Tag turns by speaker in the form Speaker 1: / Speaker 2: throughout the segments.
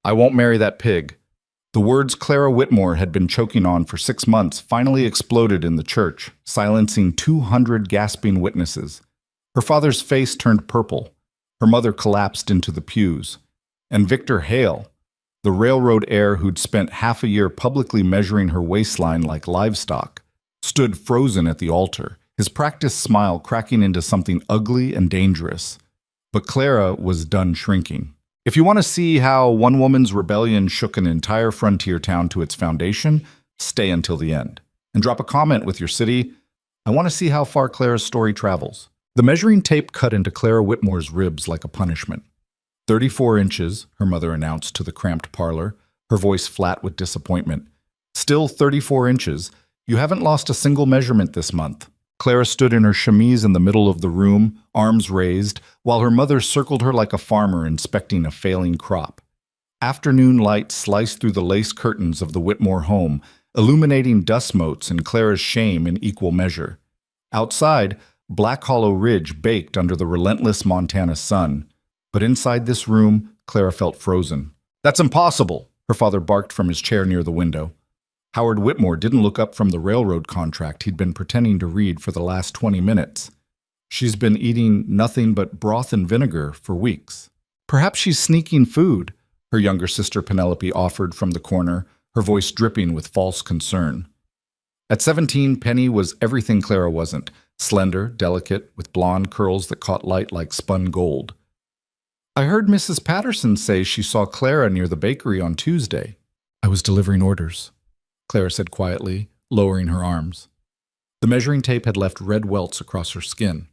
Speaker 1: I won't marry that pig. The words Clara Whitmore had been choking on for 6 months finally exploded in the church, silencing 200 gasping witnesses. Her father's face turned purple. Her mother collapsed into the pews. And Victor Hale, the railroad heir who'd spent half a year publicly measuring her waistline like livestock, stood frozen at the altar, his practiced smile cracking into something ugly and dangerous. But Clara was done shrinking. If you want to see how one woman's rebellion shook an entire frontier town to its foundation, stay until the end. And drop a comment with your city. I want to see how far Clara's story travels. The measuring tape cut into Clara Whitmore's ribs like a punishment. 34 inches, her mother announced to the cramped parlor, her voice flat with disappointment. Still 34 inches. You haven't lost a single measurement this month. Clara stood in her chemise in the middle of the room, arms raised, while her mother circled her like a farmer inspecting a failing crop. Afternoon light sliced through the lace curtains of the Whitmore home, illuminating dust motes and Clara's shame in equal measure. Outside, Black Hollow Ridge baked under the relentless Montana sun. But inside this room, Clara felt frozen. "That's impossible," her father barked from his chair near the window. Howard Whitmore didn't look up from the railroad contract he'd been pretending to read for the last 20 minutes. "She's been eating nothing but broth and vinegar for weeks." "Perhaps she's sneaking food," her younger sister Penelope offered from the corner, her voice dripping with false concern. At 17, Penny was everything Clara wasn't, slender, delicate, with blonde curls that caught light like spun gold. "I heard Mrs. Patterson say she saw Clara near the bakery on Tuesday." "I was delivering orders," Clara said quietly, lowering her arms. The measuring tape had left red welts across her skin.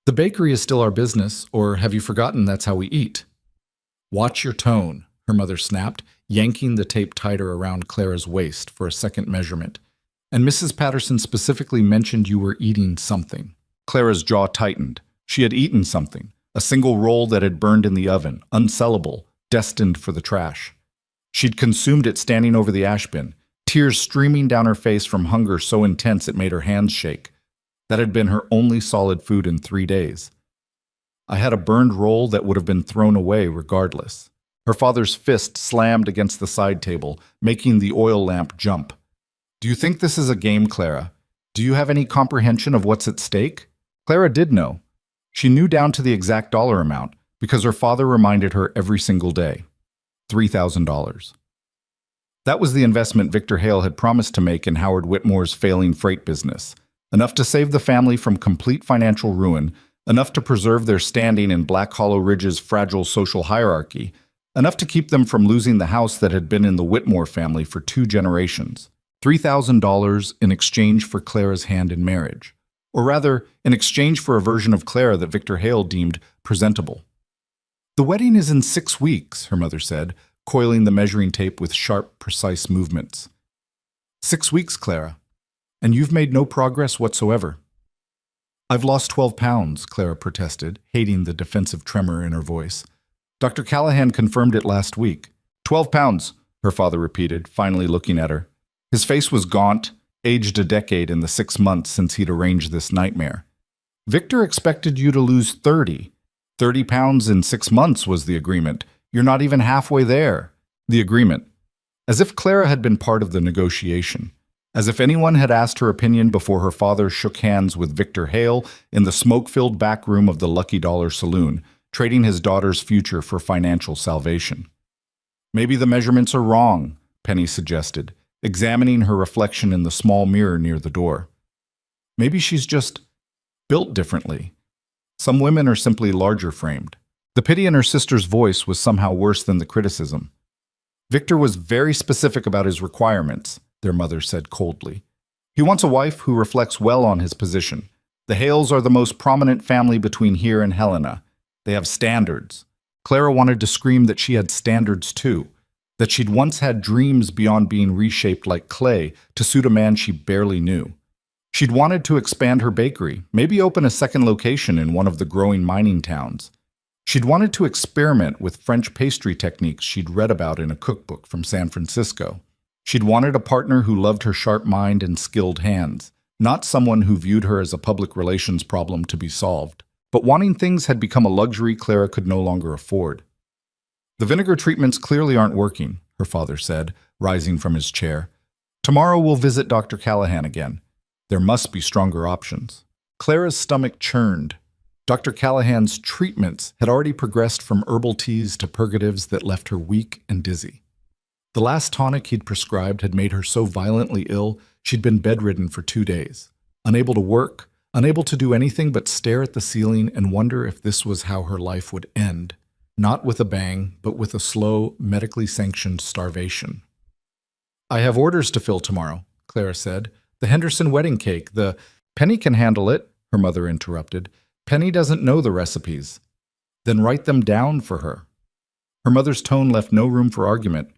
Speaker 1: "The bakery is still our business, or have you forgotten that's how we eat?" "Watch your tone," her mother snapped, yanking the tape tighter around Clara's waist for a second measurement. "And Mrs. Patterson specifically mentioned you were eating something." Clara's jaw tightened. She had eaten something, a single roll that had burned in the oven, unsellable, destined for the trash. She'd consumed it standing over the ash bin, tears streaming down her face from hunger so intense it made her hands shake. That had been her only solid food in 3 days. "I had a burned roll that would have been thrown away regardless." Her father's fist slammed against the side table, making the oil lamp jump. "Do you think this is a game, Clara? Do you have any comprehension of what's at stake?" Clara did know. She knew down to the exact dollar amount, because her father reminded her every single day. $3,000. That was the investment Victor Hale had promised to make in Howard Whitmore's failing freight business. Enough to save the family from complete financial ruin, enough to preserve their standing in Black Hollow Ridge's fragile social hierarchy, enough to keep them from losing the house that had been in the Whitmore family for 2 generations. $3,000 in exchange for Clara's hand in marriage. Or rather, in exchange for a version of Clara that Victor Hale deemed presentable. "The wedding is in 6 weeks, her mother said, coiling the measuring tape with sharp, precise movements. 6 weeks, Clara, and you've made no progress whatsoever." "I've lost 12 pounds, Clara protested, hating the defensive tremor in her voice. "Dr. Callahan confirmed it last week." 12 pounds, her father repeated, finally looking at her. His face was gaunt, aged a decade in the 6 months since he'd arranged this nightmare. "Victor expected you to lose 30. 30 pounds in 6 months was the agreement. You're not even halfway there." The agreement. As if Clara had been part of the negotiation. As if anyone had asked her opinion before her father shook hands with Victor Hale in the smoke-filled back room of the Lucky Dollar Saloon, trading his daughter's future for financial salvation. "Maybe the measurements are wrong," Penny suggested, examining her reflection in the small mirror near the door. "Maybe she's just built differently. Some women are simply larger framed." The pity in her sister's voice was somehow worse than the criticism. "Victor was very specific about his requirements," their mother said coldly. "He wants a wife who reflects well on his position. The Hales are the most prominent family between here and Helena. They have standards." Clara wanted to scream that she had standards too, that she'd once had dreams beyond being reshaped like clay to suit a man she barely knew. She'd wanted to expand her bakery, maybe open a second location in one of the growing mining towns. She'd wanted to experiment with French pastry techniques she'd read about in a cookbook from San Francisco. She'd wanted a partner who loved her sharp mind and skilled hands, not someone who viewed her as a public relations problem to be solved. But wanting things had become a luxury Clara could no longer afford. The vinegar treatments clearly aren't working, her father said, rising from his chair. Tomorrow we'll visit Dr. Callahan again. There must be stronger options. Clara's stomach churned. Dr. Callahan's treatments had already progressed from herbal teas to purgatives that left her weak and dizzy. The last tonic he'd prescribed had made her so violently ill she'd been bedridden for 2 days, unable to work, unable to do anything but stare at the ceiling and wonder if this was how her life would end, not with a bang, but with a slow, medically sanctioned starvation. "I have orders to fill tomorrow," Clara said. "The Henderson wedding cake, the—" "Penny can handle it," her mother interrupted. "Penny doesn't know the recipes." "Then write them down for her." Her mother's tone left no room for argument.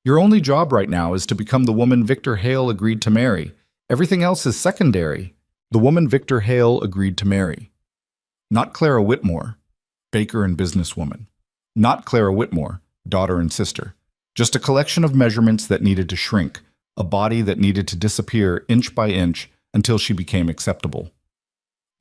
Speaker 1: "Your only job right now is to become the woman Victor Hale agreed to marry. Everything else is secondary." The woman Victor Hale agreed to marry. Not Clara Whitmore, baker and businesswoman. Not Clara Whitmore, daughter and sister. Just a collection of measurements that needed to shrink, a body that needed to disappear inch by inch until she became acceptable.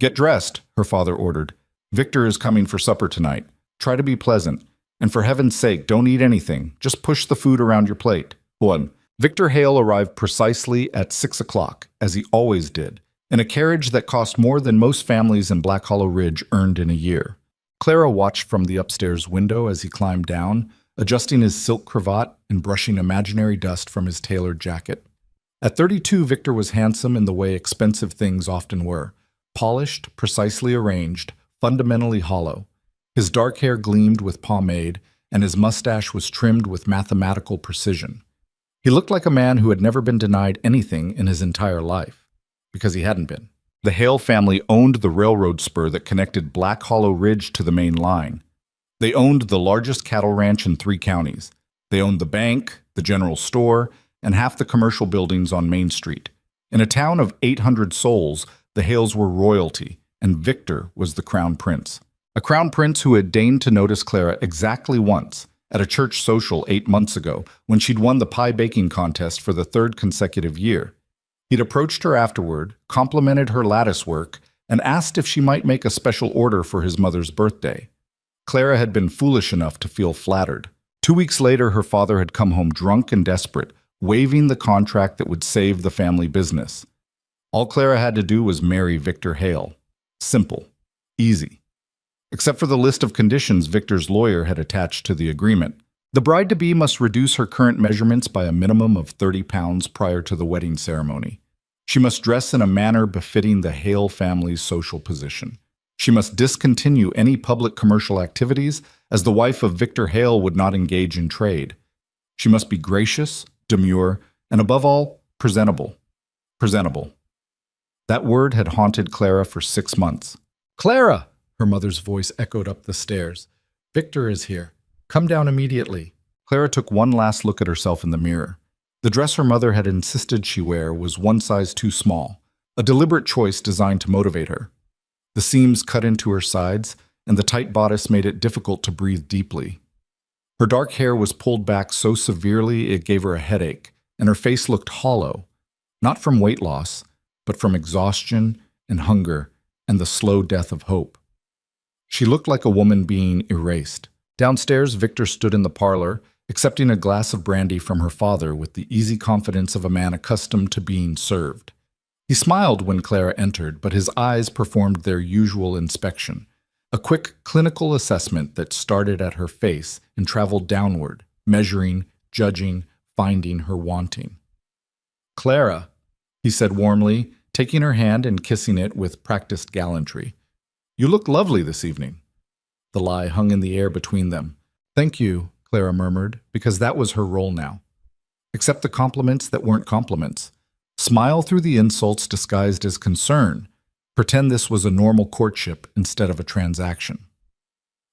Speaker 1: "Get dressed," her father ordered. "Victor is coming for supper tonight. Try to be pleasant. And for heaven's sake, don't eat anything. Just push the food around your plate." 1. Victor Hale arrived precisely at 6 o'clock, as he always did, in a carriage that cost more than most families in Black Hollow Ridge earned in a year. Clara watched from the upstairs window as he climbed down, adjusting his silk cravat and brushing imaginary dust from his tailored jacket. At 32, Victor was handsome in the way expensive things often were, polished, precisely arranged, fundamentally hollow. His dark hair gleamed with pomade, and his mustache was trimmed with mathematical precision. He looked like a man who had never been denied anything in his entire life, because he hadn't been. The Hale family owned the railroad spur that connected Black Hollow Ridge to the main line. They owned the largest cattle ranch in 3 counties. They owned the bank, the general store, and half the commercial buildings on Main Street. In a town of 800 souls, the Hales were royalty, and Victor was the crown prince. A crown prince who had deigned to notice Clara exactly once, at a church social 8 months ago, when she'd won the pie baking contest for the 3rd consecutive year. He'd approached her afterward, complimented her lattice work, and asked if she might make a special order for his mother's birthday. Clara had been foolish enough to feel flattered. 2 weeks later, her father had come home drunk and desperate, waiving the contract that would save the family business. All Clara had to do was marry Victor Hale. Simple. Easy. Except for the list of conditions Victor's lawyer had attached to the agreement. The bride-to-be must reduce her current measurements by a minimum of 30 pounds prior to the wedding ceremony. She must dress in a manner befitting the Hale family's social position. She must discontinue any public commercial activities, as the wife of Victor Hale would not engage in trade. She must be gracious, demure, and above all, presentable. Presentable. That word had haunted Clara for 6 months. "Clara!" Her mother's voice echoed up the stairs. "Victor is here. Come down immediately." Clara took one last look at herself in the mirror. The dress her mother had insisted she wear was one size too small, a deliberate choice designed to motivate her. The seams cut into her sides, and the tight bodice made it difficult to breathe deeply. Her dark hair was pulled back so severely it gave her a headache, and her face looked hollow, not from weight loss, but from exhaustion and hunger and the slow death of hope. She looked like a woman being erased. Downstairs, Victor stood in the parlor, accepting a glass of brandy from her father with the easy confidence of a man accustomed to being served. He smiled when Clara entered, but his eyes performed their usual inspection, a quick clinical assessment that started at her face and traveled downward, measuring, judging, finding her wanting. "Clara," he said warmly, taking her hand and kissing it with practiced gallantry. "You look lovely this evening." The lie hung in the air between them. "Thank you," Clara murmured, because that was her role now. Accept the compliments that weren't compliments. Smile through the insults disguised as concern. Pretend this was a normal courtship instead of a transaction.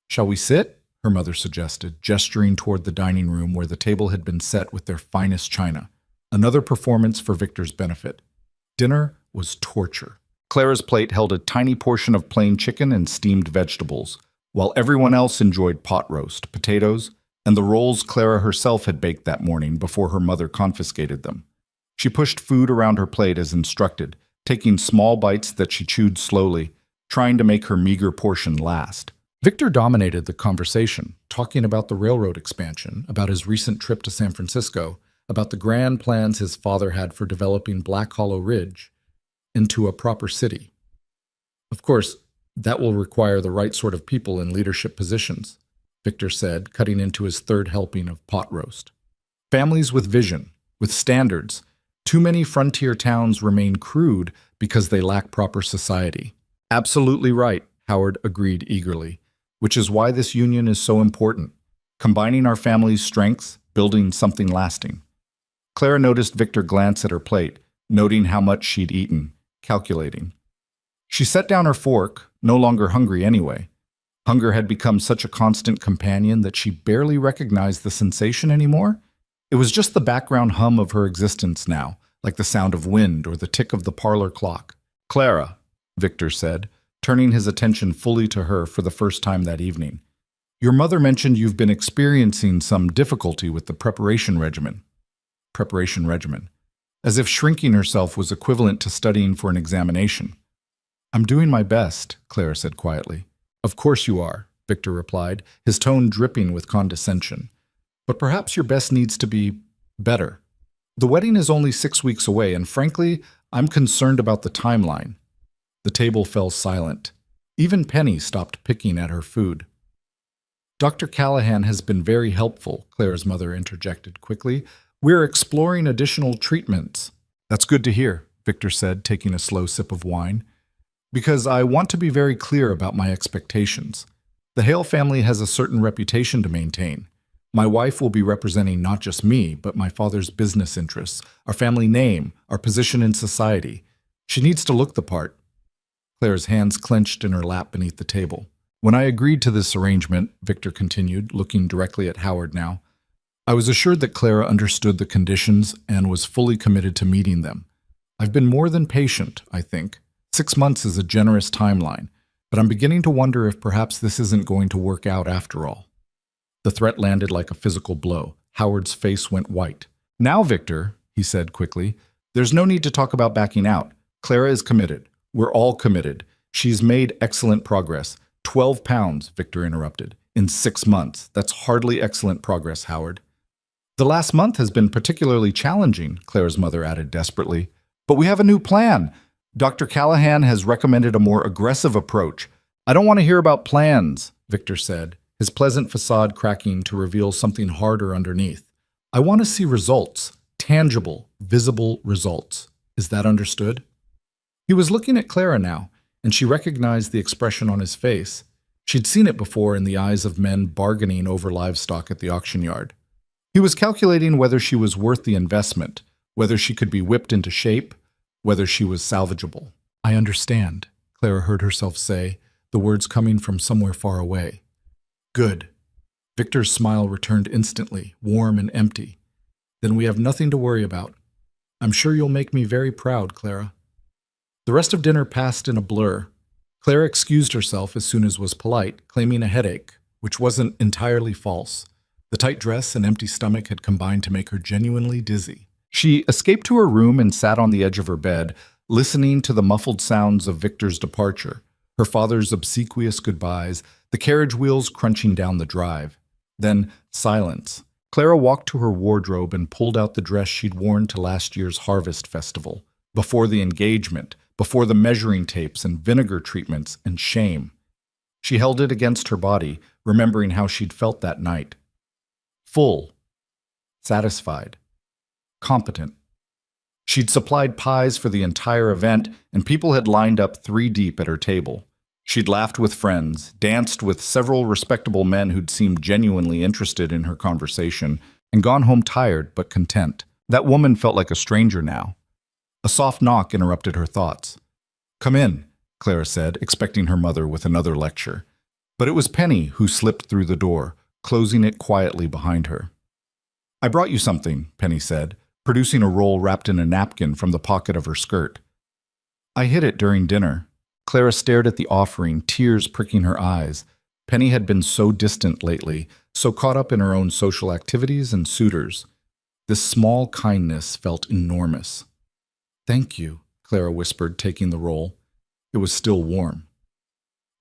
Speaker 1: "Shall we sit?" her mother suggested, gesturing toward the dining room where the table had been set with their finest china. Another performance for Victor's benefit. Dinner was torture. Clara's plate held a tiny portion of plain chicken and steamed vegetables, while everyone else enjoyed pot roast, potatoes, and the rolls Clara herself had baked that morning before her mother confiscated them. She pushed food around her plate as instructed, taking small bites that she chewed slowly, trying to make her meager portion last. Victor dominated the conversation. talking about the railroad expansion, about his recent trip to San Francisco, about the grand plans his father had for developing Black Hollow Ridge into a proper city. Of course, that will require the right sort of people in leadership positions, Victor said, cutting into his third helping of pot roast. Families with vision, with standards. Too many frontier towns remain crude because they lack proper society. Absolutely right, Howard agreed eagerly, which is why this union is so important. Combining our family's strengths, building something lasting. Clara noticed Victor glance at her plate, noting how much she'd eaten, calculating. She set down her fork, no longer hungry anyway. Hunger had become such a constant companion that she barely recognized the sensation anymore. It was just the background hum of her existence now, like the sound of wind or the tick of the parlor clock. "Clara," Victor said, turning his attention fully to her for the first time that evening. "Your mother mentioned you've been experiencing some difficulty with the preparation regimen." Preparation regimen. As if shrinking herself was equivalent to studying for an examination. "I'm doing my best," Clara said quietly. "Of course you are," Victor replied, his tone dripping with condescension. "But perhaps your best needs to be better. The wedding is only 6 weeks away, and frankly, I'm concerned about the timeline." The table fell silent. Even Penny stopped picking at her food. "Dr. Callahan has been very helpful," Clara's mother interjected quickly. "We're exploring additional treatments." "That's good to hear," Victor said, taking a slow sip of wine. "Because I want to be very clear about my expectations. The Hale family has a certain reputation to maintain. My wife will be representing not just me, but my father's business interests, our family name, our position in society. She needs to look the part." Clara's hands clenched in her lap beneath the table. "When I agreed to this arrangement," Victor continued, looking directly at Howard now, "I was assured that Clara understood the conditions and was fully committed to meeting them. I've been more than patient, I think. 6 months is a generous timeline, but I'm beginning to wonder if perhaps this isn't going to work out after all." The threat landed like a physical blow. Howard's face went white. "Now, Victor," he said quickly, "there's no need to talk about backing out. Clara is committed. We're all committed. She's made excellent progress. 12 pounds, Victor interrupted, in 6 months. That's hardly excellent progress, Howard." "The last month has been particularly challenging," Clara's mother added desperately. "But we have a new plan. Dr. Callahan has recommended a more aggressive approach." "I don't want to hear about plans," Victor said, his pleasant facade cracking to reveal something harder underneath. "I want to see results, tangible, visible results. Is that understood?" He was looking at Clara now, and she recognized the expression on his face. She'd seen it before in the eyes of men bargaining over livestock at the auction yard. He was calculating whether she was worth the investment, whether she could be whipped into shape, whether she was salvageable. "I understand," Clara heard herself say, the words coming from somewhere far away. "Good." Victor's smile returned instantly, warm and empty. "Then we have nothing to worry about. I'm sure you'll make me very proud, Clara." The rest of dinner passed in a blur. Clara excused herself as soon as was polite, claiming a headache, which wasn't entirely false. The tight dress and empty stomach had combined to make her genuinely dizzy. She escaped to her room and sat on the edge of her bed, listening to the muffled sounds of Victor's departure, her father's obsequious goodbyes, the carriage wheels crunching down the drive. Then silence. Clara walked to her wardrobe and pulled out the dress she'd worn to last year's harvest festival, before the engagement, before the measuring tapes and vinegar treatments and shame. She held it against her body, remembering how she'd felt that night. Full, satisfied, competent. She'd supplied pies for the entire event, and people had lined up 3 deep at her table. She'd laughed with friends, danced with several respectable men who'd seemed genuinely interested in her conversation, and gone home tired but content. That woman felt like a stranger now. A soft knock interrupted her thoughts. "Come in," Clara said, expecting her mother with another lecture. But it was Penny who slipped through the door, closing it quietly behind her. "I brought you something," Penny said, producing a roll wrapped in a napkin from the pocket of her skirt. "I hid it during dinner." Clara stared at the offering, tears pricking her eyes. Penny had been so distant lately, so caught up in her own social activities and suitors. This small kindness felt enormous. "Thank you," Clara whispered, taking the roll. It was still warm.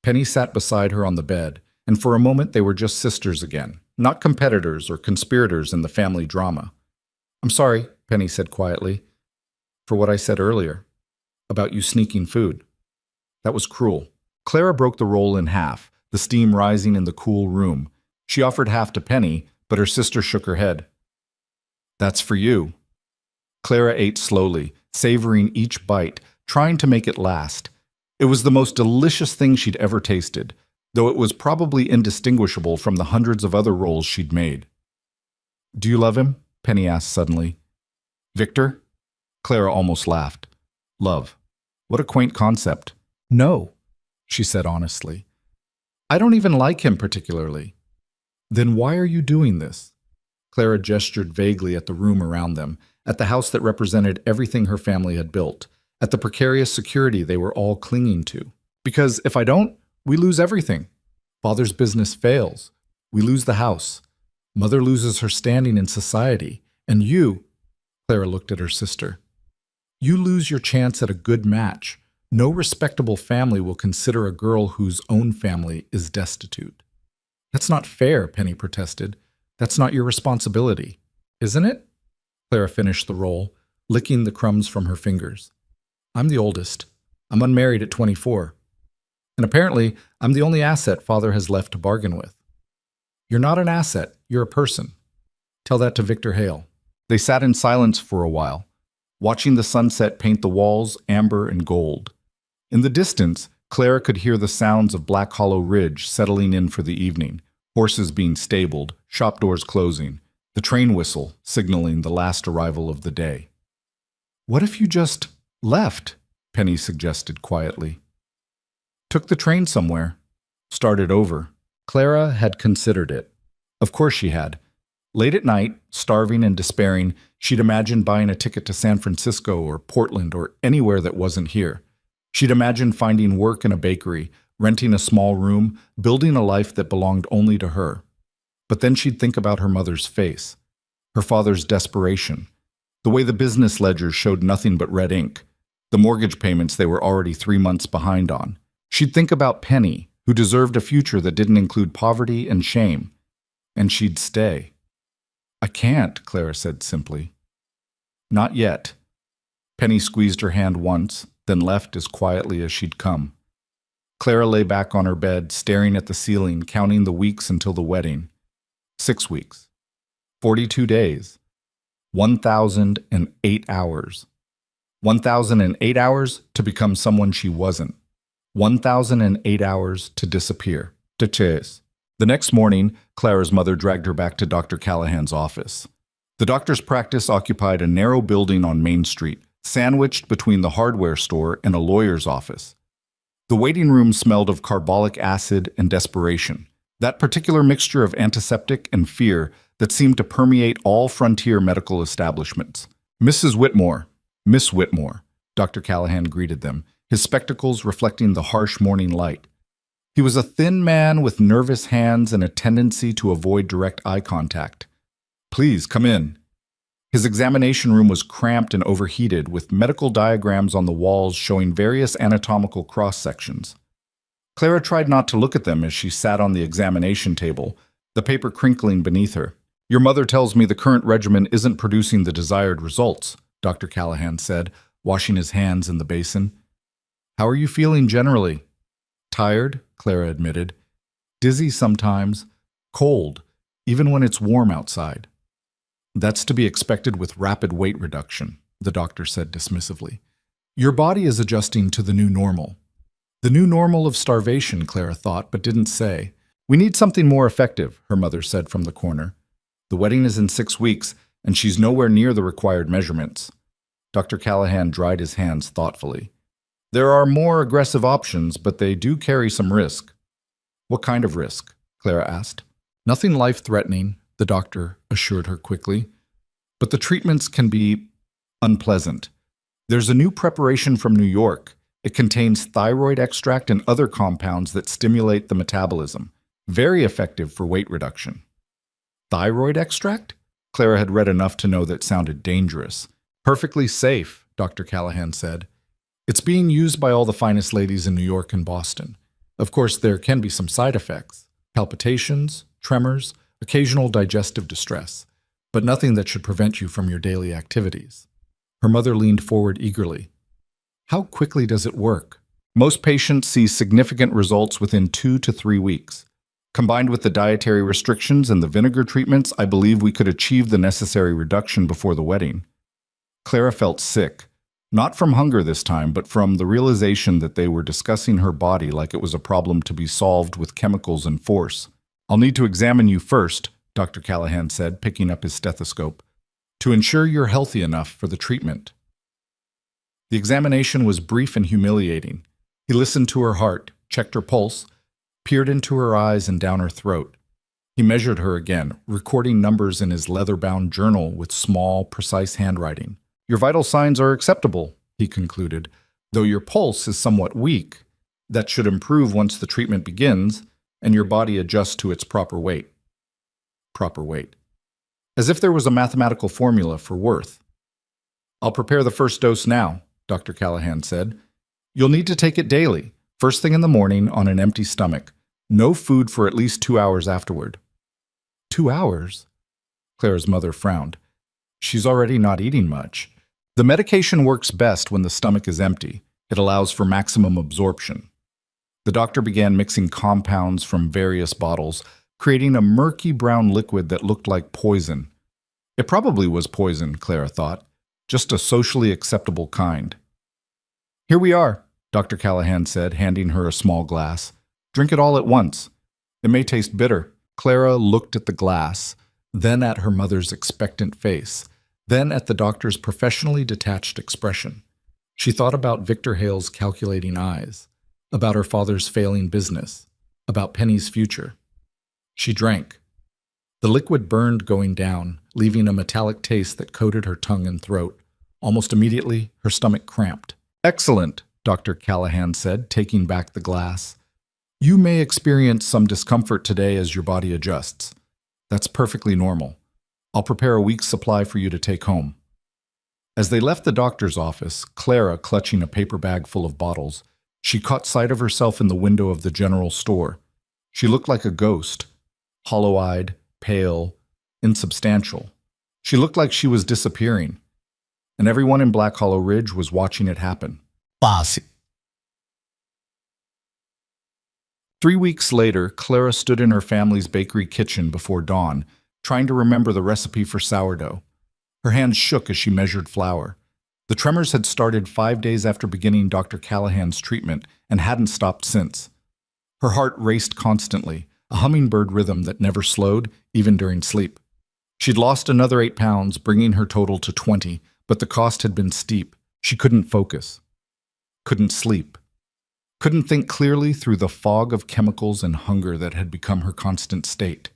Speaker 1: Penny sat beside her on the bed, and for a moment they were just sisters again, not competitors or conspirators in the family drama. "I'm sorry," Penny said quietly, "for what I said earlier, about you sneaking food. That was cruel." Clara broke the roll in half, the steam rising in the cool room. She offered half to Penny, but her sister shook her head. "That's for you." Clara ate slowly, savoring each bite, trying to make it last. It was the most delicious thing she'd ever tasted, though it was probably indistinguishable from the hundreds of other rolls she'd made. "Do you love him?" Penny asked suddenly. "Victor?" Clara almost laughed. "Love. What a quaint concept." "No," she said honestly. "I don't even like him particularly." "Then why are you doing this?" Clara gestured vaguely at the room around them, at the house that represented everything her family had built, at the precarious security they were all clinging to. "Because if I don't, we lose everything. Father's business fails. We lose the house. Mother loses her standing in society. And you," Clara looked at her sister, "you lose your chance at a good match. No respectable family will consider a girl whose own family is destitute." "That's not fair," Penny protested. "That's not your responsibility." "Isn't it?" Clara finished the roll, licking the crumbs from her fingers. "I'm the oldest. I'm unmarried at 24. And apparently, I'm the only asset Father has left to bargain with." "You're not an asset. You're a person. Tell that to Victor Hale." They sat in silence for a while, watching the sunset paint the walls amber and gold. In the distance, Clara could hear the sounds of Black Hollow Ridge settling in for the evening, horses being stabled, shop doors closing, the train whistle signaling the last arrival of the day. "What if you just left?" Penny suggested quietly. "Took the train somewhere. Started over." Clara had considered it. Of course she had. Late at night, starving and despairing, she'd imagined buying a ticket to San Francisco or Portland or anywhere that wasn't here. She'd imagined finding work in a bakery, renting a small room, building a life that belonged only to her. But then she'd think about her mother's face, her father's desperation, the way the business ledgers showed nothing but red ink, the mortgage payments they were already 3 months behind on. She'd think about Penny, who deserved a future that didn't include poverty and shame. And she'd stay. "I can't," Clara said simply. "Not yet." Penny squeezed her hand once, then left as quietly as she'd come. Clara lay back on her bed, staring at the ceiling, counting the weeks until the wedding. 6 weeks. 42 days. 1,008 hours. 1,008 hours to become someone she wasn't. 1,008 hours to disappear. To chase. The next morning, Clara's mother dragged her back to Dr. Callahan's office. The doctor's practice occupied a narrow building on Main Street, sandwiched between the hardware store and a lawyer's office. The waiting room smelled of carbolic acid and desperation, that particular mixture of antiseptic and fear that seemed to permeate all frontier medical establishments. "Mrs. Whitmore, Miss Whitmore," Dr. Callahan greeted them, his spectacles reflecting the harsh morning light. He was a thin man with nervous hands and a tendency to avoid direct eye contact. "Please, come in." His examination room was cramped and overheated, with medical diagrams on the walls showing various anatomical cross-sections. Clara tried not to look at them as she sat on the examination table, the paper crinkling beneath her. "Your mother tells me the current regimen isn't producing the desired results," Dr. Callahan said, washing his hands in the basin. "How are you feeling generally?" "Tired," Clara admitted. "Dizzy sometimes. Cold, even when it's warm outside." "That's to be expected with rapid weight reduction," the doctor said dismissively. "Your body is adjusting to the new normal." The new normal of starvation, Clara thought, but didn't say. "We need something more effective," her mother said from the corner. "The wedding is in 6 weeks, and she's nowhere near the required measurements." Dr. Callahan dried his hands thoughtfully. "There are more aggressive options, but they do carry some risk." "What kind of risk?" Clara asked. "Nothing life-threatening," the doctor assured her quickly. "But the treatments can be unpleasant. There's a new preparation from New York. It contains thyroid extract and other compounds that stimulate the metabolism. Very effective for weight reduction." "Thyroid extract?" Clara had read enough to know that sounded dangerous. "Perfectly safe," Dr. Callahan said. "It's being used by all the finest ladies in New York and Boston. Of course, there can be some side effects." Palpitations, tremors, occasional digestive distress, but nothing that should prevent you from your daily activities. Her mother leaned forward eagerly. How quickly does it work? Most patients see significant results within 2 to 3 weeks. Combined with the dietary restrictions and the vinegar treatments, I believe we could achieve the necessary reduction before the wedding. Clara felt sick, not from hunger this time, but from the realization that they were discussing her body like it was a problem to be solved with chemicals and force. I'll need to examine you first, Dr. Callahan said, picking up his stethoscope, to ensure you're healthy enough for the treatment. The examination was brief and humiliating. He listened to her heart, checked her pulse, peered into her eyes and down her throat. He measured her again, recording numbers in his leather-bound journal with small, precise handwriting. Your vital signs are acceptable, he concluded, though your pulse is somewhat weak. That should improve once the treatment begins and your body adjusts to its proper weight. Proper weight. As if there was a mathematical formula for worth. I'll prepare the first dose now, Dr. Callahan said. You'll need to take it daily, first thing in the morning on an empty stomach. No food for at least 2 hours afterward. 2 hours? Clara's mother frowned. She's already not eating much. The medication works best when the stomach is empty. It allows for maximum absorption. The doctor began mixing compounds from various bottles, creating a murky brown liquid that looked like poison. It probably was poison, Clara thought, just a socially acceptable kind. Here we are, Dr. Callahan said, handing her a small glass. Drink it all at once. It may taste bitter. Clara looked at the glass, then at her mother's expectant face, then at the doctor's professionally detached expression. She thought about Victor Hale's calculating eyes, about her father's failing business, about Penny's future. She drank. The liquid burned going down, leaving a metallic taste that coated her tongue and throat. Almost immediately, her stomach cramped. Excellent, Dr. Callahan said, taking back the glass. You may experience some discomfort today as your body adjusts. That's perfectly normal. I'll prepare a week's supply for you to take home. As they left the doctor's office, Clara clutching a paper bag full of bottles, she caught sight of herself in the window of the general store. She looked like a ghost, hollow-eyed, pale, insubstantial. She looked like she was disappearing, and everyone in Black Hollow Ridge was watching it happen.
Speaker 2: Boss.
Speaker 1: 3 weeks later, Clara stood in her family's bakery kitchen before dawn, trying to remember the recipe for sourdough. Her hands shook as she measured flour. The tremors had started 5 days after beginning Dr. Callahan's treatment and hadn't stopped since. Her heart raced constantly, a hummingbird rhythm that never slowed, even during sleep. She'd lost another 8 pounds, bringing her total to 20, but the cost had been steep. She couldn't focus. Couldn't sleep. Couldn't think clearly through the fog of chemicals and hunger that had become her constant state.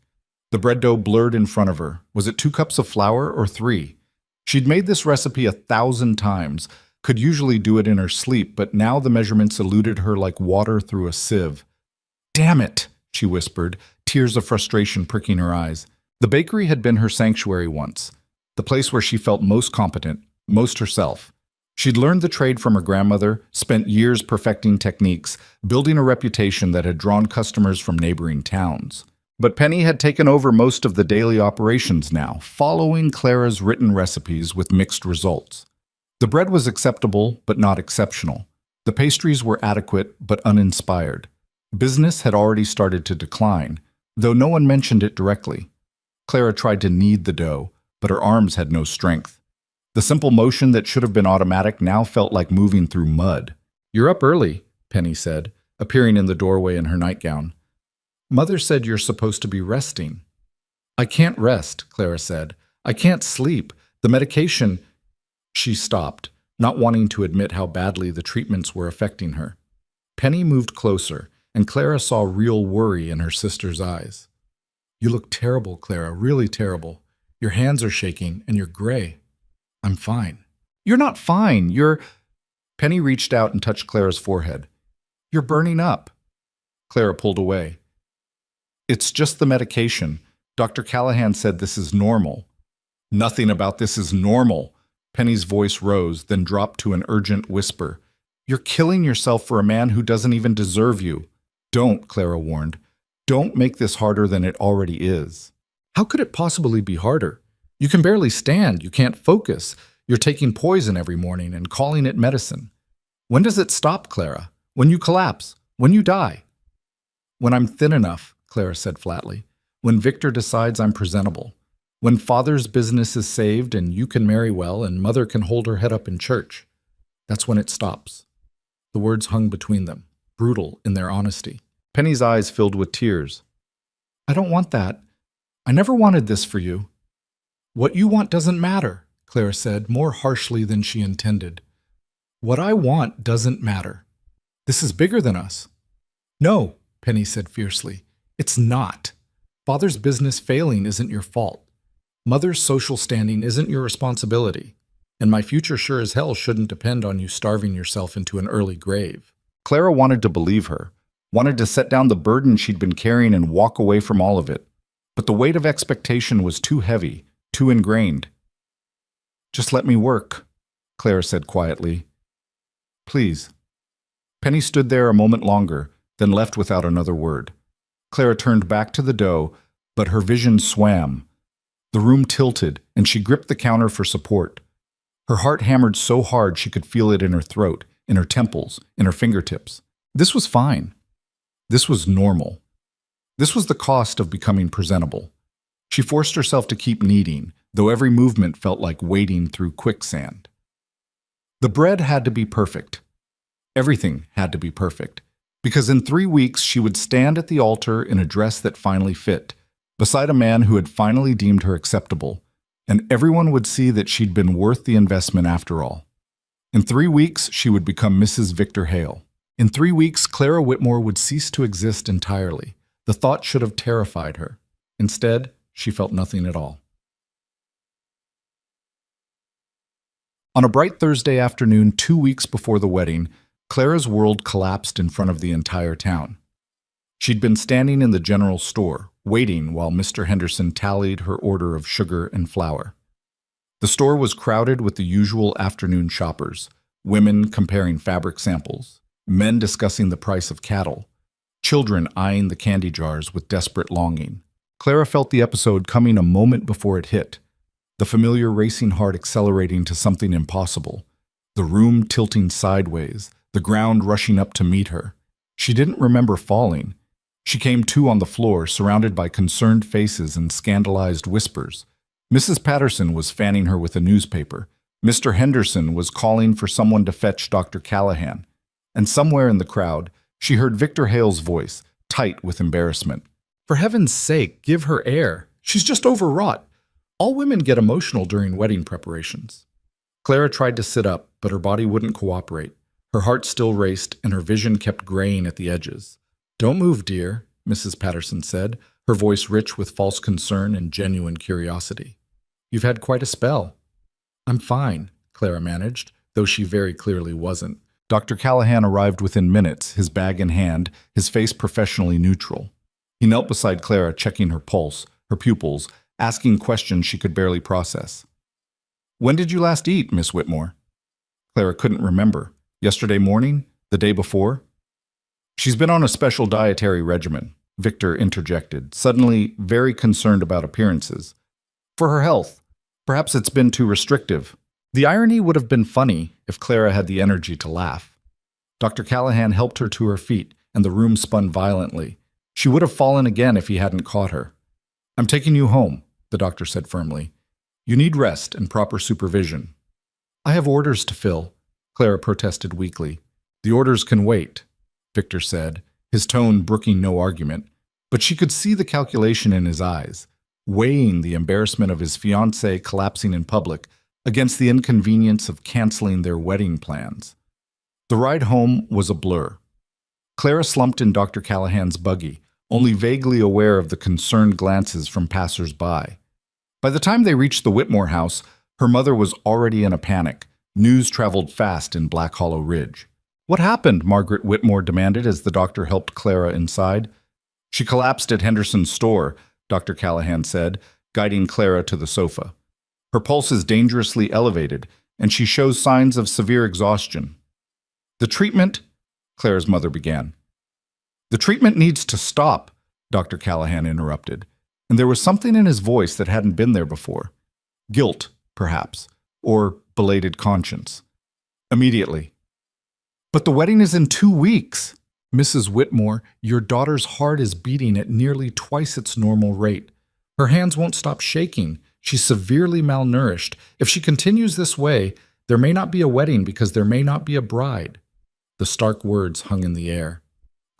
Speaker 1: The bread dough blurred in front of her. Was it 2 cups of flour or 3? She'd made this recipe 1,000 times, could usually do it in her sleep, but now the measurements eluded her like water through a sieve. Damn it, she whispered, tears of frustration pricking her eyes. The bakery had been her sanctuary once, the place where she felt most competent, most herself. She'd learned the trade from her grandmother, spent years perfecting techniques, building a reputation that had drawn customers from neighboring towns. But Penny had taken over most of the daily operations now, following Clara's written recipes with mixed results. The bread was acceptable, but not exceptional. The pastries were adequate, but uninspired. Business had already started to decline, though no one mentioned it directly. Clara tried to knead the dough, but her arms had no strength. The simple motion that should have been automatic now felt like moving through mud. You're up early, Penny said, appearing in the doorway in her nightgown. Mother said you're supposed to be resting. I can't rest, Clara said. I can't sleep. The medication... She stopped, not wanting to admit how badly the treatments were affecting her. Penny moved closer, and Clara saw real worry in her sister's eyes. You look terrible, Clara, really terrible. Your hands are shaking, and you're gray. I'm fine. You're not fine. Penny reached out and touched Clara's forehead. You're burning up. Clara pulled away. It's just the medication. Dr. Callahan said this is normal. Nothing about this is normal. Penny's voice rose, then dropped to an urgent whisper. You're killing yourself for a man who doesn't even deserve you. Don't, Clara warned. Don't make this harder than it already is. How could it possibly be harder? You can barely stand, you can't focus. You're taking poison every morning and calling it medicine. When does it stop, Clara? When you collapse? When you die? When I'm thin enough, Clara said flatly. When Victor decides I'm presentable. When father's business is saved and you can marry well and mother can hold her head up in church. That's when it stops. The words hung between them, brutal in their honesty. Penny's eyes filled with tears. I don't want that. I never wanted this for you. What you want doesn't matter, Clara said, more harshly than she intended. What I want doesn't matter. This is bigger than us. No, Penny said fiercely. It's not. Father's business failing isn't your fault. Mother's social standing isn't your responsibility. And my future sure as hell shouldn't depend on you starving yourself into an early grave. Clara wanted to believe her, wanted to set down the burden she'd been carrying and walk away from all of it. But the weight of expectation was too heavy, too ingrained. Just let me work, Clara said quietly. Please. Penny stood there a moment longer, then left without another word. Clara turned back to the dough, but her vision swam. The room tilted, and she gripped the counter for support. Her heart hammered so hard she could feel it in her throat, in her temples, in her fingertips. This was fine. This was normal. This was the cost of becoming presentable. She forced herself to keep kneading, though every movement felt like wading through quicksand. The bread had to be perfect. Everything had to be perfect, because in 3 weeks she would stand at the altar in a dress that finally fit, beside a man who had finally deemed her acceptable, and everyone would see that she'd been worth the investment after all. In 3 weeks, she would become Mrs. Victor Hale. In 3 weeks, Clara Whitmore would cease to exist entirely. The thought should have terrified her. Instead, she felt nothing at all. On a bright Thursday afternoon 2 weeks before the wedding, Clara's world collapsed in front of the entire town. She'd been standing in the general store, waiting while Mr. Henderson tallied her order of sugar and flour. The store was crowded with the usual afternoon shoppers, women comparing fabric samples, men discussing the price of cattle, children eyeing the candy jars with desperate longing. Clara felt the episode coming a moment before it hit, the familiar racing heart accelerating to something impossible, the room tilting sideways, the ground rushing up to meet her. She didn't remember falling. She came to on the floor, surrounded by concerned faces and scandalized whispers. Mrs. Patterson was fanning her with a newspaper. Mr. Henderson was calling for someone to fetch Dr. Callahan. And somewhere in the crowd, she heard Victor Hale's voice, tight with embarrassment. For heaven's sake, give her air. She's just overwrought. All women get emotional during wedding preparations. Clara tried to sit up, but her body wouldn't cooperate. Her heart still raced, and her vision kept graying at the edges. Don't move, dear, Mrs. Patterson said, her voice rich with false concern and genuine curiosity. You've had quite a spell. I'm fine, Clara managed, though she very clearly wasn't. Dr. Callahan arrived within minutes, his bag in hand, his face professionally neutral. He knelt beside Clara, checking her pulse, her pupils, asking questions she could barely process. When did you last eat, Miss Whitmore? Clara couldn't remember. Yesterday morning? The day before? She's been on a special dietary regimen, Victor interjected, suddenly very concerned about appearances. For her health. Perhaps it's been too restrictive. The irony would have been funny if Clara had the energy to laugh. Dr. Callahan helped her to her feet, and the room spun violently. She would have fallen again if he hadn't caught her. I'm taking you home, the doctor said firmly. You need rest and proper supervision. I have orders to fill, Clara protested weakly. The orders can wait, Victor said, his tone brooking no argument, but she could see the calculation in his eyes, weighing the embarrassment of his fiancée collapsing in public against the inconvenience of canceling their wedding plans. The ride home was a blur. Clara slumped in Dr. Callahan's buggy, only vaguely aware of the concerned glances from passers-by. By the time they reached the Whitmore house, her mother was already in a panic. News traveled fast in Black Hollow Ridge. What happened? Margaret Whitmore demanded as the doctor helped Clara inside. She collapsed at Henderson's store, Dr. Callahan said, guiding Clara to the sofa. Her pulse is dangerously elevated, and she shows signs of severe exhaustion. The treatment, Clara's mother began. The treatment needs to stop, Dr. Callahan interrupted, and there was something in his voice that hadn't been there before. Guilt, perhaps, or belated conscience. Immediately. But the wedding is in 2 weeks. Mrs. Whitmore, your daughter's heart is beating at nearly twice its normal rate. Her hands won't stop shaking. She's severely malnourished. If she continues this way, there may not be a wedding because there may not be a bride. The stark words hung in the air.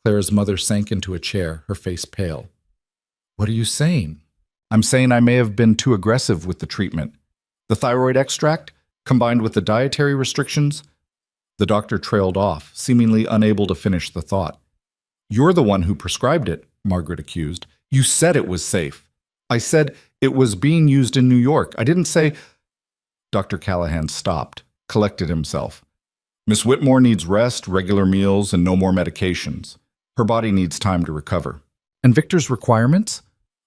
Speaker 1: Clara's mother sank into a chair, her face pale. What are you saying? I'm saying I may have been too aggressive with the treatment. The thyroid extract, combined with the dietary restrictions. The doctor trailed off, seemingly unable to finish the thought. You're the one who prescribed it, Margaret accused. You said it was safe. I said it was being used in New York. I didn't say... Dr. Callahan stopped, collected himself. Miss Whitmore needs rest, regular meals, and no more medications. Her body needs time to recover. And Victor's requirements?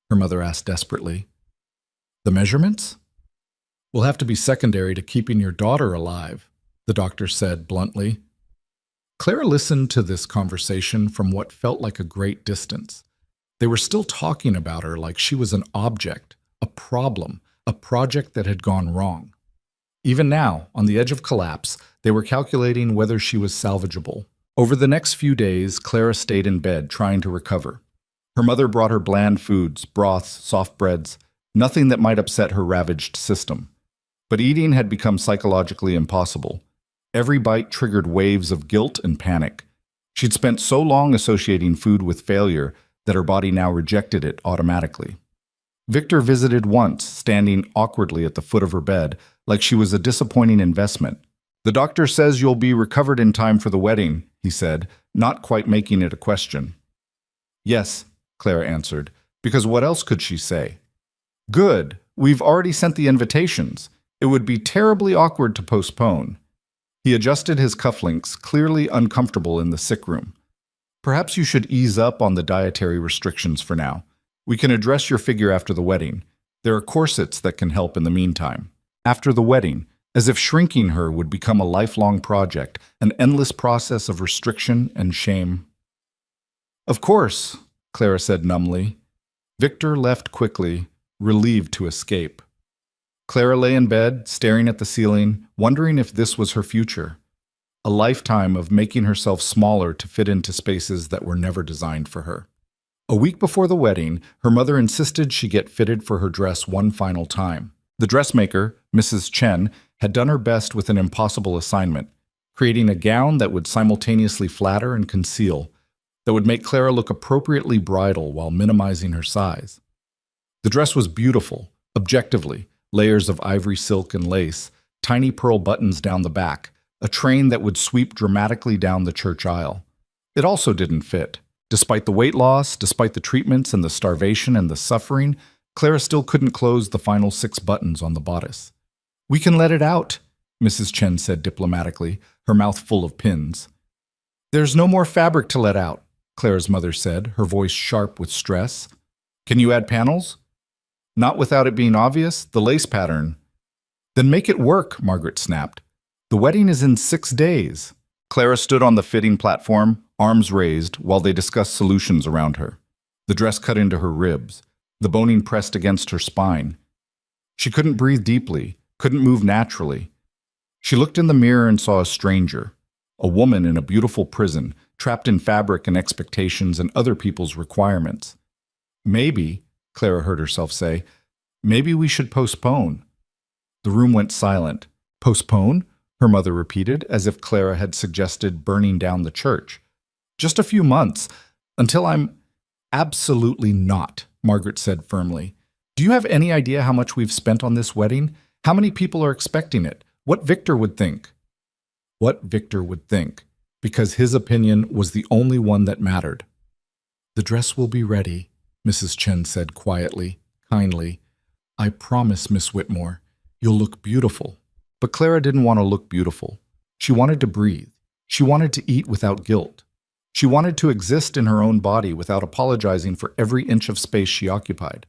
Speaker 1: Her mother asked desperately. The measurements? Will have to be secondary to keeping your daughter alive, the doctor said bluntly. Clara listened to this conversation from what felt like a great distance. They were still talking about her like she was an object, a problem, a project that had gone wrong. Even now, on the edge of collapse, they were calculating whether she was salvageable. Over the next few days, Clara stayed in bed, trying to recover. Her mother brought her bland foods, broths, soft breads, nothing that might upset her ravaged system. But eating had become psychologically impossible. Every bite triggered waves of guilt and panic. She'd spent so long associating food with failure that her body now rejected it automatically. Victor visited once, standing awkwardly at the foot of her bed, like she was a disappointing investment. The doctor says you'll be recovered in time for the wedding, he said, not quite making it a question. Yes, Clara answered, because what else could she say? Good, we've already sent the invitations. It would be terribly awkward to postpone. He adjusted his cufflinks, clearly uncomfortable in the sick room. Perhaps you should ease up on the dietary restrictions for now. We can address your figure after the wedding. There are corsets that can help in the meantime. After the wedding, as if shrinking her would become a lifelong project, an endless process of restriction and shame. Of course, Clara said numbly. Victor left quickly, relieved to escape. Clara lay in bed, staring at the ceiling, wondering if this was her future. A lifetime of making herself smaller to fit into spaces that were never designed for her. A week before the wedding, her mother insisted she get fitted for her dress one final time. The dressmaker, Mrs. Chen, had done her best with an impossible assignment, creating a gown that would simultaneously flatter and conceal, that would make Clara look appropriately bridal while minimizing her size. The dress was beautiful, objectively, layers of ivory silk and lace, tiny pearl buttons down the back, a train that would sweep dramatically down the church aisle. It also didn't fit. Despite the weight loss, despite the treatments and the starvation and the suffering, Clara still couldn't close the final 6 buttons on the bodice. We can let it out, Mrs. Chen said diplomatically, her mouth full of pins. There's no more fabric to let out, Clara's mother said, her voice sharp with stress. Can you add panels? Not without it being obvious, the lace pattern. Then make it work, Margaret snapped. The wedding is in 6 days. Clara stood on the fitting platform, arms raised, while they discussed solutions around her. The dress cut into her ribs, the boning pressed against her spine. She couldn't breathe deeply, couldn't move naturally. She looked in the mirror and saw a stranger, a woman in a beautiful prison, trapped in fabric and expectations and other people's requirements. Maybe, Clara heard herself say, maybe we should postpone. The room went silent. Postpone? Her mother repeated, as if Clara had suggested burning down the church. Just a few months, until I'm... Absolutely not, Margaret said firmly. Do you have any idea how much we've spent on this wedding? How many people are expecting it? What Victor would think? What Victor would think, because his opinion was the only one that mattered. The dress will be ready, Mrs. Chen said quietly, kindly. I promise, Miss Whitmore, you'll look beautiful. But Clara didn't want to look beautiful. She wanted to breathe. She wanted to eat without guilt. She wanted to exist in her own body without apologizing for every inch of space she occupied.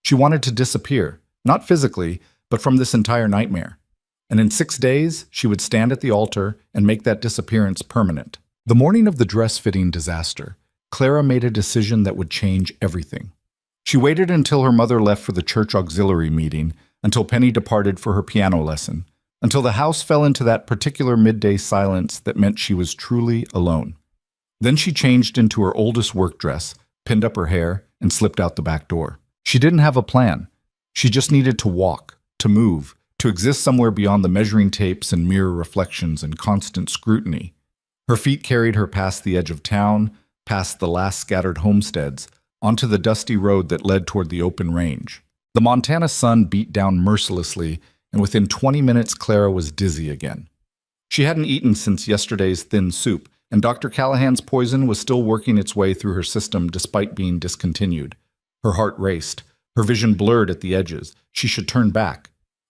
Speaker 1: She wanted to disappear, not physically, but from this entire nightmare. And in 6 days, she would stand at the altar and make that disappearance permanent. The morning of the dress-fitting disaster, Clara made a decision that would change everything. She waited until her mother left for the church auxiliary meeting, until Penny departed for her piano lesson, until the house fell into that particular midday silence that meant she was truly alone. Then she changed into her oldest work dress, pinned up her hair, and slipped out the back door. She didn't have a plan. She just needed to walk, to move, to exist somewhere beyond the measuring tapes and mirror reflections and constant scrutiny. Her feet carried her past the edge of town, past the last scattered homesteads, onto the dusty road that led toward the open range. The Montana sun beat down mercilessly, and within 20 minutes Clara was dizzy again. She hadn't eaten since yesterday's thin soup, and Dr. Callahan's poison was still working its way through her system despite being discontinued. Her heart raced. Her vision blurred at the edges. She should turn back.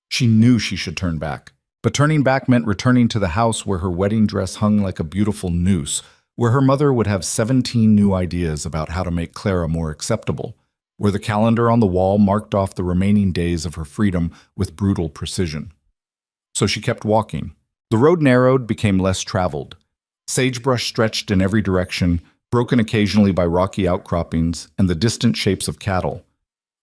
Speaker 1: She knew she should turn back. But turning back meant returning to the house where her wedding dress hung like a beautiful noose, where her mother would have 17 new ideas about how to make Clara more acceptable, where the calendar on the wall marked off the remaining days of her freedom with brutal precision. So she kept walking. The road narrowed, became less traveled. Sagebrush stretched in every direction, broken occasionally by rocky outcroppings and the distant shapes of cattle.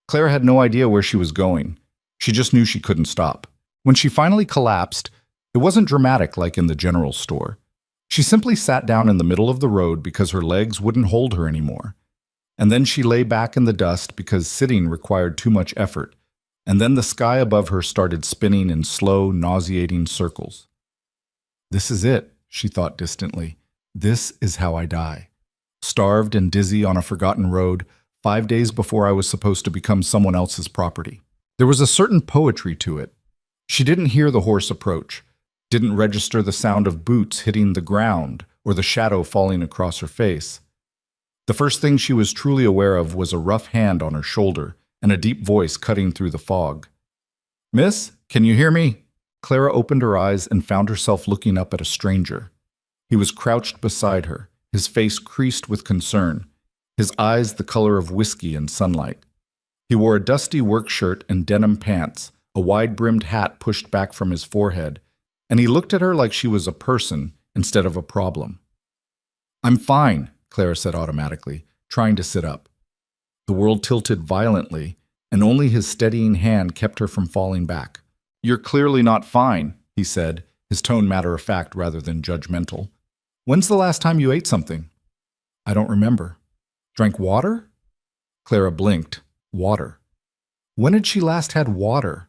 Speaker 1: Clara had no idea where she was going. She just knew she couldn't stop. When she finally collapsed, it wasn't dramatic like in the general store. She simply sat down in the middle of the road because her legs wouldn't hold her anymore. And then she lay back in the dust because sitting required too much effort. And then the sky above her started spinning in slow, nauseating circles. This is it, she thought distantly. This is how I die. Starved and dizzy on a forgotten road, 5 days before I was supposed to become someone else's property. There was a certain poetry to it. She didn't hear the horse approach, didn't register the sound of boots hitting the ground or the shadow falling across her face. The first thing she was truly aware of was a rough hand on her shoulder and a deep voice cutting through the fog. "Miss, can you hear me?" Clara opened her eyes and found herself looking up at a stranger. He was crouched beside her, his face creased with concern, his eyes the color of whiskey in sunlight. He wore a dusty work shirt and denim pants, a wide-brimmed hat pushed back from his forehead, and he looked at her like she was a person instead of a problem. "I'm fine," Clara said automatically, trying to sit up. The world tilted violently, and only his steadying hand kept her from falling back. "You're clearly not fine," he said, his tone matter-of-fact rather than judgmental. "When's the last time you ate something?" "I don't remember." "Drank water?" Clara blinked. Water. When had she last had water?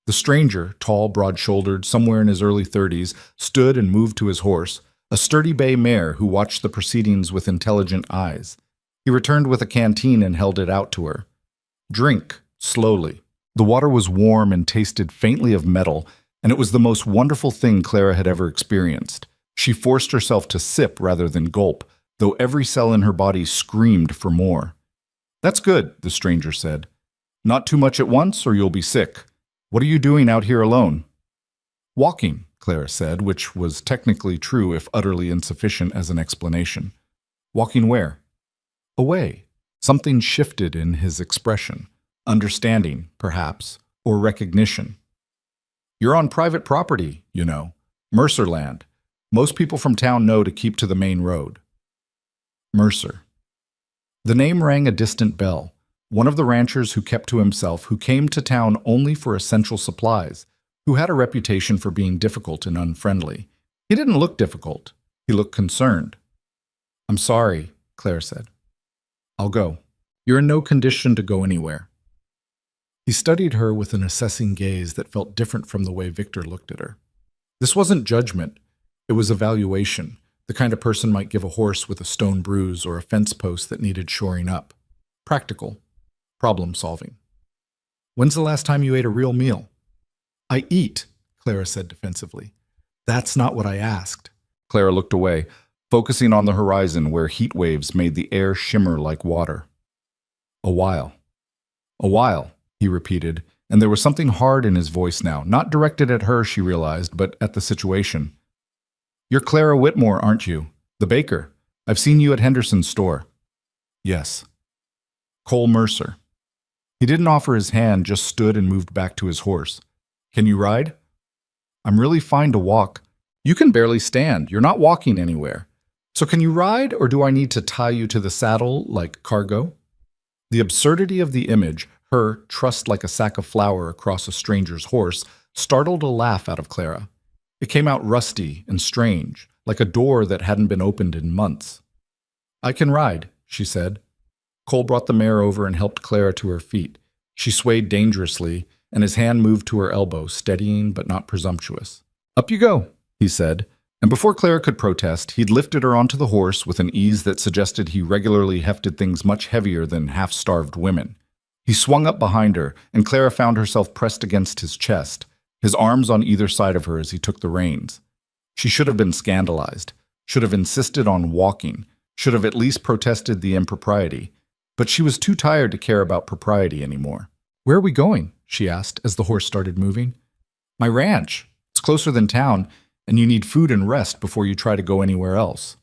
Speaker 1: The stranger, tall, broad-shouldered, somewhere in his early 30s, stood and moved to his horse, a sturdy bay mare who watched the proceedings with intelligent eyes. He returned with a canteen and held it out to her. "Drink, slowly." The water was warm and tasted faintly of metal, and it was the most wonderful thing Clara had ever experienced. She forced herself to sip rather than gulp, though every cell in her body screamed for more. "That's good," the stranger said. "Not too much at once, or you'll be sick. What are you doing out here alone?" "Walking," Clara said, which was technically true if utterly insufficient as an explanation. "Walking where?" "Away." Something shifted in his expression. Understanding, perhaps, or recognition. "You're on private property, you know. Mercer land. Most people from town know to keep to the main road." Mercer. The name rang a distant bell. One of the ranchers who kept to himself, who came to town only for essential supplies, who had a reputation for being difficult and unfriendly. He didn't look difficult. He looked concerned. "I'm sorry," Claire said. "I'll go. You're in no condition to go anywhere." He studied her with an assessing gaze that felt different from the way Victor looked at her. This wasn't judgment. It was evaluation, the kind of person might give a horse with a stone bruise or a fence post that needed shoring up. Practical. Problem-solving. "When's the last time you ate a real meal?" "I eat," Clara said defensively. "That's not what I asked." Clara looked away, focusing on the horizon where heat waves made the air shimmer like water. "A while." "A while," he repeated, and there was something hard in his voice now, not directed at her, she realized, but at the situation. "You're Clara Whitmore, aren't you? The baker. I've seen you at Henderson's store." "Yes." "Cole Mercer." He didn't offer his hand, just stood and moved back to his horse. "Can you ride?" "I'm really fine to walk." "You can barely stand. You're not walking anywhere." So can you ride, or do I need to tie you to the saddle like cargo? The absurdity of the image, her trussed like a sack of flour across a stranger's horse, startled a laugh out of Clara. It came out rusty and strange, like a door that hadn't been opened in months. I can ride, she said. Cole brought the mare over and helped Clara to her feet. She swayed dangerously, and his hand moved to her elbow, steadying but not presumptuous. Up you go, he said, and before Clara could protest, he'd lifted her onto the horse with an ease that suggested he regularly hefted things much heavier than half-starved women. He swung up behind her, and Clara found herself pressed against his chest, his arms on either side of her as he took the reins. She should have been scandalized, should have insisted on walking, should have at least protested the impropriety, but she was too tired to care about propriety anymore. Where are we going? She asked as the horse started moving. My ranch. It's closer than town, and you need food and rest before you try to go anywhere else.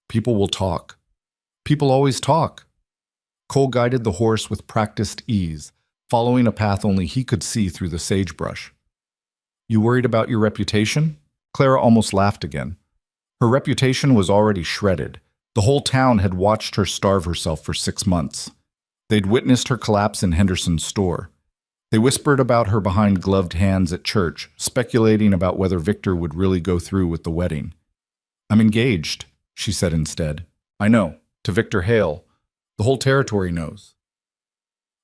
Speaker 1: People will talk. People always talk. Cole guided the horse with practiced ease, following a path only he could see through the sagebrush. You worried about your reputation? Clara almost laughed again. Her reputation was already shredded. The whole town had watched her starve herself for 6 months. They'd witnessed her collapse in Henderson's store. They whispered about her behind gloved hands at church, speculating about whether Victor would really go through with the wedding. I'm engaged, she said instead. I know, to Victor Hale. The whole territory knows.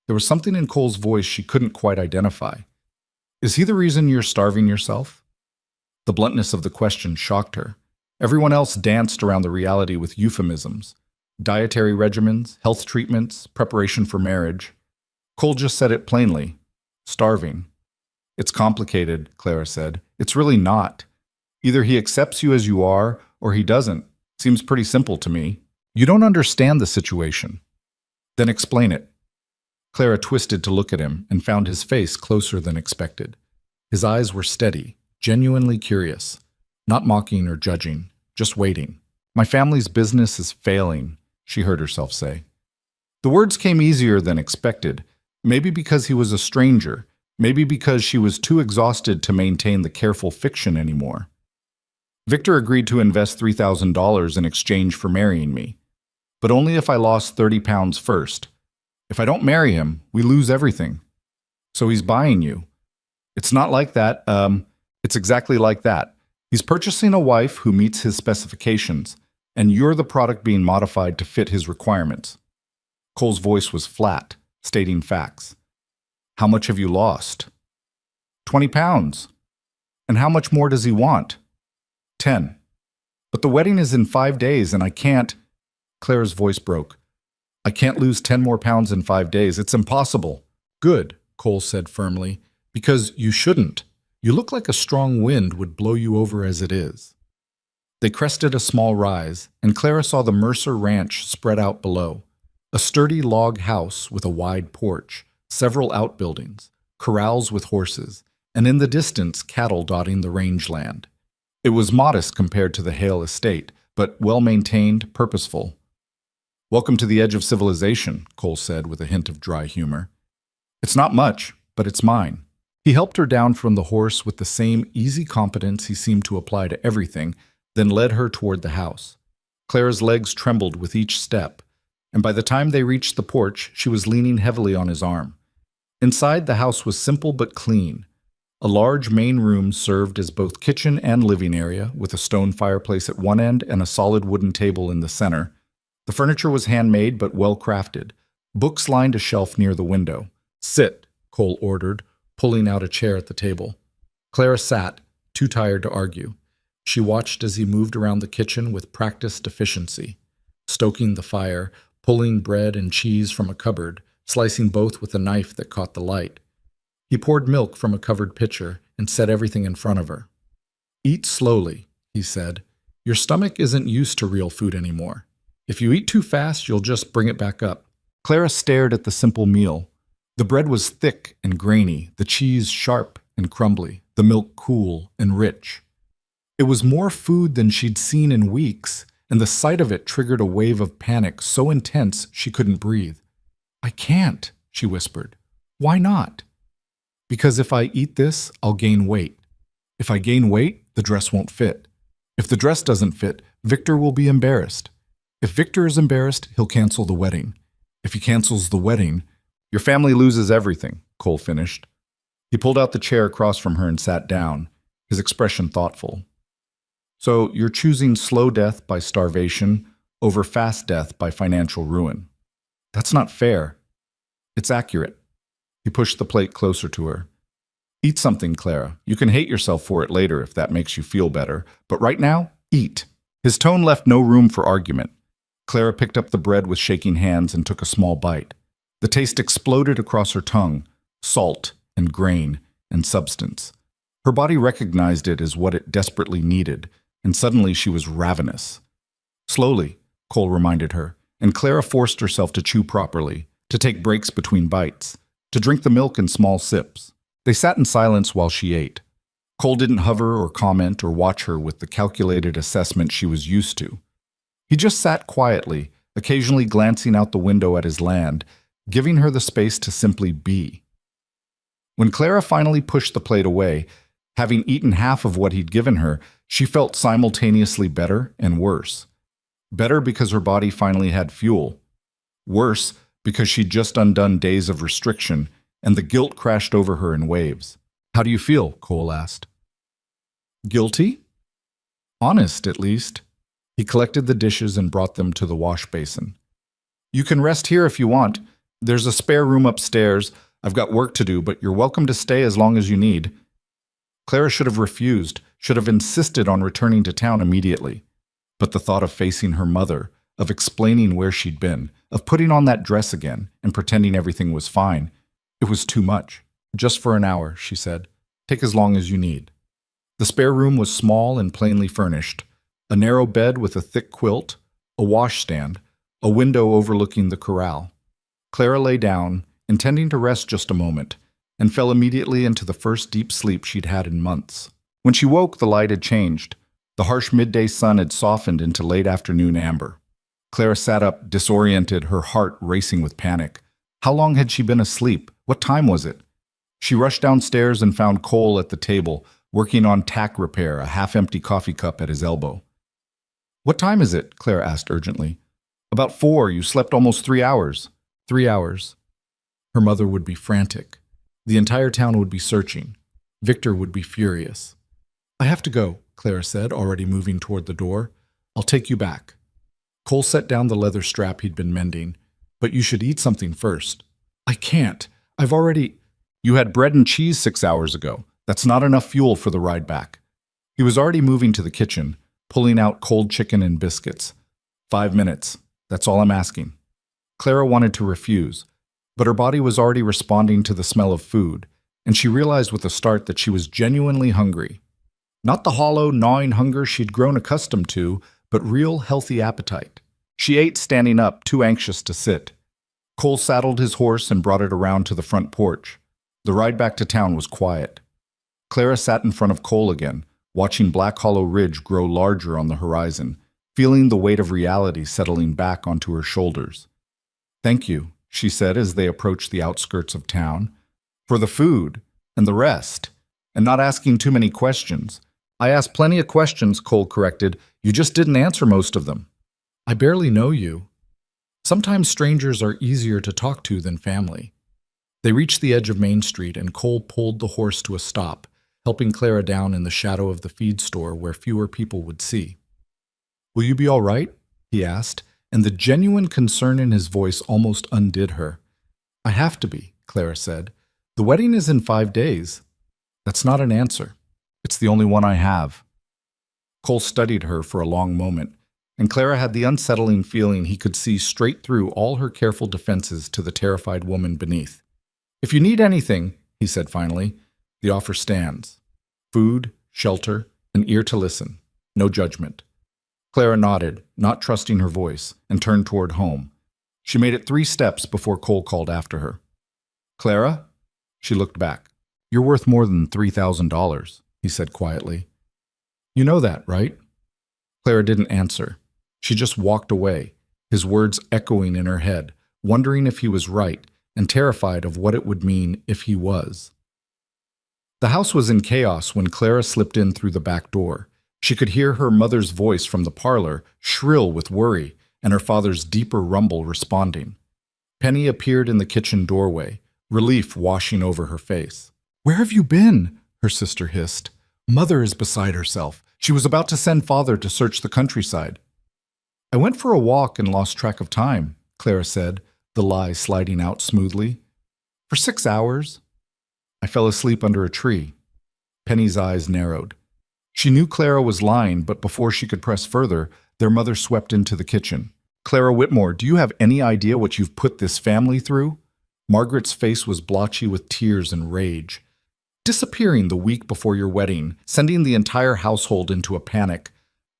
Speaker 1: There was something in Cole's voice she couldn't quite identify. Is he the reason you're starving yourself? The bluntness of the question shocked her. Everyone else danced around the reality with euphemisms. Dietary regimens, health treatments, preparation for marriage. Cole just said it plainly. Starving. It's complicated, Clara said. It's really not. Either he accepts you as you are, or he doesn't. Seems pretty simple to me. You don't understand the situation. Then explain it. Clara twisted to look at him and found his face closer than expected. His eyes were steady, genuinely curious, not mocking or judging, just waiting. My family's business is failing, she heard herself say. The words came easier than expected, maybe because he was a stranger, maybe because she was too exhausted to maintain the careful fiction anymore. Victor agreed to invest $3,000 in exchange for marrying me, but only if I lost 30 pounds first. If I don't marry him, we lose everything. So he's buying you. It's not like that, it's exactly like that. He's purchasing a wife who meets his specifications, and you're the product being modified to fit his requirements. Cole's voice was flat, stating facts. How much have you lost? 20 pounds. And how much more does he want? 10. But the wedding is in 5 days, and I can't. Clara's voice broke. I can't lose 10 more pounds in 5 days. It's impossible. Good, Cole said firmly, because you shouldn't. You look like a strong wind would blow you over as it is. They crested a small rise, and Clara saw the Mercer Ranch spread out below. A sturdy log house with a wide porch, several outbuildings, corrals with horses, and in the distance cattle dotting the rangeland. It was modest compared to the Hale estate, but well-maintained, purposeful. Welcome to the edge of civilization, Cole said with a hint of dry humor. It's not much, but it's mine. He helped her down from the horse with the same easy competence he seemed to apply to everything, then led her toward the house. Clara's legs trembled with each step, and by the time they reached the porch, she was leaning heavily on his arm. Inside, the house was simple but clean. A large main room served as both kitchen and living area, with a stone fireplace at one end and a solid wooden table in the center. The furniture was handmade but well-crafted. Books lined a shelf near the window. Sit, Cole ordered, pulling out a chair at the table. Clara sat, too tired to argue. She watched as he moved around the kitchen with practiced efficiency, stoking the fire, pulling bread and cheese from a cupboard, slicing both with a knife that caught the light. He poured milk from a covered pitcher and set everything in front of her. Eat slowly, he said. Your stomach isn't used to real food anymore. If you eat too fast, you'll just bring it back up. Clara stared at the simple meal. The bread was thick and grainy, the cheese sharp and crumbly, the milk cool and rich. It was more food than she'd seen in weeks, and the sight of it triggered a wave of panic so intense she couldn't breathe. I can't, she whispered. Why not? Because if I eat this, I'll gain weight. If I gain weight, the dress won't fit. If the dress doesn't fit, Victor will be embarrassed. If Victor is embarrassed, he'll cancel the wedding. If he cancels the wedding, your family loses everything, Cole finished. He pulled out the chair across from her and sat down, his expression thoughtful. So you're choosing slow death by starvation over fast death by financial ruin. That's not fair. It's accurate. He pushed the plate closer to her. Eat something, Clara. You can hate yourself for it later if that makes you feel better, but right now, eat. His tone left no room for argument. Clara picked up the bread with shaking hands and took a small bite. The taste exploded across her tongue, salt and grain and substance. Her body recognized it as what it desperately needed, and suddenly she was ravenous. Slowly, Cole reminded her, and Clara forced herself to chew properly, to take breaks between bites, to drink the milk in small sips. They sat in silence while she ate. Cole didn't hover or comment or watch her with the calculated assessment she was used to. He just sat quietly, occasionally glancing out the window at his land, giving her the space to simply be. When Clara finally pushed the plate away, having eaten half of what he'd given her, she felt simultaneously better and worse. Better because her body finally had fuel. Worse because she'd just undone days of restriction, and the guilt crashed over her in waves. How do you feel? Cole asked. Guilty? Honest, at least. He collected the dishes and brought them to the wash basin. You can rest here if you want. There's a spare room upstairs. I've got work to do, but you're welcome to stay as long as you need. Clara should have refused, should have insisted on returning to town immediately. But the thought of facing her mother, of explaining where she'd been, of putting on that dress again and pretending everything was fine, it was too much. Just for an hour, she said. Take as long as you need. The spare room was small and plainly furnished. A narrow bed with a thick quilt, a washstand, a window overlooking the corral. Clara lay down, intending to rest just a moment, and fell immediately into the first deep sleep she'd had in months. When she woke, the light had changed. The harsh midday sun had softened into late afternoon amber. Clara sat up, disoriented, her heart racing with panic. How long had she been asleep? What time was it? She rushed downstairs and found Cole at the table, working on tack repair, a half-empty coffee cup at his elbow. What time is it? Clara asked urgently. About 4. You slept almost 3 hours. 3 hours. Her mother would be frantic. The entire town would be searching. Victor would be furious. I have to go, Clara said, already moving toward the door. I'll take you back. Cole set down the leather strap he'd been mending. But you should eat something first. I can't. I've already... You had bread and cheese 6 hours ago. That's not enough fuel for the ride back. He was already moving to the kitchen, pulling out cold chicken and biscuits. 5 minutes. That's all I'm asking. Clara wanted to refuse, but her body was already responding to the smell of food, and she realized with a start that she was genuinely hungry. Not the hollow, gnawing hunger she'd grown accustomed to, but real, healthy appetite. She ate standing up, too anxious to sit. Cole saddled his horse and brought it around to the front porch. The ride back to town was quiet. Clara sat in front of Cole again, watching Black Hollow Ridge grow larger on the horizon, feeling the weight of reality settling back onto her shoulders. Thank you, she said as they approached the outskirts of town, for the food and the rest, and not asking too many questions. I asked plenty of questions, Cole corrected. You just didn't answer most of them. I barely know you. Sometimes strangers are easier to talk to than family. They reached the edge of Main Street and Cole pulled the horse to a stop, helping Clara down in the shadow of the feed store where fewer people would see. Will you be all right? He asked, and the genuine concern in his voice almost undid her. I have to be, Clara said. The wedding is in 5 days. That's not an answer. It's the only one I have. Cole studied her for a long moment, and Clara had the unsettling feeling he could see straight through all her careful defenses to the terrified woman beneath. If you need anything, he said finally, the offer stands. Food, shelter, an ear to listen. No judgment. Clara nodded, not trusting her voice, and turned toward home. She made it 3 steps before Cole called after her. Clara? She looked back. You're worth more than $3,000, he said quietly. You know that, right? Clara didn't answer. She just walked away, his words echoing in her head, wondering if he was right, and terrified of what it would mean if he was. The house was in chaos when Clara slipped in through the back door, She could hear her mother's voice from the parlor, shrill with worry, and her father's deeper rumble responding. Penny appeared in the kitchen doorway, relief washing over her face. "Where have you been?" her sister hissed. "Mother is beside herself. She was about to send father to search the countryside." "I went for a walk and lost track of time," Clara said, the lie sliding out smoothly. "For 6 hours. I fell asleep under a tree." Penny's eyes narrowed. She knew Clara was lying, but before she could press further, their mother swept into the kitchen. "Clara Whitmore, do you have any idea what you've put this family through?" Margaret's face was blotchy with tears and rage. "Disappearing the week before your wedding, sending the entire household into a panic."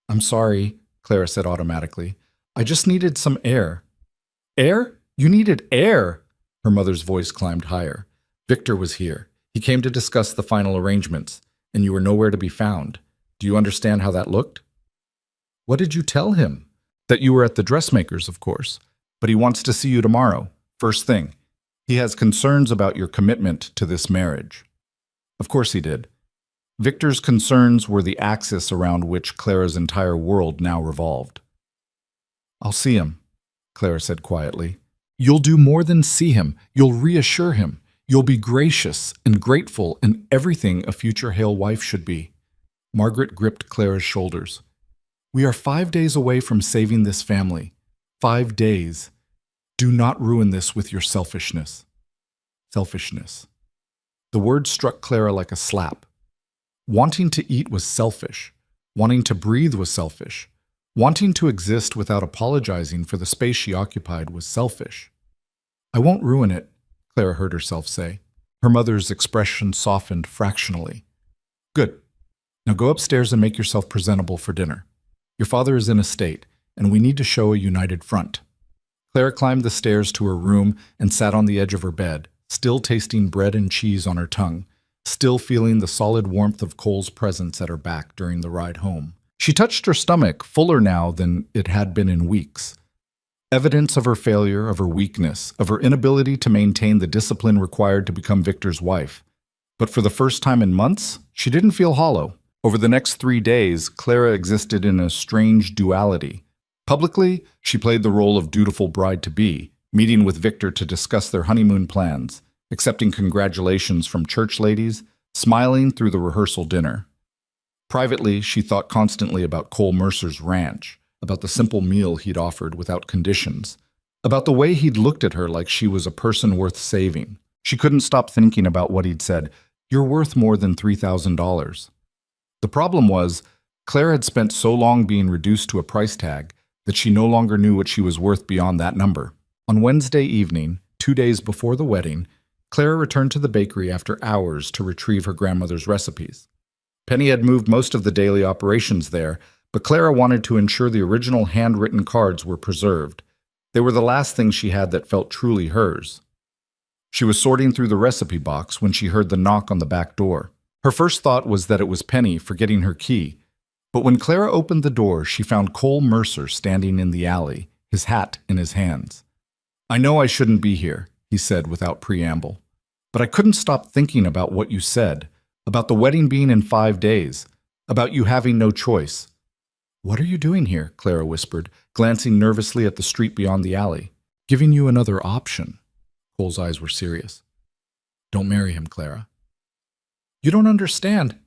Speaker 1: "I'm sorry," Clara said automatically. "I just needed some air." "Air? You needed air!" Her mother's voice climbed higher. "Victor was here. He came to discuss the final arrangements, and you were nowhere to be found. Do you understand how that looked?" "What did you tell him?" "That you were at the dressmaker's, of course. But he wants to see you tomorrow, first thing. He has concerns about your commitment to this marriage." Of course he did. Victor's concerns were the axis around which Clara's entire world now revolved. "I'll see him," Clara said quietly. "You'll do more than see him. You'll reassure him. You'll be gracious and grateful and everything a future Hale wife should be." Margaret gripped Clara's shoulders. "We are 5 days away from saving this family. 5 days. Do not ruin this with your selfishness." Selfishness. The word struck Clara like a slap. Wanting to eat was selfish. Wanting to breathe was selfish. Wanting to exist without apologizing for the space she occupied was selfish. "I won't ruin it," Clara heard herself say. Her mother's expression softened fractionally. "Good. Now go upstairs and make yourself presentable for dinner. Your father is in a state, and we need to show a united front." Clara climbed the stairs to her room and sat on the edge of her bed, still tasting bread and cheese on her tongue, still feeling the solid warmth of Cole's presence at her back during the ride home. She touched her stomach, fuller now than it had been in weeks. Evidence of her failure, of her weakness, of her inability to maintain the discipline required to become Victor's wife. But for the first time in months, she didn't feel hollow. Over the next 3 days, Clara existed in a strange duality. Publicly, she played the role of dutiful bride-to-be, meeting with Victor to discuss their honeymoon plans, accepting congratulations from church ladies, smiling through the rehearsal dinner. Privately, she thought constantly about Cole Mercer's ranch, about the simple meal he'd offered without conditions, about the way he'd looked at her like she was a person worth saving. She couldn't stop thinking about what he'd said, "You're worth more than $3,000. The problem was, Claire had spent so long being reduced to a price tag that she no longer knew what she was worth beyond that number. On Wednesday evening, 2 days before the wedding, Clara returned to the bakery after hours to retrieve her grandmother's recipes. Penny had moved most of the daily operations there, but Clara wanted to ensure the original handwritten cards were preserved. They were the last thing she had that felt truly hers. She was sorting through the recipe box when she heard the knock on the back door. Her first thought was that it was Penny forgetting her key, but when Clara opened the door, she found Cole Mercer standing in the alley, his hat in his hands. "I know I shouldn't be here," he said without preamble, "but I couldn't stop thinking about what you said, about the wedding being in 5 days, about you having no choice." "What are you doing here?" Clara whispered, glancing nervously at the street beyond the alley. "Giving you another option." Cole's eyes were serious. "Don't marry him, Clara." "You don't understand."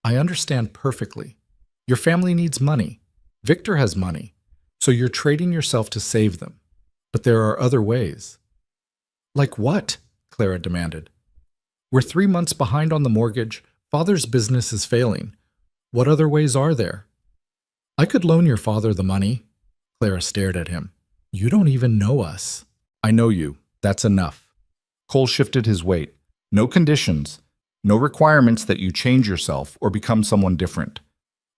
Speaker 1: "I understand perfectly. Your family needs money. Victor has money, so you're trading yourself to save them. But there are other ways." "Like what?" Clara demanded. "We're 3 months behind on the mortgage. Father's business is failing. What other ways are there?" "I could loan your father the money." Clara stared at him. "You don't even know us." "I know you. That's enough." Cole shifted his weight. "No conditions. No requirements that you change yourself or become someone different.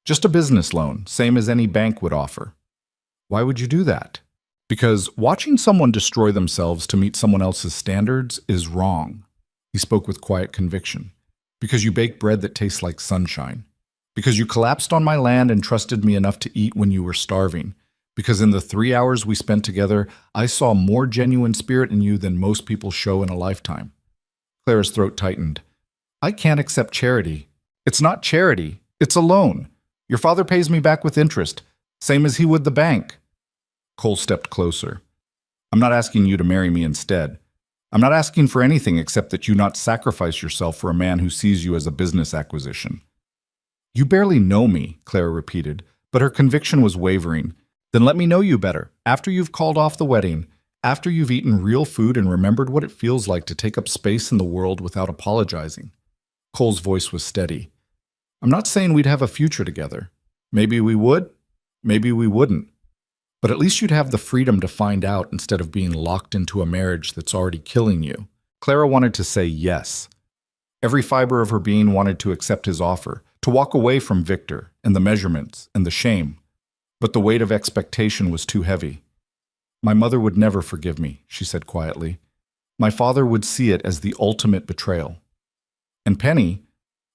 Speaker 1: Just a business loan, same as any bank would offer." "Why would you do that?" "Because watching someone destroy themselves to meet someone else's standards is wrong." He spoke with quiet conviction. "Because you bake bread that tastes like sunshine. Because you collapsed on my land and trusted me enough to eat when you were starving. Because in the 3 hours we spent together, I saw more genuine spirit in you than most people show in a lifetime." Clara's throat tightened. "I can't accept charity. It's not charity. It's a loan. Your father pays me back with interest, same as he would the bank. Cole stepped closer. I'm not asking you to marry me instead. I'm not asking for anything except that you not sacrifice yourself for a man who sees you as a business acquisition. You barely know me, Clara repeated, but her conviction was wavering. Then let me know you better, after you've called off the wedding, after you've eaten real food and remembered what it feels like to take up space in the world without apologizing. Cole's voice was steady. I'm not saying we'd have a future together. Maybe we would, maybe we wouldn't. But at least you'd have the freedom to find out instead of being locked into a marriage that's already killing you. Clara wanted to say yes. Every fiber of her being wanted to accept his offer, to walk away from Victor and the measurements and the shame. But the weight of expectation was too heavy. My mother would never forgive me, she said quietly. My father would see it as the ultimate betrayal. And Penny,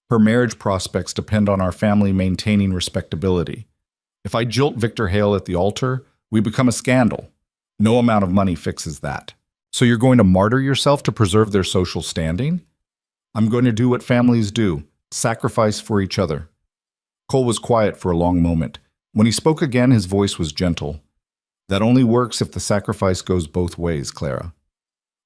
Speaker 1: her marriage prospects depend on our family maintaining respectability. If I jilt Victor Hale at the altar, we become a scandal. No amount of money fixes that. So you're going to martyr yourself to preserve their social standing? I'm going to do what families do, sacrifice for each other. Cole was quiet for a long moment. When he spoke again, his voice was gentle. That only works if the sacrifice goes both ways, Clara.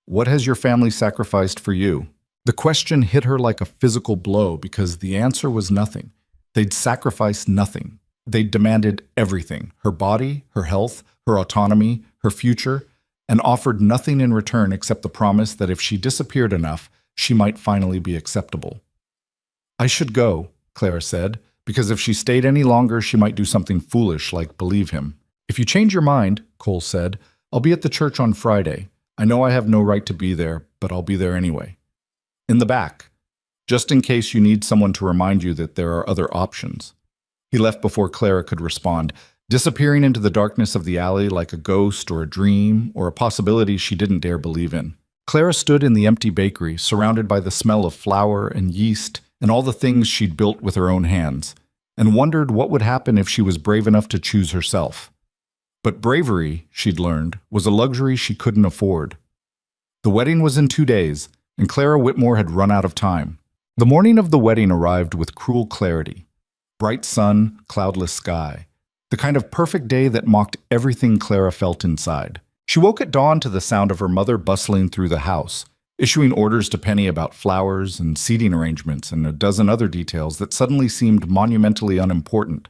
Speaker 1: What has your family sacrificed for you? The question hit her like a physical blow because the answer was nothing. They'd sacrificed nothing. They'd demanded everything, her body, her health, her autonomy, her future, and offered nothing in return except the promise that if she disappeared enough, she might finally be acceptable. I should go, Clara said, because if she stayed any longer, she might do something foolish like believe him. If you change your mind, Cole said, I'll be at the church on Friday. I know I have no right to be there, but I'll be there anyway. In the back, just in case you need someone to remind you that there are other options. He left before Clara could respond, disappearing into the darkness of the alley like a ghost or a dream or a possibility she didn't dare believe in. Clara stood in the empty bakery, surrounded by the smell of flour and yeast and all the things she'd built with her own hands, and wondered what would happen if she was brave enough to choose herself. But bravery, she'd learned, was a luxury she couldn't afford. The wedding was in 2 days, and Clara Whitmore had run out of time. The morning of the wedding arrived with cruel clarity. Bright sun, cloudless sky. The kind of perfect day that mocked everything Clara felt inside. She woke at dawn to the sound of her mother bustling through the house, issuing orders to Penny about flowers and seating arrangements and a dozen other details that suddenly seemed monumentally unimportant.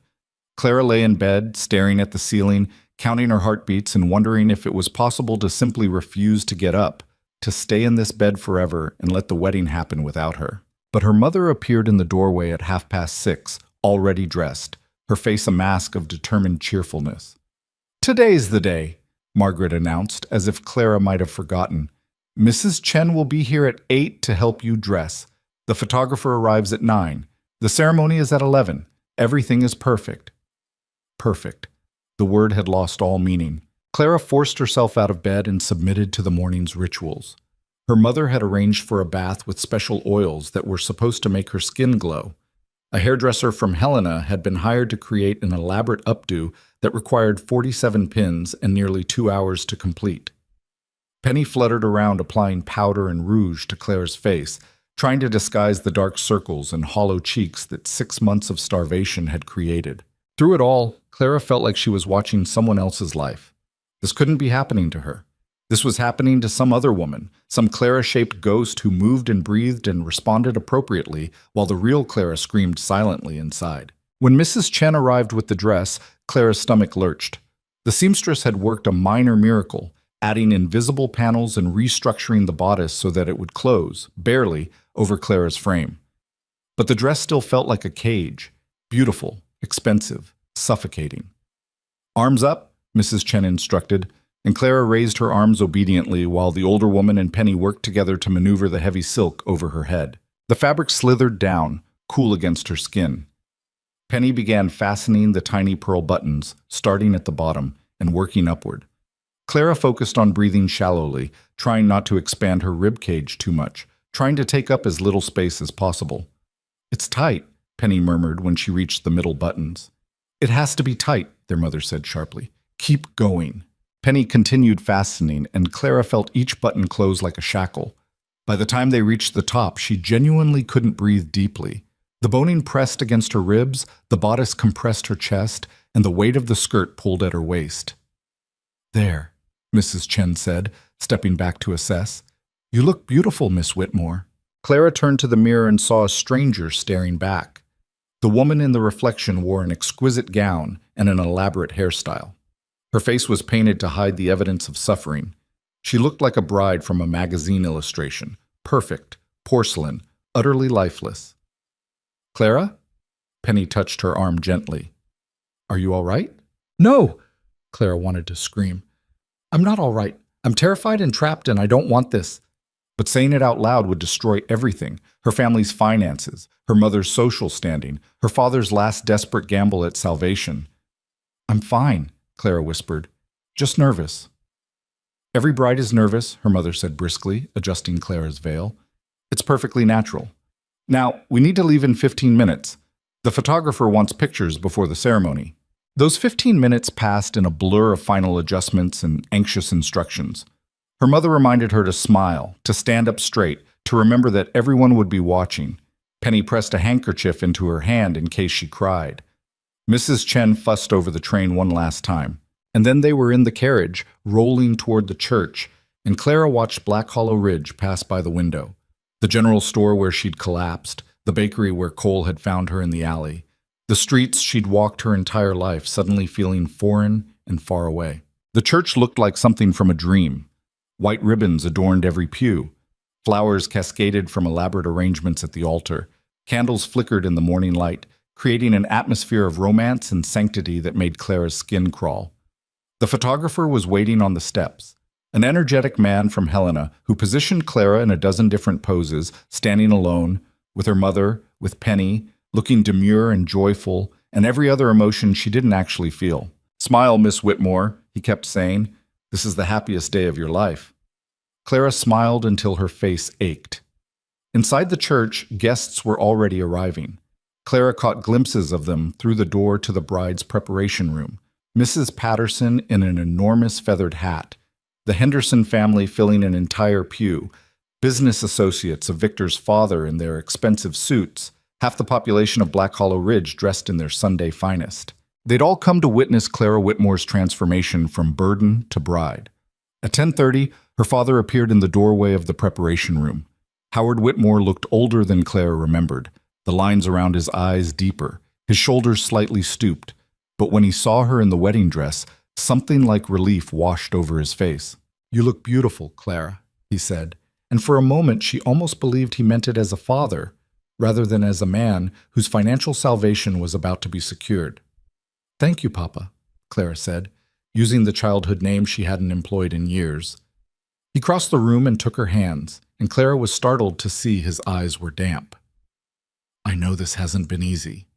Speaker 1: Clara lay in bed, staring at the ceiling, counting her heartbeats and wondering if it was possible to simply refuse to get up, to stay in this bed forever and let the wedding happen without her. But her mother appeared in the doorway at 6:30, already dressed, her face a mask of determined cheerfulness. Today's the day, Margaret announced, as if Clara might have forgotten. Mrs. Chen will be here at 8 to help you dress. The photographer arrives at 9. The ceremony is at 11. Everything is perfect. Perfect. The word had lost all meaning. Clara forced herself out of bed and submitted to the morning's rituals. Her mother had arranged for a bath with special oils that were supposed to make her skin glow. A hairdresser from Helena had been hired to create an elaborate updo that required 47 pins and nearly 2 hours to complete. Penny fluttered around applying powder and rouge to Clara's face, trying to disguise the dark circles and hollow cheeks that 6 months of starvation had created. Through it all, Clara felt like she was watching someone else's life. This couldn't be happening to her. This was happening to some other woman, some Clara-shaped ghost who moved and breathed and responded appropriately, while the real Clara screamed silently inside. When Mrs. Chen arrived with the dress, Clara's stomach lurched. The seamstress had worked a minor miracle, adding invisible panels and restructuring the bodice so that it would close, barely, over Clara's frame. But the dress still felt like a cage, beautiful, expensive, suffocating. Arms up, Mrs. Chen instructed, and Clara raised her arms obediently while the older woman and Penny worked together to maneuver the heavy silk over her head. The fabric slithered down, cool against her skin. Penny began fastening the tiny pearl buttons, starting at the bottom and working upward. Clara focused on breathing shallowly, trying not to expand her rib cage too much, trying to take up as little space as possible. It's tight, Penny murmured when she reached the middle buttons. It has to be tight, their mother said sharply. Keep going. Penny continued fastening, and Clara felt each button close like a shackle. By the time they reached the top, she genuinely couldn't breathe deeply. The boning pressed against her ribs, the bodice compressed her chest, and the weight of the skirt pulled at her waist. "There," Mrs. Chen said, stepping back to assess. "You look beautiful, Miss Whitmore." Clara turned to the mirror and saw a stranger staring back. The woman in the reflection wore an exquisite gown and an elaborate hairstyle. Her face was painted to hide the evidence of suffering. She looked like a bride from a magazine illustration, perfect, porcelain, utterly lifeless. "Clara?" Penny touched her arm gently. "Are you all right?" "No!" Clara wanted to scream. "I'm not all right. I'm terrified and trapped, and I don't want this." But saying it out loud would destroy everything: her family's finances, her mother's social standing, her father's last desperate gamble at salvation. "I'm fine," Clara whispered. "Just nervous." "Every bride is nervous," her mother said briskly, adjusting Clara's veil. "It's perfectly natural. Now, we need to leave in 15 minutes. The photographer wants pictures before the ceremony." Those 15 minutes passed in a blur of final adjustments and anxious instructions. Her mother reminded her to smile, to stand up straight, to remember that everyone would be watching. Penny pressed a handkerchief into her hand in case she cried. Mrs. Chen fussed over the train one last time. And then they were in the carriage, rolling toward the church, and Clara watched Black Hollow Ridge pass by the window. The general store where she'd collapsed, the bakery where Cole had found her in the alley, the streets she'd walked her entire life, suddenly feeling foreign and far away. The church looked like something from a dream. White ribbons adorned every pew. Flowers cascaded from elaborate arrangements at the altar. Candles flickered in the morning light, creating an atmosphere of romance and sanctity that made Clara's skin crawl. The photographer was waiting on the steps, an energetic man from Helena who positioned Clara in a dozen different poses, standing alone, with her mother, with Penny, looking demure and joyful, and every other emotion she didn't actually feel. "Smile, Miss Whitmore," he kept saying. "This is the happiest day of your life." Clara smiled until her face ached. Inside the church, guests were already arriving. Clara caught glimpses of them through the door to the bride's preparation room. Mrs. Patterson in an enormous feathered hat, the Henderson family filling an entire pew, business associates of Victor's father in their expensive suits, half the population of Black Hollow Ridge dressed in their Sunday finest. They'd all come to witness Clara Whitmore's transformation from burden to bride. At 10:30, her father appeared in the doorway of the preparation room. Howard Whitmore looked older than Clara remembered, the lines around his eyes deeper, his shoulders slightly stooped. But when he saw her in the wedding dress, something like relief washed over his face. "You look beautiful, Clara," he said, and for a moment she almost believed he meant it as a father, rather than as a man whose financial salvation was about to be secured. "Thank you, Papa," Clara said, using the childhood name she hadn't employed in years. He crossed the room and took her hands, and Clara was startled to see his eyes were damp. "I know this hasn't been easy,"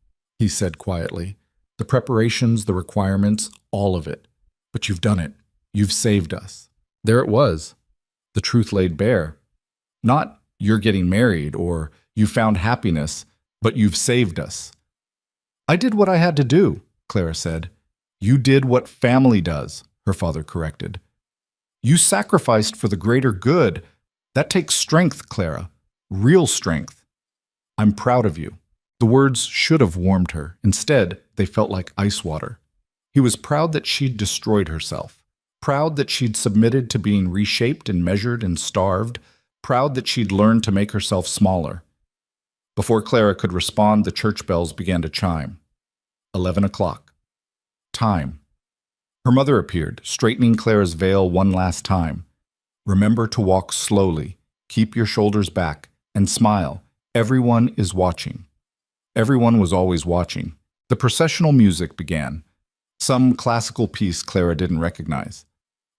Speaker 1: he said quietly. "The preparations, the requirements, all of it. But you've done it. You've saved us." There it was. The truth laid bare. Not, "You're getting married," or "You found happiness," but "You've saved us." "I did what I had to do," Clara said. "You did what family does," her father corrected. "You sacrificed for the greater good. That takes strength, Clara. Real strength. I'm proud of you." The words should have warmed her. Instead, they felt like ice water. He was proud that she'd destroyed herself. Proud that she'd submitted to being reshaped and measured and starved. Proud that she'd learned to make herself smaller. Before Clara could respond, the church bells began to chime. 11 o'clock. Time. Her mother appeared, straightening Clara's veil one last time. "Remember to walk slowly, keep your shoulders back, and smile. Everyone is watching." Everyone was always watching. The processional music began. Some classical piece Clara didn't recognize.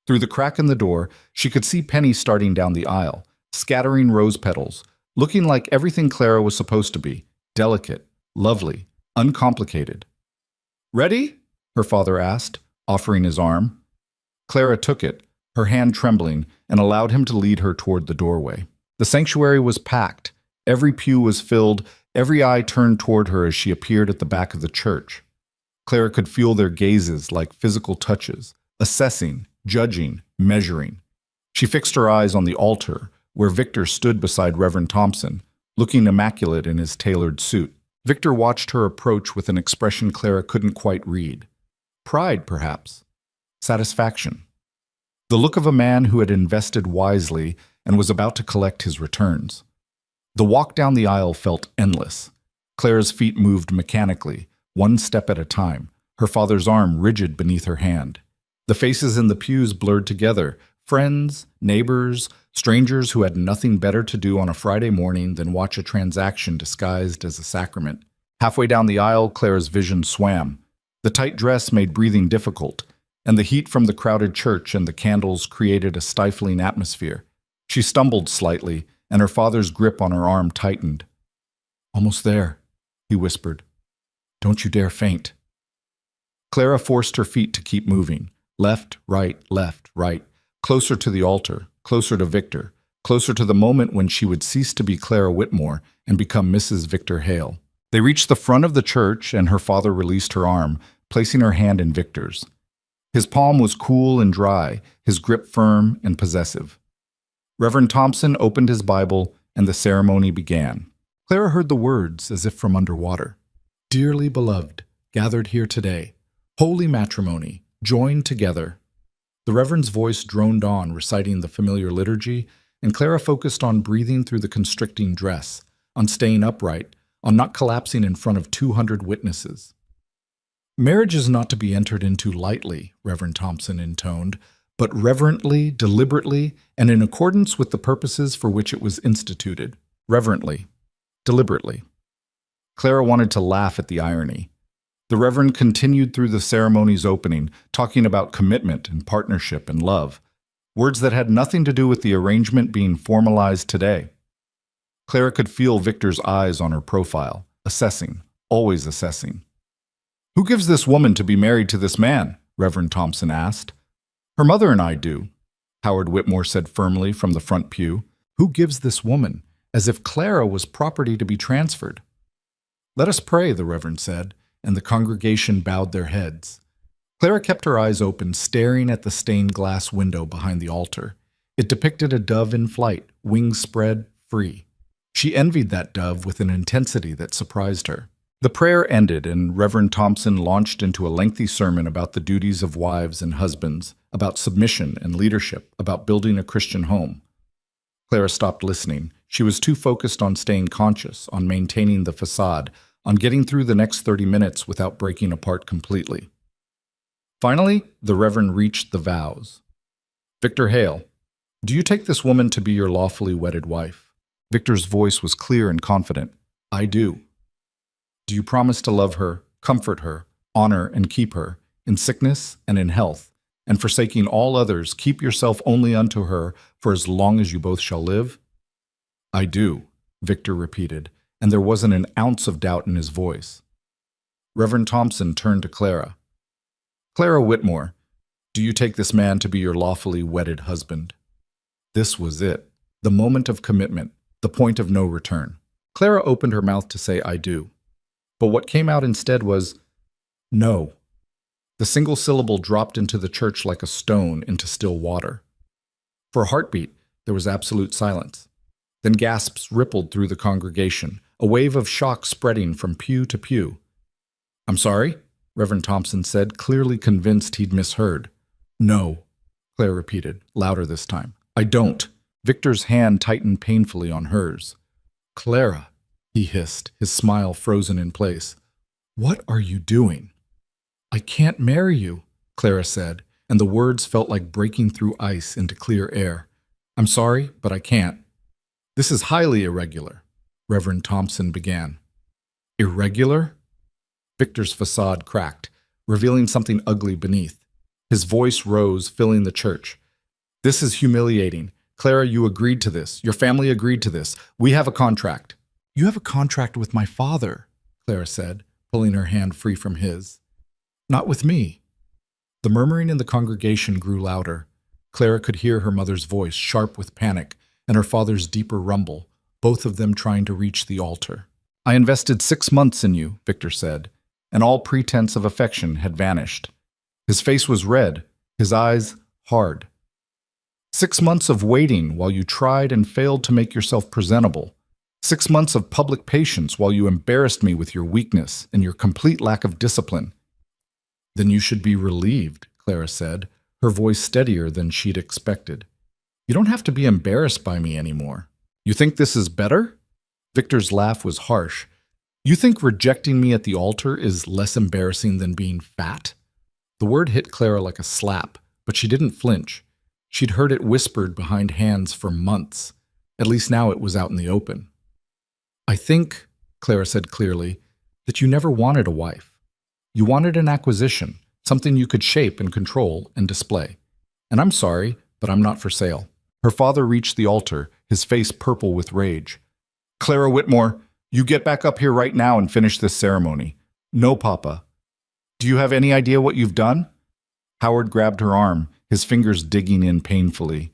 Speaker 1: Through the crack in the door, she could see Penny starting down the aisle, scattering rose petals, looking like everything Clara was supposed to be: delicate, lovely, uncomplicated. "Ready?" her father asked, offering his arm. Clara took it, her hand trembling, and allowed him to lead her toward the doorway. The sanctuary was packed. Every pew was filled, every eye turned toward her as she appeared at the back of the church. Clara could feel their gazes like physical touches, assessing, judging, measuring. She fixed her eyes on the altar, where Victor stood beside Reverend Thompson, looking immaculate in his tailored suit. Victor watched her approach with an expression Clara couldn't quite read. Pride, perhaps. Satisfaction. The look of a man who had invested wisely and was about to collect his returns. The walk down the aisle felt endless. Clara's feet moved mechanically, one step at a time, her father's arm rigid beneath her hand. The faces in the pews blurred together, friends, neighbors, strangers who had nothing better to do on a Friday morning than watch a transaction disguised as a sacrament. Halfway down the aisle, Clara's vision swam. The tight dress made breathing difficult, and the heat from the crowded church and the candles created a stifling atmosphere. She stumbled slightly, and her father's grip on her arm tightened. "Almost there," he whispered. "Don't you dare faint." Clara forced her feet to keep moving. Left, right, closer to the altar, closer to Victor, closer to the moment when she would cease to be Clara Whitmore and become Mrs. Victor Hale. They reached the front of the church, and her father released her arm, placing her hand in Victor's. His palm was cool and dry, his grip firm and possessive. Reverend Thompson opened his Bible, and the ceremony began. Clara heard the words as if from underwater. "Dearly beloved, gathered here today, holy matrimony, joined together." The Reverend's voice droned on, reciting the familiar liturgy, and Clara focused on breathing through the constricting dress, on staying upright, on not collapsing in front of 200 witnesses. "Marriage is not to be entered into lightly," Reverend Thompson intoned, "but reverently, deliberately, and in accordance with the purposes for which it was instituted. Reverently, deliberately." Clara wanted to laugh at the irony. The Reverend continued through the ceremony's opening, talking about commitment and partnership and love, words that had nothing to do with the arrangement being formalized today. Clara could feel Victor's eyes on her profile, assessing, always assessing. "Who gives this woman to be married to this man?" Reverend Thompson asked. "Her mother and I do," Howard Whitmore said firmly from the front pew. "Who gives this woman?" As if Clara was property to be transferred. "Let us pray," the Reverend said, and the congregation bowed their heads. Clara kept her eyes open, staring at the stained glass window behind the altar. It depicted a dove in flight, wings spread, free. She envied that dove with an intensity that surprised her. The prayer ended, and Reverend Thompson launched into a lengthy sermon about the duties of wives and husbands, about submission and leadership, about building a Christian home. Clara stopped listening. She was too focused on staying conscious, on maintaining the facade, on getting through the next 30 minutes without breaking apart completely. Finally, the Reverend reached the vows. "Victor Hale, do you take this woman to be your lawfully wedded wife?" Victor's voice was clear and confident. "I do." "Do you promise to love her, comfort her, honor and keep her, in sickness and in health, and forsaking all others, keep yourself only unto her for as long as you both shall live?" "I do," Victor repeated, and there wasn't an ounce of doubt in his voice. Reverend Thompson turned to Clara. "Clara Whitmore, do you take this man to be your lawfully wedded husband?" This was it, the moment of commitment, the point of no return. Clara opened her mouth to say, "I do." But what came out instead was, "No." The single syllable dropped into the church like a stone into still water. For a heartbeat, there was absolute silence. Then gasps rippled through the congregation, a wave of shock spreading from pew to pew. "I'm sorry?" Reverend Thompson said, clearly convinced he'd misheard. "No," Claire repeated, louder this time. "I don't." Victor's hand tightened painfully on hers. "Clara," he hissed, his smile frozen in place. "What are you doing?" "I can't marry you," Clara said, and the words felt like breaking through ice into clear air. "I'm sorry, but I can't." "This is highly irregular," Reverend Thompson began. "Irregular?" Victor's facade cracked, revealing something ugly beneath. His voice rose, filling the church. "This is humiliating. Clara, you agreed to this. Your family agreed to this. We have a contract." "You have a contract with my father," Clara said, pulling her hand free from his. "Not with me." The murmuring in the congregation grew louder. Clara could hear her mother's voice, sharp with panic, and her father's deeper rumble, both of them trying to reach the altar. "I invested 6 months in you," Victor said, and all pretense of affection had vanished. His face was red, his eyes hard. 6 months of waiting while you tried and failed to make yourself presentable. 6 months of public patience while you embarrassed me with your weakness and your complete lack of discipline. Then you should be relieved, Clara said, her voice steadier than she'd expected. You don't have to be embarrassed by me anymore. You think this is better? Victor's laugh was harsh. You think rejecting me at the altar is less embarrassing than being fat? The word hit Clara like a slap, but she didn't flinch. She'd heard it whispered behind hands for months. At least now it was out in the open. I think, Clara said clearly, that you never wanted a wife. You wanted an acquisition, something you could shape and control and display. And I'm sorry, but I'm not for sale. Her father reached the altar, his face purple with rage. Clara Whitmore, you get back up here right now and finish this ceremony. No, Papa. Do you have any idea what you've done? Howard grabbed her arm, his fingers digging in painfully.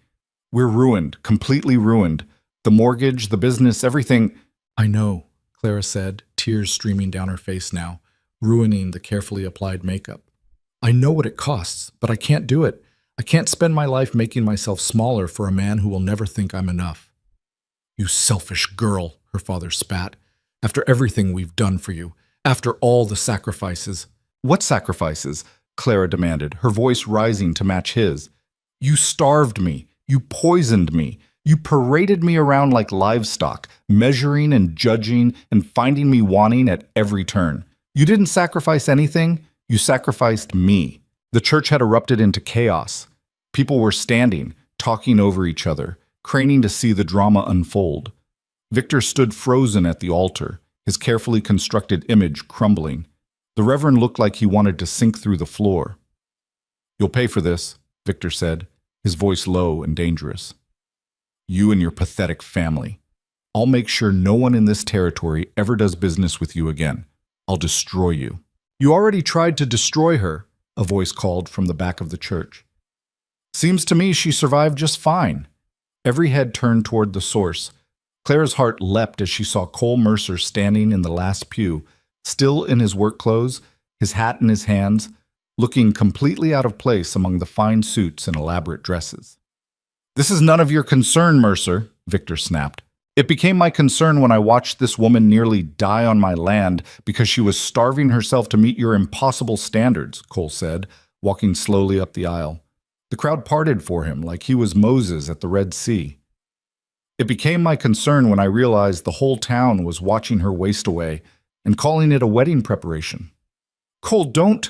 Speaker 1: We're ruined, completely ruined. The mortgage, the business, everything. I know, Clara said, tears streaming down her face now, ruining the carefully applied makeup. I know what it costs, but I can't do it. I can't spend my life making myself smaller for a man who will never think I'm enough. You selfish girl, her father spat. After everything we've done for you, after all the sacrifices. What sacrifices? Clara demanded, her voice rising to match his. You starved me. You poisoned me. You paraded me around like livestock, measuring and judging and finding me wanting at every turn. You didn't sacrifice anything. You sacrificed me. The church had erupted into chaos. People were standing, talking over each other, craning to see the drama unfold. Victor stood frozen at the altar, his carefully constructed image crumbling. The Reverend looked like he wanted to sink through the floor. You'll pay for this, Victor said, his voice low and dangerous. You and your pathetic family. I'll make sure no one in this territory ever does business with you again. I'll destroy you. You already tried to destroy her, a voice called from the back of the church. Seems to me she survived just fine. Every head turned toward the source. Clara's heart leapt as she saw Cole Mercer standing in the last pew, still in his work clothes, his hat in his hands, looking completely out of place among the fine suits and elaborate dresses. This is none of your concern, Mercer, Victor snapped. It became my concern when I watched this woman nearly die on my land because she was starving herself to meet your impossible standards, Cole said, walking slowly up the aisle. The crowd parted for him like he was Moses at the Red Sea. It became my concern when I realized the whole town was watching her waste away and calling it a wedding preparation. Cole, don't,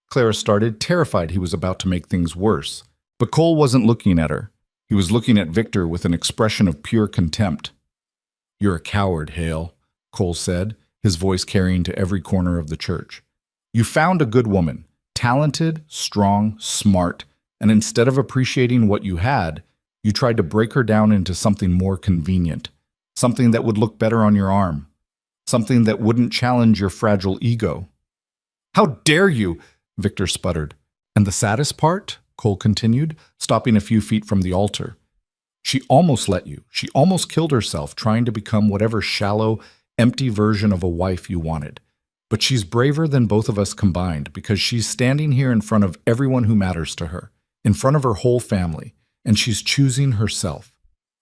Speaker 1: Clara started, terrified he was about to make things worse. But Cole wasn't looking at her. He was looking at Victor with an expression of pure contempt. You're a coward, Hale, Cole said, his voice carrying to every corner of the church. You found a good woman, talented, strong, smart, and instead of appreciating what you had, you tried to break her down into something more convenient, something that would look better on your arm, something that wouldn't challenge your fragile ego. How dare you? Victor sputtered. And the saddest part, Cole continued, stopping a few feet from the altar. She almost let you. She almost killed herself trying to become whatever shallow, empty version of a wife you wanted. But she's braver than both of us combined because she's standing here in front of everyone who matters to her, in front of her whole family, and she's choosing herself.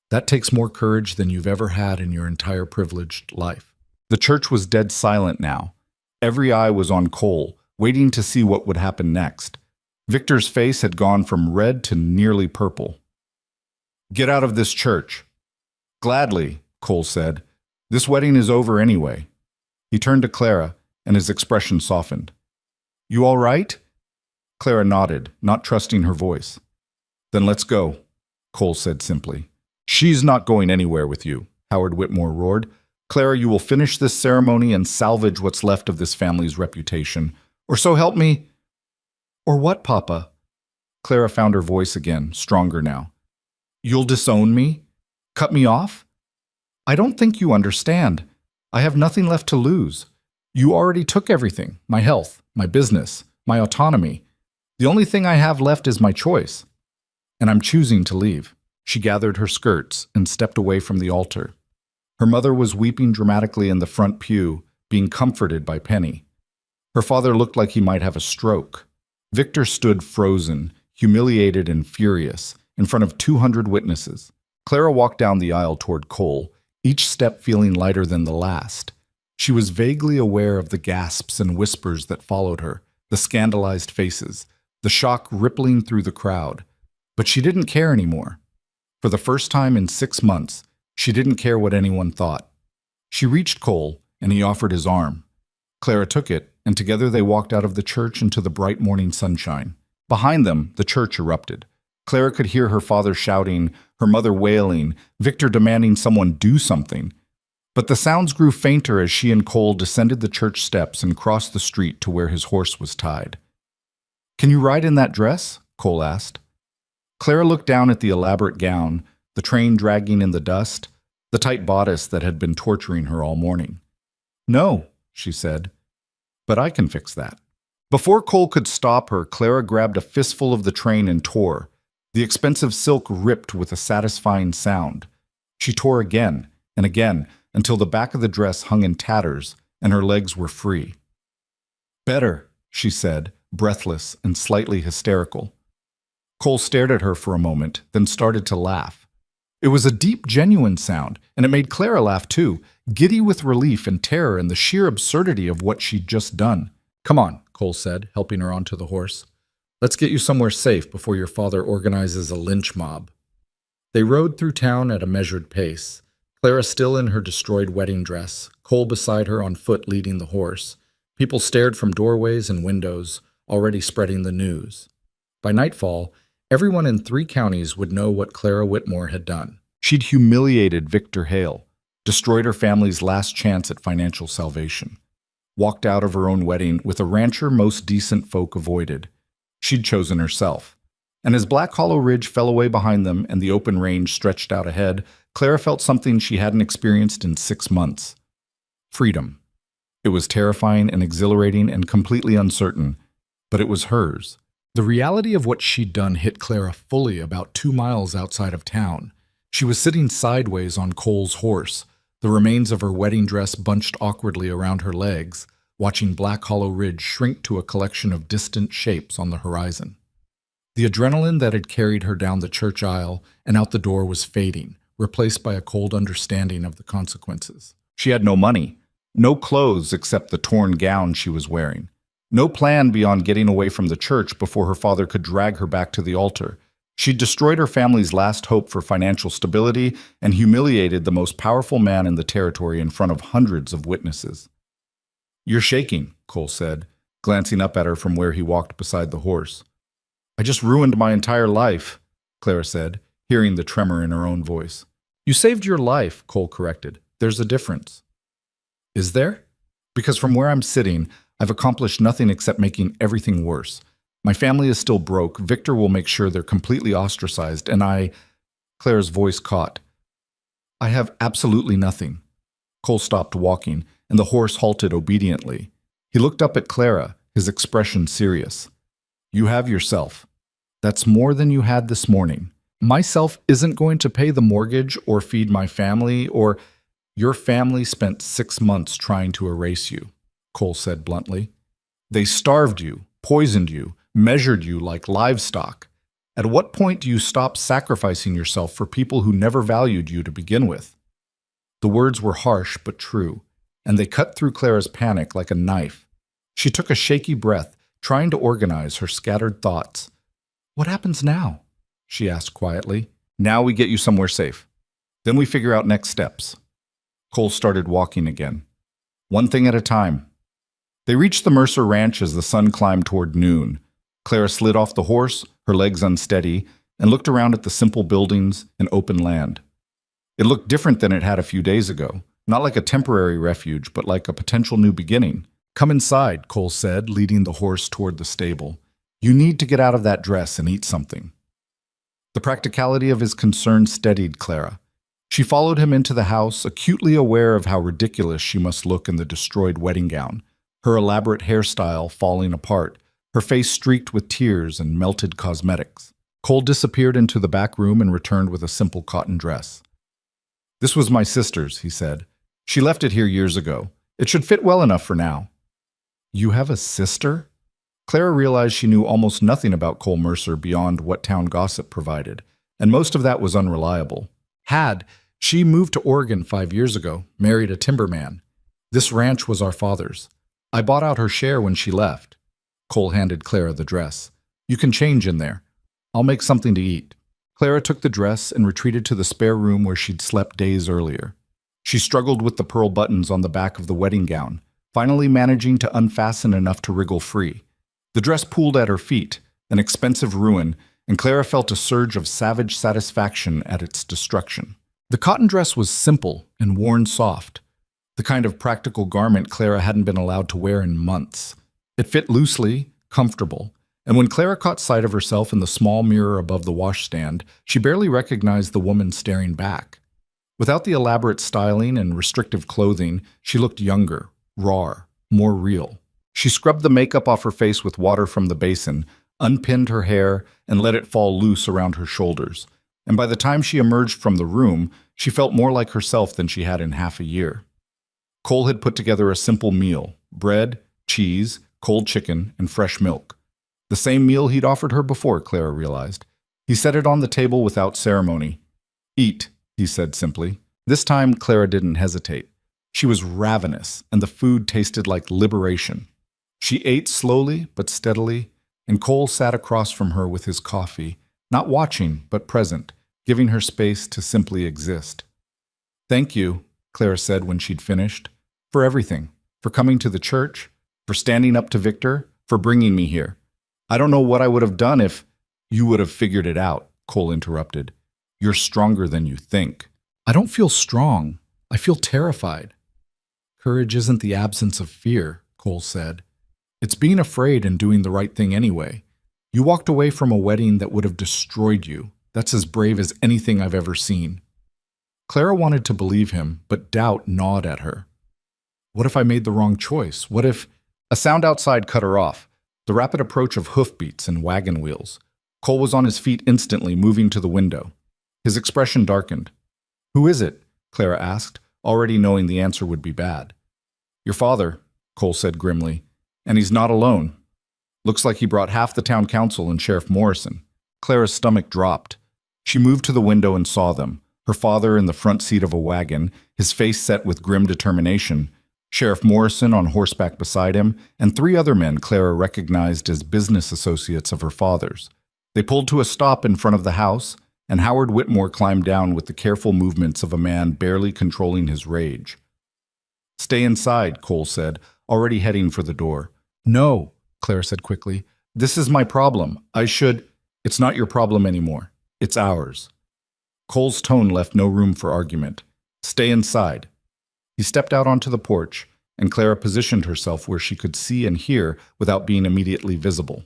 Speaker 1: That takes more courage than you've ever had in your entire privileged life. The church was dead silent now. Every eye was on Cole, waiting to see what would happen next. Victor's face had gone from red to nearly purple. Get out of this church. Gladly, Cole said. This wedding is over anyway. He turned to Clara, and his expression softened. You all right? Clara nodded, not trusting her voice. Then let's go, Cole said simply. She's not going anywhere with you, Howard Whitmore roared. Clara, you will finish this ceremony and salvage what's left of this family's reputation. Or so help me. Or what, Papa? Clara found her voice again, stronger now. You'll disown me? Cut me off? I don't think you understand. I have nothing left to lose. You already took everything, my health, my business, my autonomy. The only thing I have left is my choice. And I'm choosing to leave. She gathered her skirts and stepped away from the altar. Her mother was weeping dramatically in the front pew, being comforted by Penny. Her father looked like he might have a stroke. Victor stood frozen, humiliated and furious, in front of 200 witnesses. Clara walked down the aisle toward Cole, each step feeling lighter than the last. She was vaguely aware of the gasps and whispers that followed her, the scandalized faces, the shock rippling through the crowd. But she didn't care anymore. For the first time in 6 months, she didn't care what anyone thought. She reached Cole, and he offered his arm. Clara took it, and together they walked out of the church into the bright morning sunshine. Behind them, the church erupted. Clara could hear her father shouting, her mother wailing, Victor demanding someone do something. But the sounds grew fainter as she and Cole descended the church steps and crossed the street to where his horse was tied. "Can you ride in that dress?" Cole asked. Clara looked down at the elaborate gown, the train dragging in the dust, the tight bodice that had been torturing her all morning. "No," she said, "but I can fix that." Before Cole could stop her, Clara grabbed a fistful of the train and tore. The expensive silk ripped with a satisfying sound. She tore again and again until the back of the dress hung in tatters and her legs were free. "Better," she said, breathless and slightly hysterical. Cole stared at her for a moment, then started to laugh. It was a deep, genuine sound, and it made Clara laugh too, giddy with relief and terror and the sheer absurdity of what she'd just done. "Come on," Cole said, helping her onto the horse. "Let's get you somewhere safe before your father organizes a lynch mob." They rode through town at a measured pace, Clara still in her destroyed wedding dress, Cole beside her on foot leading the horse. People stared from doorways and windows, already spreading the news. By nightfall, everyone in 3 counties would know what Clara Whitmore had done. She'd humiliated Victor Hale, destroyed her family's last chance at financial salvation, walked out of her own wedding with a rancher most decent folk avoided. She'd chosen herself. And as Black Hollow Ridge fell away behind them and the open range stretched out ahead, Clara felt something she hadn't experienced in 6 months. Freedom. It was terrifying and exhilarating and completely uncertain, but it was hers. The reality of what she'd done hit Clara fully about 2 miles outside of town. She was sitting sideways on Cole's horse, the remains of her wedding dress bunched awkwardly around her legs, watching Black Hollow Ridge shrink to a collection of distant shapes on the horizon. The adrenaline that had carried her down the church aisle and out the door was fading, replaced by a cold understanding of the consequences. She had no money, no clothes except the torn gown she was wearing, no plan beyond getting away from the church before her father could drag her back to the altar. She'd destroyed her family's last hope for financial stability and humiliated the most powerful man in the territory in front of hundreds of witnesses. "You're shaking," Cole said, glancing up at her from where he walked beside the horse. "I just ruined my entire life," Clara said, hearing the tremor in her own voice. "You saved your life," Cole corrected. "There's a difference." "Is there? Because from where I'm sitting, I've accomplished nothing except making everything worse. My family is still broke. Victor will make sure they're completely ostracized, and Clara's voice caught. "I have absolutely nothing." Cole stopped walking, and the horse halted obediently. He looked up at Clara, his expression serious. "You have yourself. That's more than you had this morning. Myself isn't going to pay the mortgage or feed my family, or your family spent 6 months trying to erase you," Cole said bluntly. "They starved you, poisoned you, measured you like livestock. At what point do you stop sacrificing yourself for people who never valued you to begin with?" The words were harsh but true, and they cut through Clara's panic like a knife. She took a shaky breath, trying to organize her scattered thoughts. "What happens now?" she asked quietly. "Now we get you somewhere safe. Then we figure out next steps." Cole started walking again. One thing at a time. They reached the Mercer Ranch as the sun climbed toward noon. Clara slid off the horse, her legs unsteady, and looked around at the simple buildings and open land. It looked different than it had a few days ago, not like a temporary refuge, but like a potential new beginning. "Come inside," Cole said, leading the horse toward the stable. "You need to get out of that dress and eat something." The practicality of his concern steadied Clara. She followed him into the house, acutely aware of how ridiculous she must look in the destroyed wedding gown, her elaborate hairstyle falling apart, her face streaked with tears and melted cosmetics. Cole disappeared into the back room and returned with a simple cotton dress. "This was my sister's," he said. "She left it here years ago. It should fit well enough for now." "You have a sister?" Clara realized she knew almost nothing about Cole Mercer beyond what town gossip provided, and most of that was unreliable. She moved to Oregon 5 years ago, married a timberman. This ranch was our father's. I bought out her share when she left. Cole handed Clara the dress. You can change in there. I'll make something to eat. Clara took the dress and retreated to the spare room where she'd slept days earlier. She struggled with the pearl buttons on the back of the wedding gown, finally managing to unfasten enough to wriggle free. The dress pooled at her feet, an expensive ruin, and Clara felt a surge of savage satisfaction at its destruction. The cotton dress was simple and worn soft, the kind of practical garment Clara hadn't been allowed to wear in months. It fit loosely, comfortable, and when Clara caught sight of herself in the small mirror above the washstand, she barely recognized the woman staring back. Without the elaborate styling and restrictive clothing, she looked younger, rawer, more real. She scrubbed the makeup off her face with water from the basin, unpinned her hair, and let it fall loose around her shoulders. And by the time she emerged from the room, she felt more like herself than she had in half a year. Cole had put together a simple meal: bread, cheese, cold chicken, and fresh milk. The same meal he'd offered her before, Clara realized. He set it on the table without ceremony. Eat, he said simply. This time, Clara didn't hesitate. She was ravenous, and the food tasted like liberation. She ate slowly but steadily, and Cole sat across from her with his coffee, not watching but present, giving her space to simply exist. Thank you, Clara said when she'd finished, for everything, for coming to the church, for standing up to Victor, for bringing me here. I don't know what I would have done if you would have figured it out, Cole interrupted. You're stronger than you think. I don't feel strong. I feel terrified. Courage isn't the absence of fear, Cole said. It's being afraid and doing the right thing anyway. You walked away from a wedding that would have destroyed you. That's as brave as anything I've ever seen. Clara wanted to believe him, but doubt gnawed at her. What if I made the wrong choice? What if... A sound outside cut her off, the rapid approach of hoofbeats and wagon wheels. Cole was on his feet instantly, moving to the window. His expression darkened. Who is it? Clara asked, already knowing the answer would be bad. Your father, Cole said grimly, and he's not alone. Looks like he brought half the town council and Sheriff Morrison. Clara's stomach dropped. She moved to the window and saw them, her father in the front seat of a wagon, his face set with grim determination, Sheriff Morrison on horseback beside him, and 3 other men Clara recognized as business associates of her father's. They pulled to a stop in front of the house, and Howard Whitmore climbed down with the careful movements of a man barely controlling his rage. Stay inside, Cole said, already heading for the door. No, Clara said quickly. This is my problem. It's not your problem anymore. It's ours. Cole's tone left no room for argument. Stay inside. He stepped out onto the porch, and Clara positioned herself where she could see and hear without being immediately visible.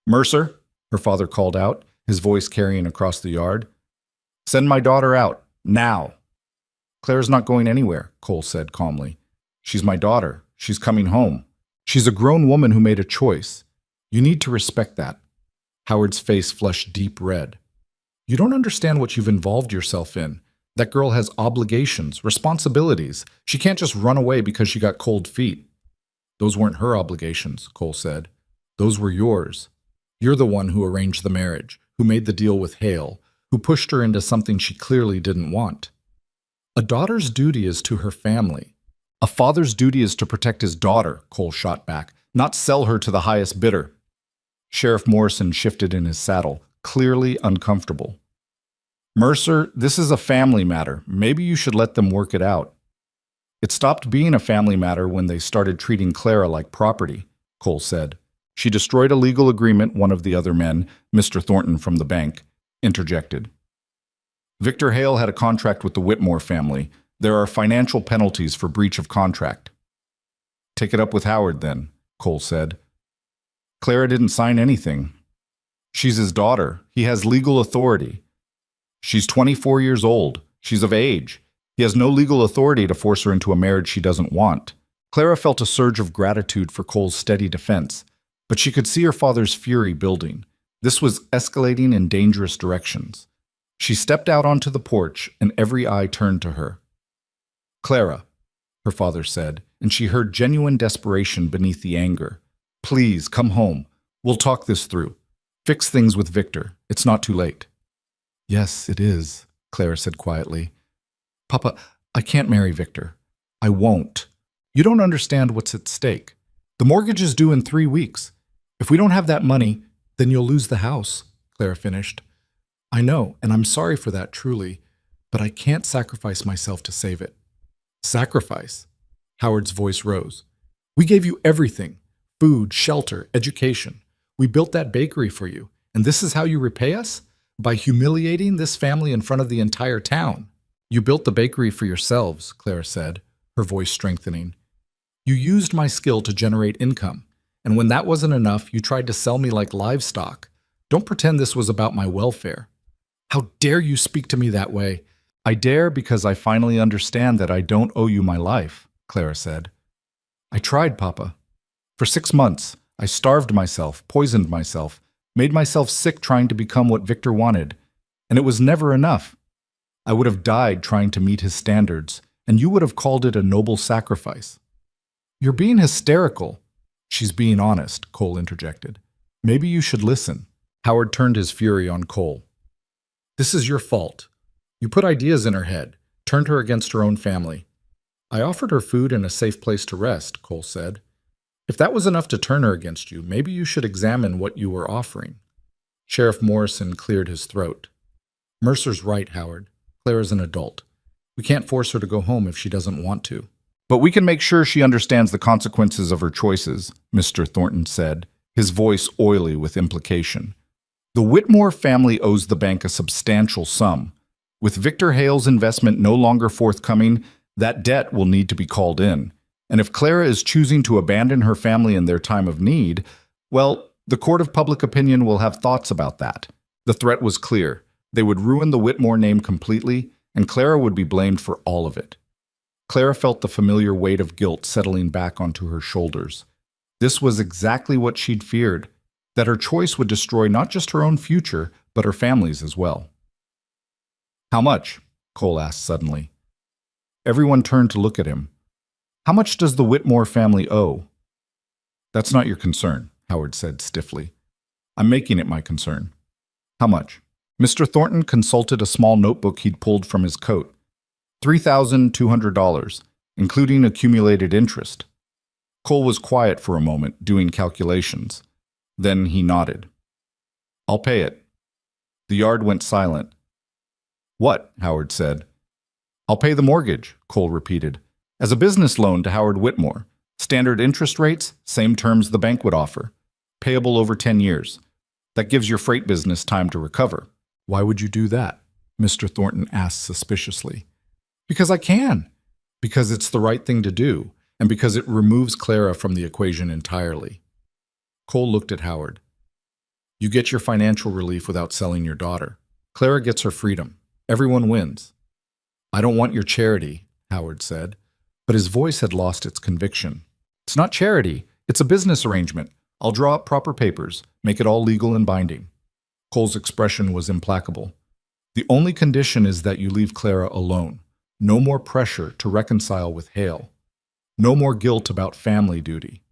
Speaker 1: Mercer, her father called out, his voice carrying across the yard. Send my daughter out, now. Clara's not going anywhere, Cole said calmly. She's my daughter. She's coming home. She's a grown woman who made a choice. You need to respect that. Howard's face flushed deep red. You don't understand what you've involved yourself in. That girl has obligations, responsibilities. She can't just run away because she got cold feet. Those weren't her obligations, Cole said. Those were yours. You're the one who arranged the marriage, who made the deal with Hale, who pushed her into something she clearly didn't want. A daughter's duty is to her family. A father's duty is to protect his daughter, Cole shot back, not sell her to the highest bidder. Sheriff Morrison shifted in his saddle, clearly uncomfortable. Mercer, this is a family matter. Maybe you should let them work it out. It stopped being a family matter when they started treating Clara like property, Cole said. She destroyed a legal agreement one of the other men, Mr. Thornton from the bank, interjected. Victor Hale had a contract with the Whitmore family. There are financial penalties for breach of contract. Take it up with Howard, then, Cole said. Clara didn't sign anything. She's his daughter. He has legal authority. She's 24 years old. She's of age. He has no legal authority to force her into a marriage she doesn't want. Clara felt a surge of gratitude for Cole's steady defense, but she could see her father's fury building. This was escalating in dangerous directions. She stepped out onto the porch, and every eye turned to her. Clara, her father said, and she heard genuine desperation beneath the anger. Please, come home. We'll talk this through. Fix things with Victor. It's not too late. Yes, it is, Clara said quietly. Papa, I can't marry Victor. I won't. You don't understand what's at stake. The mortgage is due in 3 weeks. If we don't have that money, then you'll lose the house, Clara finished. I know, and I'm sorry for that, truly, but I can't sacrifice myself to save it. Sacrifice? Howard's voice rose. We gave you everything: food, shelter, education. We built that bakery for you, and this is how you repay us? By humiliating this family in front of the entire town. You built the bakery for yourselves, Clara said, her voice strengthening. You used my skill to generate income, and when that wasn't enough, you tried to sell me like livestock. Don't pretend this was about my welfare. How dare you speak to me that way? I dare because I finally understand that I don't owe you my life, Clara said. I tried, Papa. For 6 months, I starved myself, poisoned myself, made myself sick trying to become what Victor wanted, and it was never enough. I would have died trying to meet his standards, and you would have called it a noble sacrifice. You're being hysterical. She's being honest, Cole interjected. Maybe you should listen. Howard turned his fury on Cole. This is your fault. You put ideas in her head, turned her against her own family. I offered her food and a safe place to rest, Cole said. If that was enough to turn her against you, maybe you should examine what you were offering. Sheriff Morrison cleared his throat. Mercer's right, Howard. Clara's an adult. We can't force her to go home if she doesn't want to. But we can make sure she understands the consequences of her choices, Mr. Thornton said, his voice oily with implication. The Whitmore family owes the bank a substantial sum. With Victor Hale's investment no longer forthcoming, that debt will need to be called in. And if Clara is choosing to abandon her family in their time of need, well, the court of public opinion will have thoughts about that. The threat was clear. They would ruin the Whitmore name completely, and Clara would be blamed for all of it. Clara felt the familiar weight of guilt settling back onto her shoulders. This was exactly what she'd feared, that her choice would destroy not just her own future, but her family's as well. How much? Cole asked suddenly. Everyone turned to look at him. How much does the Whitmore family owe? That's not your concern, Howard said stiffly. I'm making it my concern. How much? Mr. Thornton consulted a small notebook he'd pulled from his coat. $3,200, including accumulated interest. Cole was quiet for a moment, doing calculations. Then he nodded. I'll pay it. The yard went silent. What? Howard said. I'll pay the mortgage, Cole repeated. As a business loan to Howard Whitmore. Standard interest rates, same terms the bank would offer. Payable over 10 years. That gives your freight business time to recover. Why would you do that? Mr. Thornton asked suspiciously. Because I can. Because it's the right thing to do, and because it removes Clara from the equation entirely. Cole looked at Howard. You get your financial relief without selling your daughter. Clara gets her freedom. Everyone wins. I don't want your charity, Howard said, but his voice had lost its conviction. It's not charity. It's a business arrangement. I'll draw up proper papers, make it all legal and binding. Cole's expression was implacable. The only condition is that you leave Clara alone. No more pressure to reconcile with Hale. No more guilt about family duty.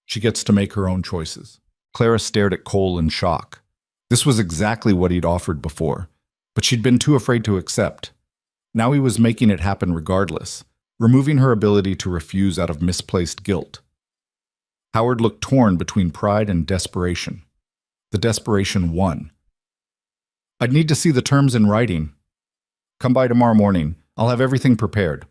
Speaker 1: She gets to make her own choices. Clara stared at Cole in shock. This was exactly what he'd offered before, but she'd been too afraid to accept. Now he was making it happen regardless, removing her ability to refuse out of misplaced guilt. Howard looked torn between pride and desperation. The desperation won. I'd need to see the terms in writing. Come by tomorrow morning. I'll have everything prepared.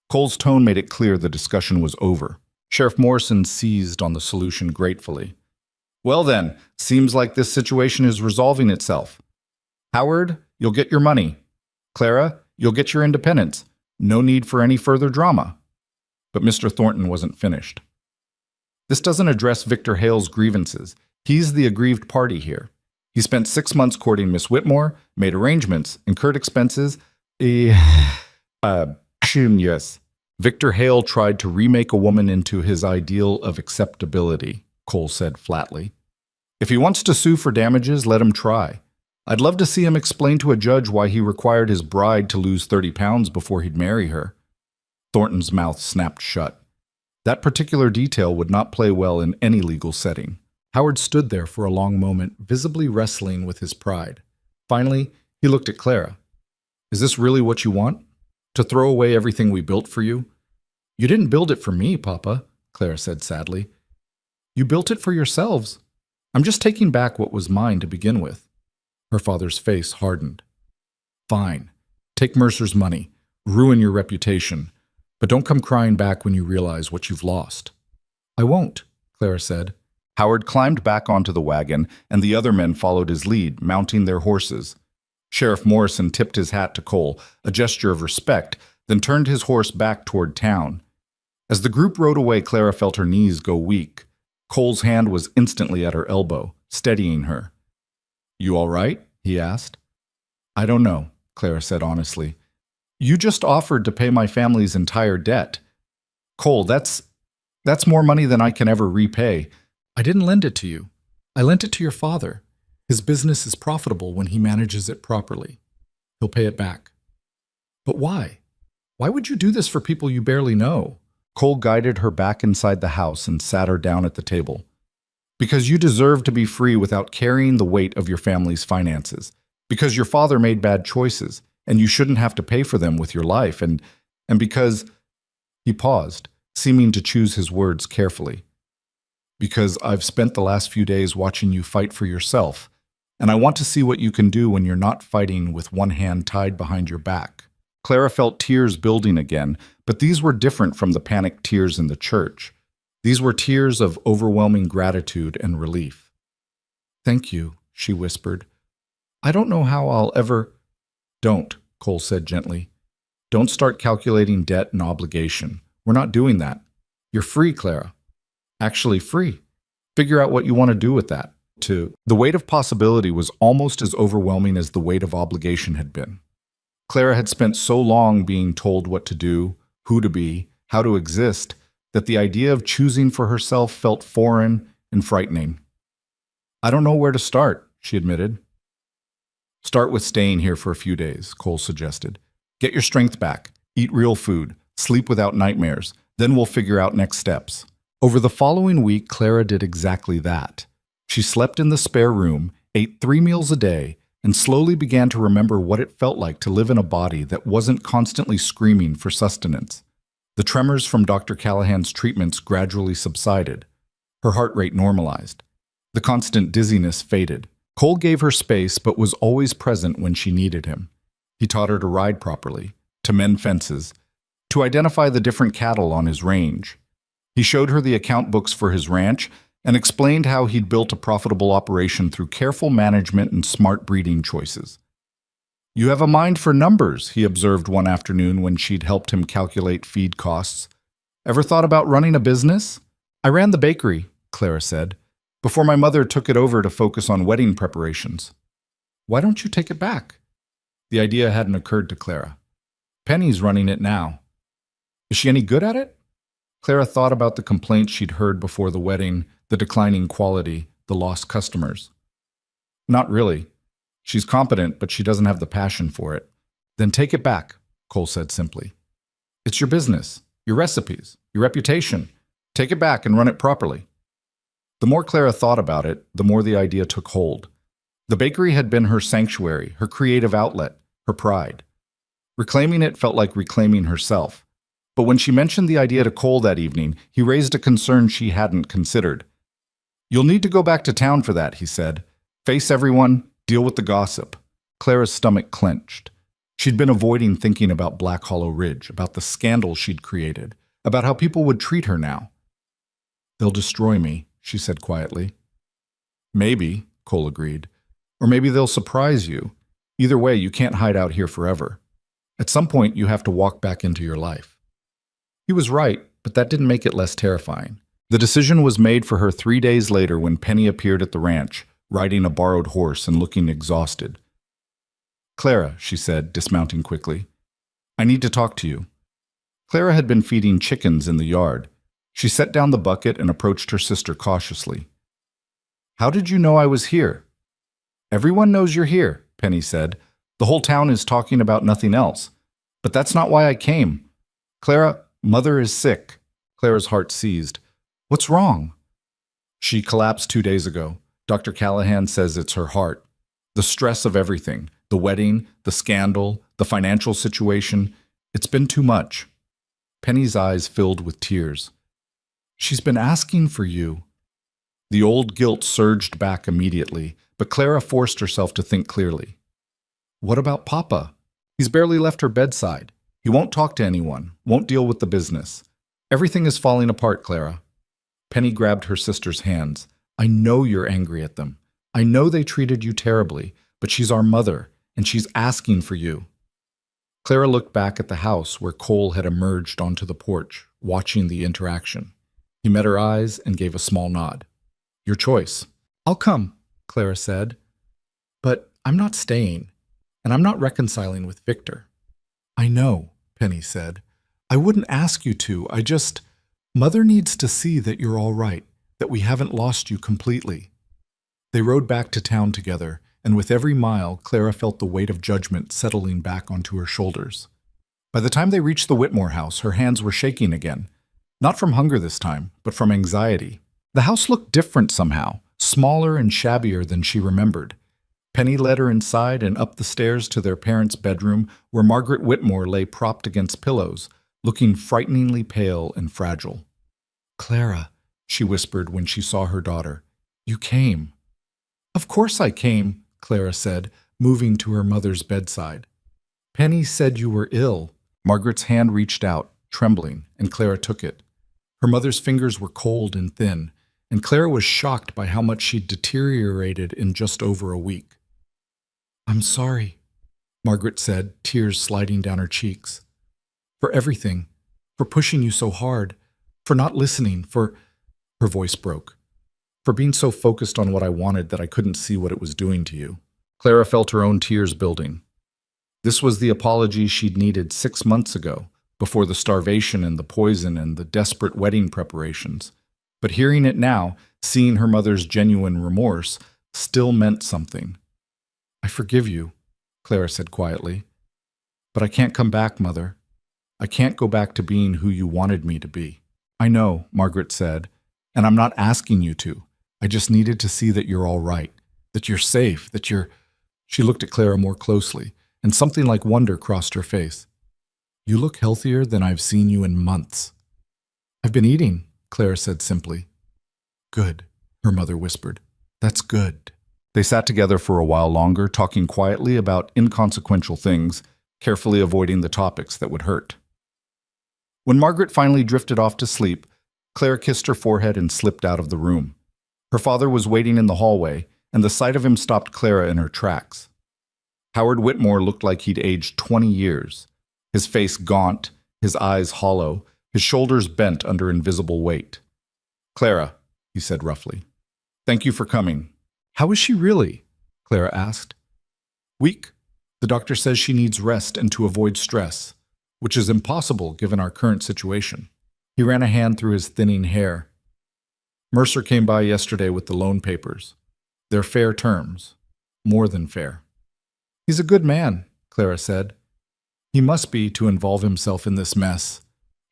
Speaker 1: Cole's tone made it clear the discussion was over. Sheriff Morrison seized on the solution gratefully. Well then, seems like this situation is resolving itself. Howard, you'll get your money. Clara, you'll get your independence. No need for any further drama. But Mr. Thornton wasn't finished. This doesn't address Victor Hale's grievances. He's the aggrieved party here. He spent 6 months courting Miss Whitmore, made arrangements, incurred expenses. Yes. Victor Hale tried to remake a woman into his ideal of acceptability, Cole said flatly. If he wants to sue for damages, let him try. I'd love to see him explain to a judge why he required his bride to lose 30 pounds before he'd marry her. Thornton's mouth snapped shut. That particular detail would not play well in any legal setting. Howard stood there for a long moment, visibly wrestling with his pride. Finally, he looked at Clara. Is this really what you want? To throw away everything we built for you? You didn't build it for me, Papa, Clara said sadly. You built it for yourselves. I'm just taking back what was mine to begin with. Her father's face hardened. Fine. Take Mercer's money. Ruin your reputation. But don't come crying back when you realize what you've lost. I won't, Clara said. Howard climbed back onto the wagon, and the other men followed his lead, mounting their horses. Sheriff Morrison tipped his hat to Cole, a gesture of respect, then turned his horse back toward town. As the group rode away, Clara felt her knees go weak. Cole's hand was instantly at her elbow, steadying her. You all right? He asked. I don't know, Clara said honestly. You just offered to pay my family's entire debt. Cole, that's more money than I can ever repay. I didn't lend it to you. I lent it to your father. His business is profitable when he manages it properly. He'll pay it back. But why? Why would you do this for people you barely know? Cole guided her back inside the house and sat her down at the table. Because you deserve to be free without carrying the weight of your family's finances. Because your father made bad choices, and you shouldn't have to pay for them with your life, and because... He paused, seeming to choose his words carefully. Because I've spent the last few days watching you fight for yourself, and I want to see what you can do when you're not fighting with one hand tied behind your back. Clara felt tears building again, but these were different from the panicked tears in the church. These were tears of overwhelming gratitude and relief. Thank you, she whispered. I don't know how I'll ever... Don't, Cole said gently. Don't start calculating debt and obligation. We're not doing that. You're free, Clara. Actually free. Figure out what you want to do with that. The weight of possibility was almost as overwhelming as the weight of obligation had been. Clara had spent so long being told what to do, who to be, how to exist, that the idea of choosing for herself felt foreign and frightening. I don't know where to start, she admitted. Start with staying here for a few days, Cole suggested. Get your strength back, eat real food, sleep without nightmares, then we'll figure out next steps. Over the following week, Clara did exactly that. She slept in the spare room, ate 3 meals a day, and slowly began to remember what it felt like to live in a body that wasn't constantly screaming for sustenance. The tremors from Dr. Callahan's treatments gradually subsided. Her heart rate normalized. The constant dizziness faded. Cole gave her space but was always present when she needed him. He taught her to ride properly, to mend fences, to identify the different cattle on his range. He showed her the account books for his ranch and explained how he'd built a profitable operation through careful management and smart breeding choices. You have a mind for numbers, he observed one afternoon when she'd helped him calculate feed costs. Ever thought about running a business? I ran the bakery, Clara said, before my mother took it over to focus on wedding preparations. Why don't you take it back? The idea hadn't occurred to Clara. Penny's running it now. Is she any good at it? Clara thought about the complaints she'd heard before the wedding, the declining quality, the lost customers. Not really. She's competent, but she doesn't have the passion for it. Then take it back, Cole said simply. It's your business, your recipes, your reputation. Take it back and run it properly. The more Clara thought about it, the more the idea took hold. The bakery had been her sanctuary, her creative outlet, her pride. Reclaiming it felt like reclaiming herself. But when she mentioned the idea to Cole that evening, he raised a concern she hadn't considered. You'll need to go back to town for that, he said. Face everyone, deal with the gossip. Clara's stomach clenched. She'd been avoiding thinking about Black Hollow Ridge, about the scandal she'd created, about how people would treat her now. They'll destroy me, she said quietly. Maybe, Cole agreed. Or maybe they'll surprise you. Either way, you can't hide out here forever. At some point, you have to walk back into your life. He was right, but that didn't make it less terrifying. The decision was made for her 3 days later when Penny appeared at the ranch, riding a borrowed horse and looking exhausted. Clara, she said, dismounting quickly, I need to talk to you. Clara had been feeding chickens in the yard. She set down the bucket and approached her sister cautiously. How did you know I was here? Everyone knows you're here, Penny said. The whole town is talking about nothing else. But that's not why I came. Clara, Mother is sick. Clara's heart seized. What's wrong? She collapsed 2 days ago. Dr. Callahan says it's her heart. The stress of everything, the wedding, the scandal, the financial situation. It's been too much. Penny's eyes filled with tears. She's been asking for you. The old guilt surged back immediately, but Clara forced herself to think clearly. What about Papa? He's barely left her bedside. He won't talk to anyone, won't deal with the business. Everything is falling apart, Clara. Penny grabbed her sister's hands. I know you're angry at them. I know they treated you terribly, but she's our mother, and she's asking for you. Clara looked back at the house where Cole had emerged onto the porch, watching the interaction. He met her eyes and gave a small nod. Your choice. I'll come, Clara said. But I'm not staying, and I'm not reconciling with Victor. I know, Penny said. I wouldn't ask you to. Mother needs to see that you're all right, that we haven't lost you completely. They rode back to town together, and with every mile, Clara felt the weight of judgment settling back onto her shoulders. By the time they reached the Whitmore house, her hands were shaking again. Not from hunger this time, but from anxiety. The house looked different somehow, smaller and shabbier than she remembered. Penny led her inside and up the stairs to their parents' bedroom, where Margaret Whitmore lay propped against pillows, looking frighteningly pale and fragile. Clara, she whispered when she saw her daughter, you came. Of course I came, Clara said, moving to her mother's bedside. Penny said you were ill. Margaret's hand reached out, trembling, and Clara took it. Her mother's fingers were cold and thin, and Clara was shocked by how much she'd deteriorated in just over a week. I'm sorry, Margaret said, tears sliding down her cheeks. For everything, for pushing you so hard, for not listening, her voice broke, for being so focused on what I wanted that I couldn't see what it was doing to you. Clara felt her own tears building. This was the apology she'd needed 6 months ago, before the starvation and the poison and the desperate wedding preparations. But hearing it now, seeing her mother's genuine remorse, still meant something. I forgive you, Clara said quietly. But I can't come back, Mother. I can't go back to being who you wanted me to be. I know, Margaret said, and I'm not asking you to. I just needed to see that you're all right, that you're safe, that you're... She looked at Clara more closely, and something like wonder crossed her face. You look healthier than I've seen you in months. I've been eating, Clara said simply. Good, her mother whispered. That's good. They sat together for a while longer, talking quietly about inconsequential things, carefully avoiding the topics that would hurt. When Margaret finally drifted off to sleep, Clara kissed her forehead and slipped out of the room. Her father was waiting in the hallway, and the sight of him stopped Clara in her tracks. Howard Whitmore looked like he'd aged 20 years, his face gaunt, his eyes hollow, his shoulders bent under invisible weight. Clara, he said roughly, thank you for coming. How is she really? Clara asked. Weak. The doctor says she needs rest and to avoid stress, which is impossible given our current situation. He ran a hand through his thinning hair. Mercer came by yesterday with the loan papers. They're fair terms. More than fair. He's a good man, Clara said. He must be to involve himself in this mess.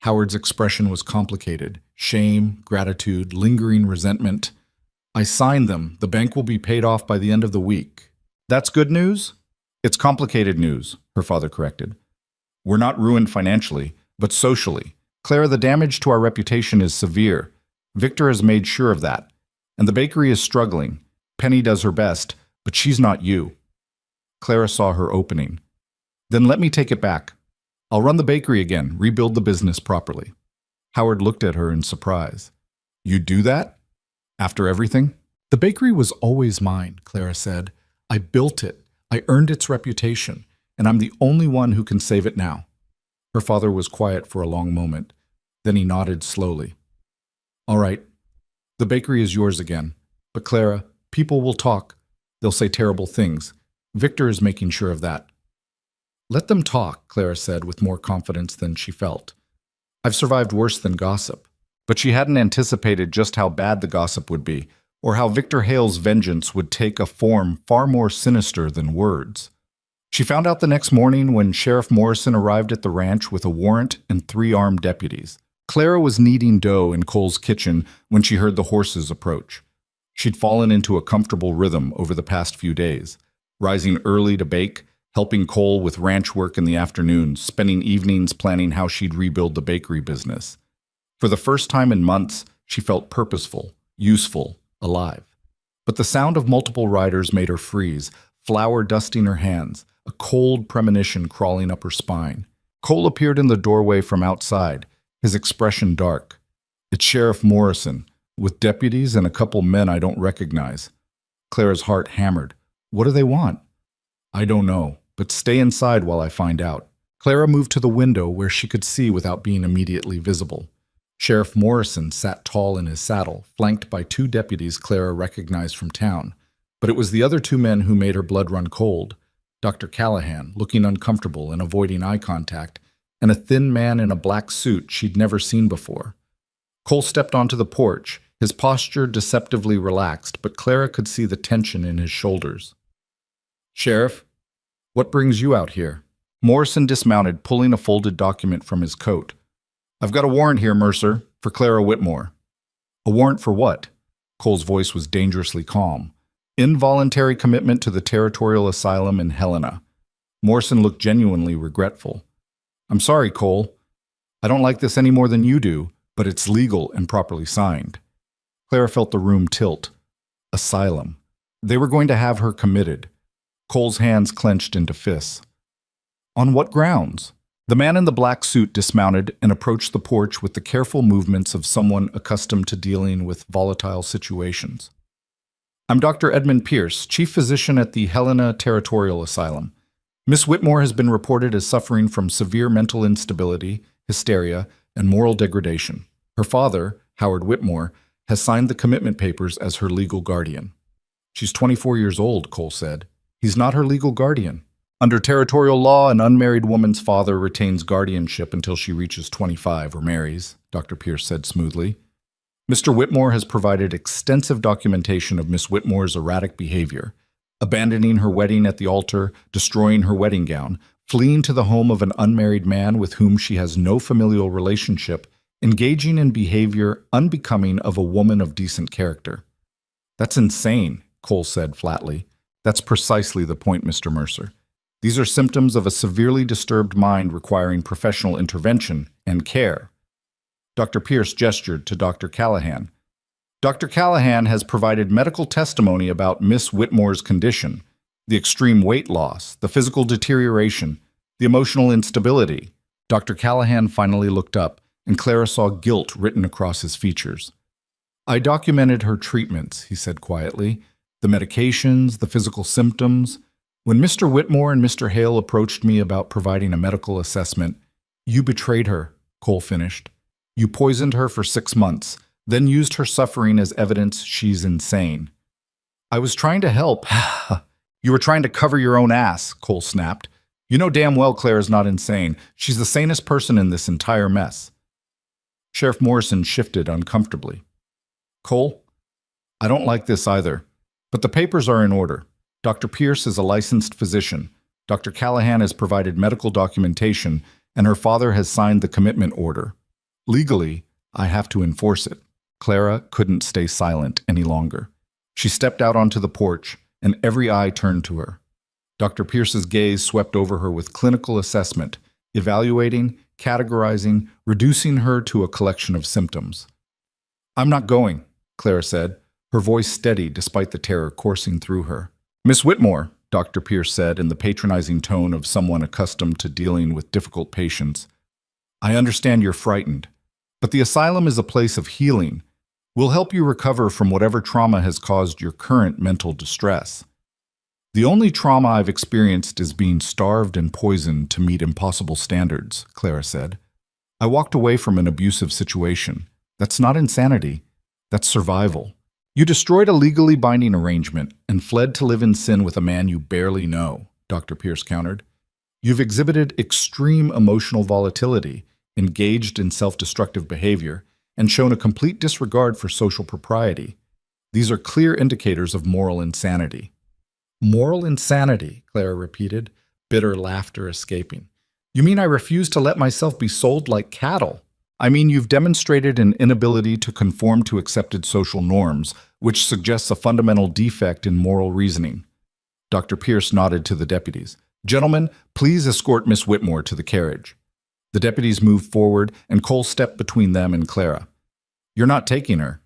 Speaker 1: Howard's expression was complicated. Shame, gratitude, lingering resentment. I signed them. The bank will be paid off by the end of the week. That's good news? It's complicated news, her father corrected. We're not ruined financially, but socially. Clara, the damage to our reputation is severe. Victor has made sure of that. And the bakery is struggling. Penny does her best, but she's not you. Clara saw her opening. Then let me take it back. I'll run the bakery again, rebuild the business properly. Howard looked at her in surprise. You do that? After everything? The bakery was always mine, Clara said. I built it. I earned its reputation, and I'm the only one who can save it now. Her father was quiet for a long moment. Then he nodded slowly. All right. The bakery is yours again. But Clara, people will talk. They'll say terrible things. Victor is making sure of that. Let them talk, Clara said with more confidence than she felt. I've survived worse than gossip. But she hadn't anticipated just how bad the gossip would be, or how Victor Hale's vengeance would take a form far more sinister than words. She found out the next morning when Sheriff Morrison arrived at the ranch with a warrant and 3 armed deputies. Clara was kneading dough in Cole's kitchen when she heard the horses approach. She'd fallen into a comfortable rhythm over the past few days, rising early to bake, helping Cole with ranch work in the afternoons, spending evenings planning how she'd rebuild the bakery business. For the first time in months, she felt purposeful, useful, alive. But the sound of multiple riders made her freeze, flour dusting her hands, a cold premonition crawling up her spine. Cole appeared in the doorway from outside, his expression dark. It's Sheriff Morrison, with deputies and a couple men I don't recognize. Clara's heart hammered. What do they want? I don't know, but stay inside while I find out. Clara moved to the window where she could see without being immediately visible. Sheriff Morrison sat tall in his saddle, flanked by two deputies Clara recognized from town. But it was the other two men who made her blood run cold. Dr. Callahan, looking uncomfortable and avoiding eye contact, and a thin man in a black suit she'd never seen before. Cole stepped onto the porch, his posture deceptively relaxed, but Clara could see the tension in his shoulders. Sheriff, what brings you out here? Morrison dismounted, pulling a folded document from his coat. I've got a warrant here, Mercer, for Clara Whitmore. A warrant for what? Cole's voice was dangerously calm. Involuntary commitment to the Territorial Asylum in Helena. Morrison looked genuinely regretful. I'm sorry, Cole. I don't like this any more than you do, but it's legal and properly signed. Clara felt the room tilt. Asylum. They were going to have her committed. Cole's hands clenched into fists. On what grounds? The man in the black suit dismounted and approached the porch with the careful movements of someone accustomed to dealing with volatile situations. I'm Dr. Edmund Pierce, Chief Physician at the Helena Territorial Asylum. Miss Whitmore has been reported as suffering from severe mental instability, hysteria, and moral degradation. Her father, Howard Whitmore, has signed the commitment papers as her legal guardian. She's 24 years old, Cole said. He's not her legal guardian. Under territorial law, an unmarried woman's father retains guardianship until she reaches 25 or marries, Dr. Pierce said smoothly. Mr. Whitmore has provided extensive documentation of Miss Whitmore's erratic behavior, abandoning her wedding at the altar, destroying her wedding gown, fleeing to the home of an unmarried man with whom she has no familial relationship, engaging in behavior unbecoming of a woman of decent character. That's insane, Cole said flatly. That's precisely the point, Mr. Mercer. These are symptoms of a severely disturbed mind requiring professional intervention and care. Dr. Pierce gestured to Dr. Callahan. Dr. Callahan has provided medical testimony about Miss Whitmore's condition, the extreme weight loss, the physical deterioration, the emotional instability. Dr. Callahan finally looked up, and Clara saw guilt written across his features. I documented her treatments, he said quietly, the medications, the physical symptoms. When Mr. Whitmore and Mr. Hale approached me about providing a medical assessment, you betrayed her, Cole finished. You poisoned her for 6 months, then used her suffering as evidence she's insane. I was trying to help. You were trying to cover your own ass, Cole snapped. You know damn well Claire's not insane. She's the sanest person in this entire mess. Sheriff Morrison shifted uncomfortably. Cole, I don't like this either, but the papers are in order. Dr. Pierce is a licensed physician. Dr. Callahan has provided medical documentation, and her father has signed the commitment order. Legally, I have to enforce it. Clara couldn't stay silent any longer. She stepped out onto the porch, and every eye turned to her. Dr. Pierce's gaze swept over her with clinical assessment, evaluating, categorizing, reducing her to a collection of symptoms. I'm not going, Clara said, her voice steady despite the terror coursing through her. Miss Whitmore, Dr. Pierce said in the patronizing tone of someone accustomed to dealing with difficult patients, I understand you're frightened, but the asylum is a place of healing. We'll help you recover from whatever trauma has caused your current mental distress. The only trauma I've experienced is being starved and poisoned to meet impossible standards, Clara said. I walked away from an abusive situation. That's not insanity. That's survival. You destroyed a legally binding arrangement and fled to live in sin with a man you barely know, Dr. Pierce countered. You've exhibited extreme emotional volatility, engaged in self-destructive behavior, and shown a complete disregard for social propriety. These are clear indicators of moral insanity. Moral insanity, Clara repeated, bitter laughter escaping. You mean I refuse to let myself be sold like cattle? I mean you've demonstrated an inability to conform to accepted social norms, which suggests a fundamental defect in moral reasoning. Dr. Pierce nodded to the deputies. Gentlemen, please escort Miss Whitmore to the carriage. The deputies moved forward, and Cole stepped between them and Clara. You're not taking her.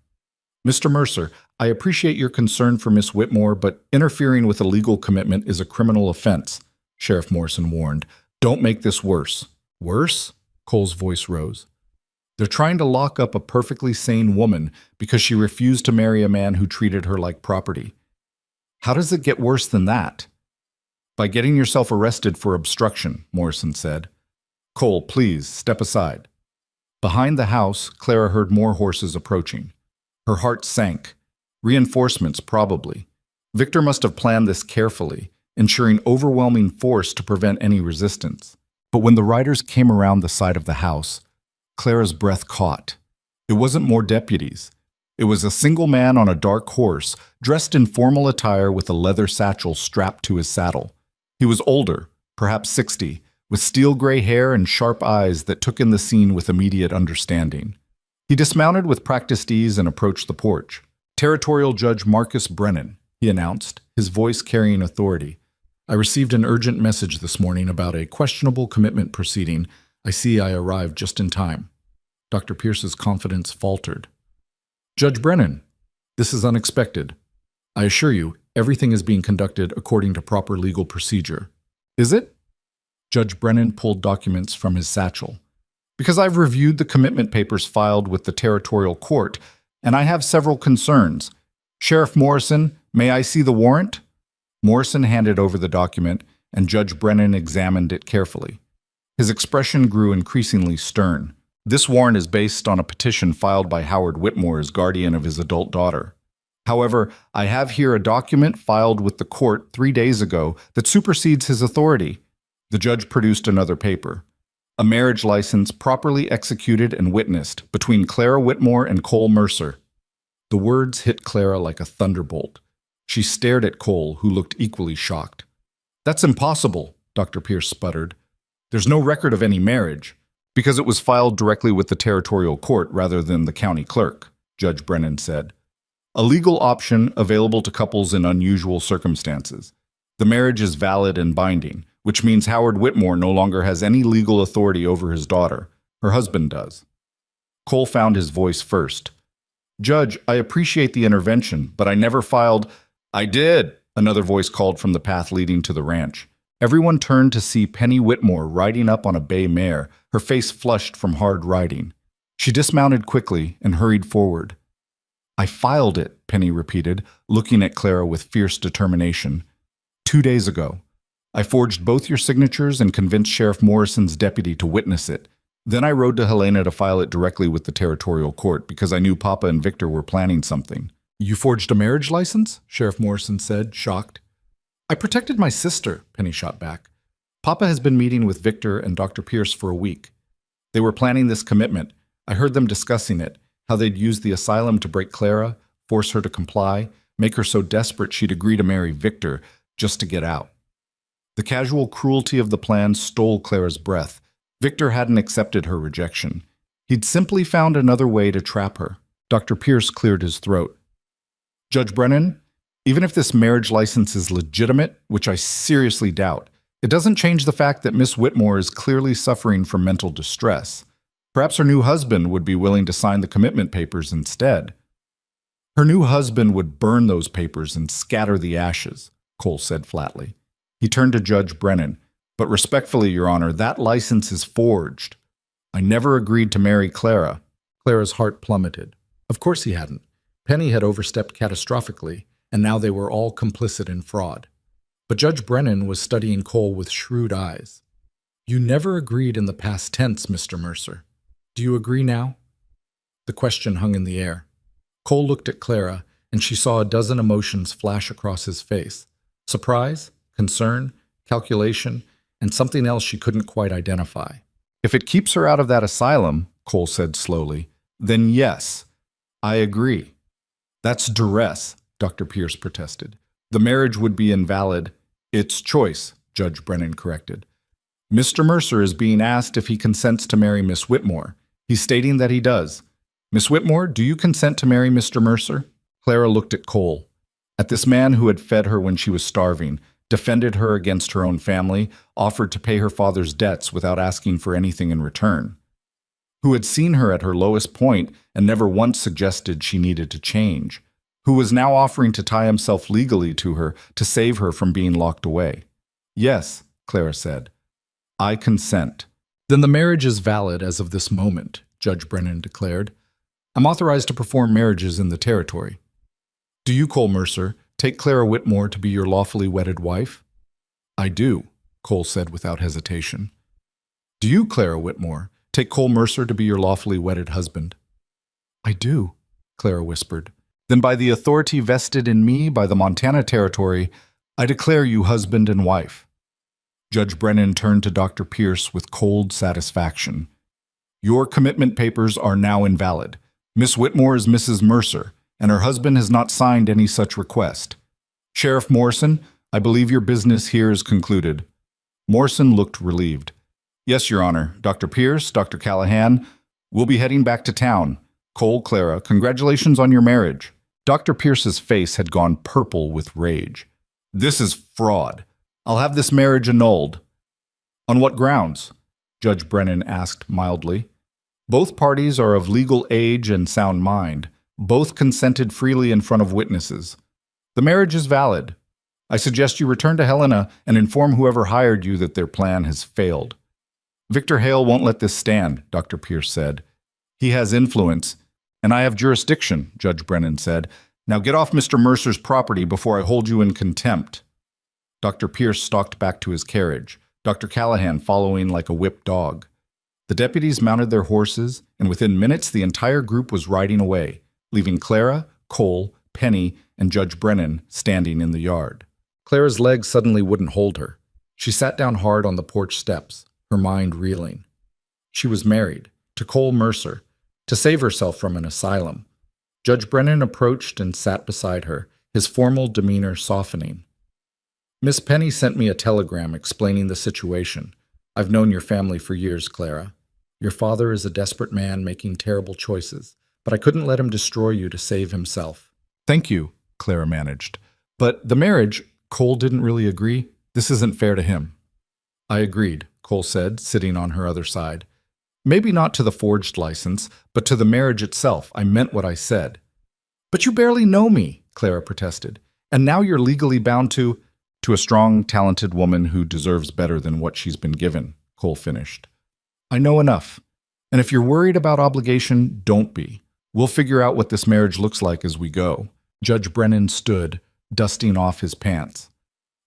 Speaker 1: Mr. Mercer, I appreciate your concern for Miss Whitmore, but interfering with a legal commitment is a criminal offense, Sheriff Morrison warned. Don't make this worse. Worse? Cole's voice rose. They're trying to lock up a perfectly sane woman because she refused to marry a man who treated her like property. How does it get worse than that? By getting yourself arrested for obstruction, Morrison said. Cole, please, step aside. Behind the house, Clara heard more horses approaching. Her heart sank. Reinforcements, probably. Victor must have planned this carefully, ensuring overwhelming force to prevent any resistance. But when the riders came around the side of the house, Clara's breath caught. It wasn't more deputies. It was a single man on a dark horse, dressed in formal attire with a leather satchel strapped to his saddle. He was older, perhaps 60, with steel-gray hair and sharp eyes that took in the scene with immediate understanding. He dismounted with practiced ease and approached the porch. Territorial Judge Marcus Brennan, he announced, his voice carrying authority. I received an urgent message this morning about a questionable commitment proceeding. I see I arrived just in time. Dr. Pierce's confidence faltered. Judge Brennan, this is unexpected. I assure you, everything is being conducted according to proper legal procedure. Is it? Judge Brennan pulled documents from his satchel. Because I've reviewed the commitment papers filed with the territorial court, and I have several concerns. Sheriff Morrison, may I see the warrant? Morrison handed over the document, and Judge Brennan examined it carefully. His expression grew increasingly stern. This warrant is based on a petition filed by Howard Whitmore as guardian of his adult daughter. However, I have here a document filed with the court 3 days ago that supersedes his authority. The judge produced another paper. A marriage license properly executed and witnessed between Clara Whitmore and Cole Mercer. The words hit Clara like a thunderbolt. She stared at Cole, who looked equally shocked. That's impossible, Dr. Pierce sputtered. There's no record of any marriage. Because it was filed directly with the territorial court rather than the county clerk, Judge Brennan said. A legal option available to couples in unusual circumstances. The marriage is valid and binding, which means Howard Whitmore no longer has any legal authority over his daughter. Her husband does. Cole found his voice first. Judge, I appreciate the intervention, but I never filed— I did, another voice called from the path leading to the ranch. Everyone turned to see Penny Whitmore riding up on a bay mare, her face flushed from hard riding. She dismounted quickly and hurried forward. I filed it, Penny repeated, looking at Clara with fierce determination. 2 days ago. I forged both your signatures and convinced Sheriff Morrison's deputy to witness it. Then I rode to Helena to file it directly with the territorial court because I knew Papa and Victor were planning something. You forged a marriage license? Sheriff Morrison said, shocked. I protected my sister, Penny shot back. Papa has been meeting with Victor and Dr. Pierce for a week. They were planning this commitment. I heard them discussing it, how they'd use the asylum to break Clara, force her to comply, make her so desperate she'd agree to marry Victor just to get out. The casual cruelty of the plan stole Clara's breath. Victor hadn't accepted her rejection. He'd simply found another way to trap her. Dr. Pierce cleared his throat. Judge Brennan, even if this marriage license is legitimate, which I seriously doubt, it doesn't change the fact that Miss Whitmore is clearly suffering from mental distress. Perhaps her new husband would be willing to sign the commitment papers instead. Her new husband would burn those papers and scatter the ashes, Cole said flatly. He turned to Judge Brennan. But respectfully, Your Honor, that license is forged. I never agreed to marry Clara. Clara's heart plummeted. Of course he hadn't. Penny had overstepped catastrophically, and now they were all complicit in fraud. But Judge Brennan was studying Cole with shrewd eyes. You never agreed in the past tense, Mr. Mercer. Do you agree now? The question hung in the air. Cole looked at Clara, and she saw a dozen emotions flash across his face. Surprise, concern, calculation, and something else she couldn't quite identify. If it keeps her out of that asylum, Cole said slowly, then yes, I agree. That's duress, Dr. Pierce protested. The marriage would be invalid. It's choice, Judge Brennan corrected. Mr. Mercer is being asked if he consents to marry Miss Whitmore. He's stating that he does. Miss Whitmore, do you consent to marry Mr. Mercer? Clara looked at Cole, at this man who had fed her when she was starving, defended her against her own family, offered to pay her father's debts without asking for anything in return, who had seen her at her lowest point and never once suggested she needed to change, who was now offering to tie himself legally to her to save her from being locked away. "Yes," Clara said. "I consent." "Then the marriage is valid as of this moment," Judge Brennan declared. "I'm authorized to perform marriages in the territory. Do you, Cole Mercer, take Clara Whitmore to be your lawfully wedded wife?" "I do," Cole said without hesitation. "Do you, Clara Whitmore, take Cole Mercer to be your lawfully wedded husband?" "I do," Clara whispered. "Then by the authority vested in me by the Montana Territory, I declare you husband and wife." Judge Brennan turned to Dr. Pierce with cold satisfaction. "Your commitment papers are now invalid. Miss Whitmore is Mrs. Mercer, and her husband has not signed any such request. Sheriff Morrison, I believe your business here is concluded." Morrison looked relieved. "Yes, Your Honor. Dr. Pierce, Dr. Callahan, we'll be heading back to town. Cole, Clara, congratulations on your marriage." Dr. Pierce's face had gone purple with rage. "This is fraud. I'll have this marriage annulled." "On what grounds?" Judge Brennan asked mildly. "Both parties are of legal age and sound mind. Both consented freely in front of witnesses. The marriage is valid. I suggest you return to Helena and inform whoever hired you that their plan has failed." "Victor Hale won't let this stand," Dr. Pierce said. "He has influence, and I have jurisdiction," Judge Brennan said. "Now get off Mr. Mercer's property before I hold you in contempt." Dr. Pierce stalked back to his carriage, Dr. Callahan following like a whipped dog. The deputies mounted their horses, and within minutes the entire group was riding away, leaving Clara, Cole, Penny, and Judge Brennan standing in the yard. Clara's legs suddenly wouldn't hold her. She sat down hard on the porch steps, her mind reeling. She was married, to Cole Mercer, to save herself from an asylum. Judge Brennan approached and sat beside her, his formal demeanor softening. "Miss Penny sent me a telegram explaining the situation. I've known your family for years, Clara. Your father is a desperate man making terrible choices, but I couldn't let him destroy you to save himself." "Thank you," Clara managed. "But the marriage, Cole didn't really agree. This isn't fair to him." "I agreed," Cole said, sitting on her other side. "Maybe not to the forged license, but to the marriage itself. I meant what I said." "But you barely know me," Clara protested. "And now you're legally bound to—" "To a strong, talented woman who deserves better than what she's been given," Cole finished. "I know enough. And if you're worried about obligation, don't be. We'll figure out what this marriage looks like as we go." Judge Brennan stood, dusting off his pants.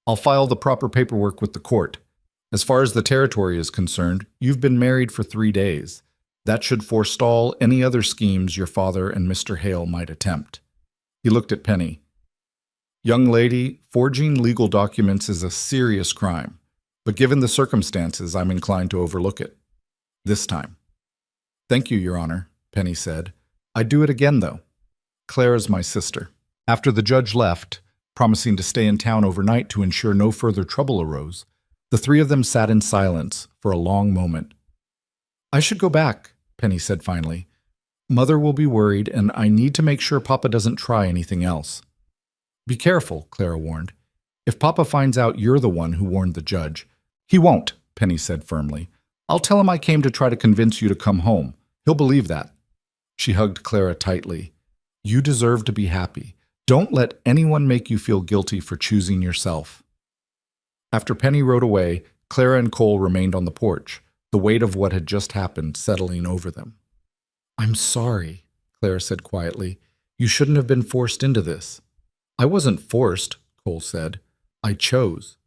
Speaker 1: "I'll file the proper paperwork with the court. As far as the territory is concerned, you've been married for 3 days. That should forestall any other schemes your father and Mr. Hale might attempt." He looked at Penny. "Young lady, forging legal documents is a serious crime, but given the circumstances, I'm inclined to overlook it. This time." "Thank you, Your Honor," Penny said. "I'd do it again, though. Clara's my sister." After the judge left, promising to stay in town overnight to ensure no further trouble arose, the three of them sat in silence for a long moment. "I should go back," Penny said finally. "Mother will be worried, and I need to make sure Papa doesn't try anything else." "Be careful," Clara warned. "If Papa finds out you're the one who warned the judge—" "He won't," Penny said firmly. "I'll tell him I came to try to convince you to come home. He'll believe that." She hugged Clara tightly. "You deserve to be happy. Don't let anyone make you feel guilty for choosing yourself." After Penny rode away, Clara and Cole remained on the porch, the weight of what had just happened settling over them. "I'm sorry," Clara said quietly. "You shouldn't have been forced into this." "I wasn't forced," Cole said. "I chose,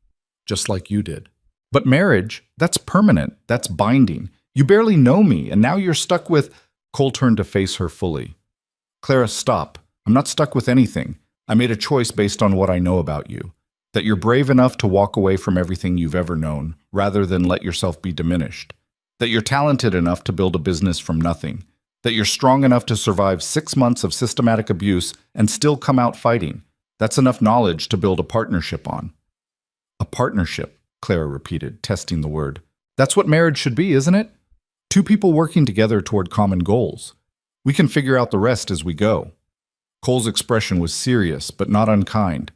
Speaker 1: just like you did." "But marriage, that's permanent, that's binding. You barely know me, and now you're stuck with—" Cole turned to face her fully. "Clara, stop. I'm not stuck with anything. I made a choice based on what I know about you. That you're brave enough to walk away from everything you've ever known, rather than let yourself be diminished. That you're talented enough to build a business from nothing. That you're strong enough to survive 6 months of systematic abuse and still come out fighting. That's enough knowledge to build a partnership on." "A partnership," Clara repeated, testing the word. "That's what marriage should be, isn't it? Two people working together toward common goals. We can figure out the rest as we go." Cole's expression was serious, but not unkind.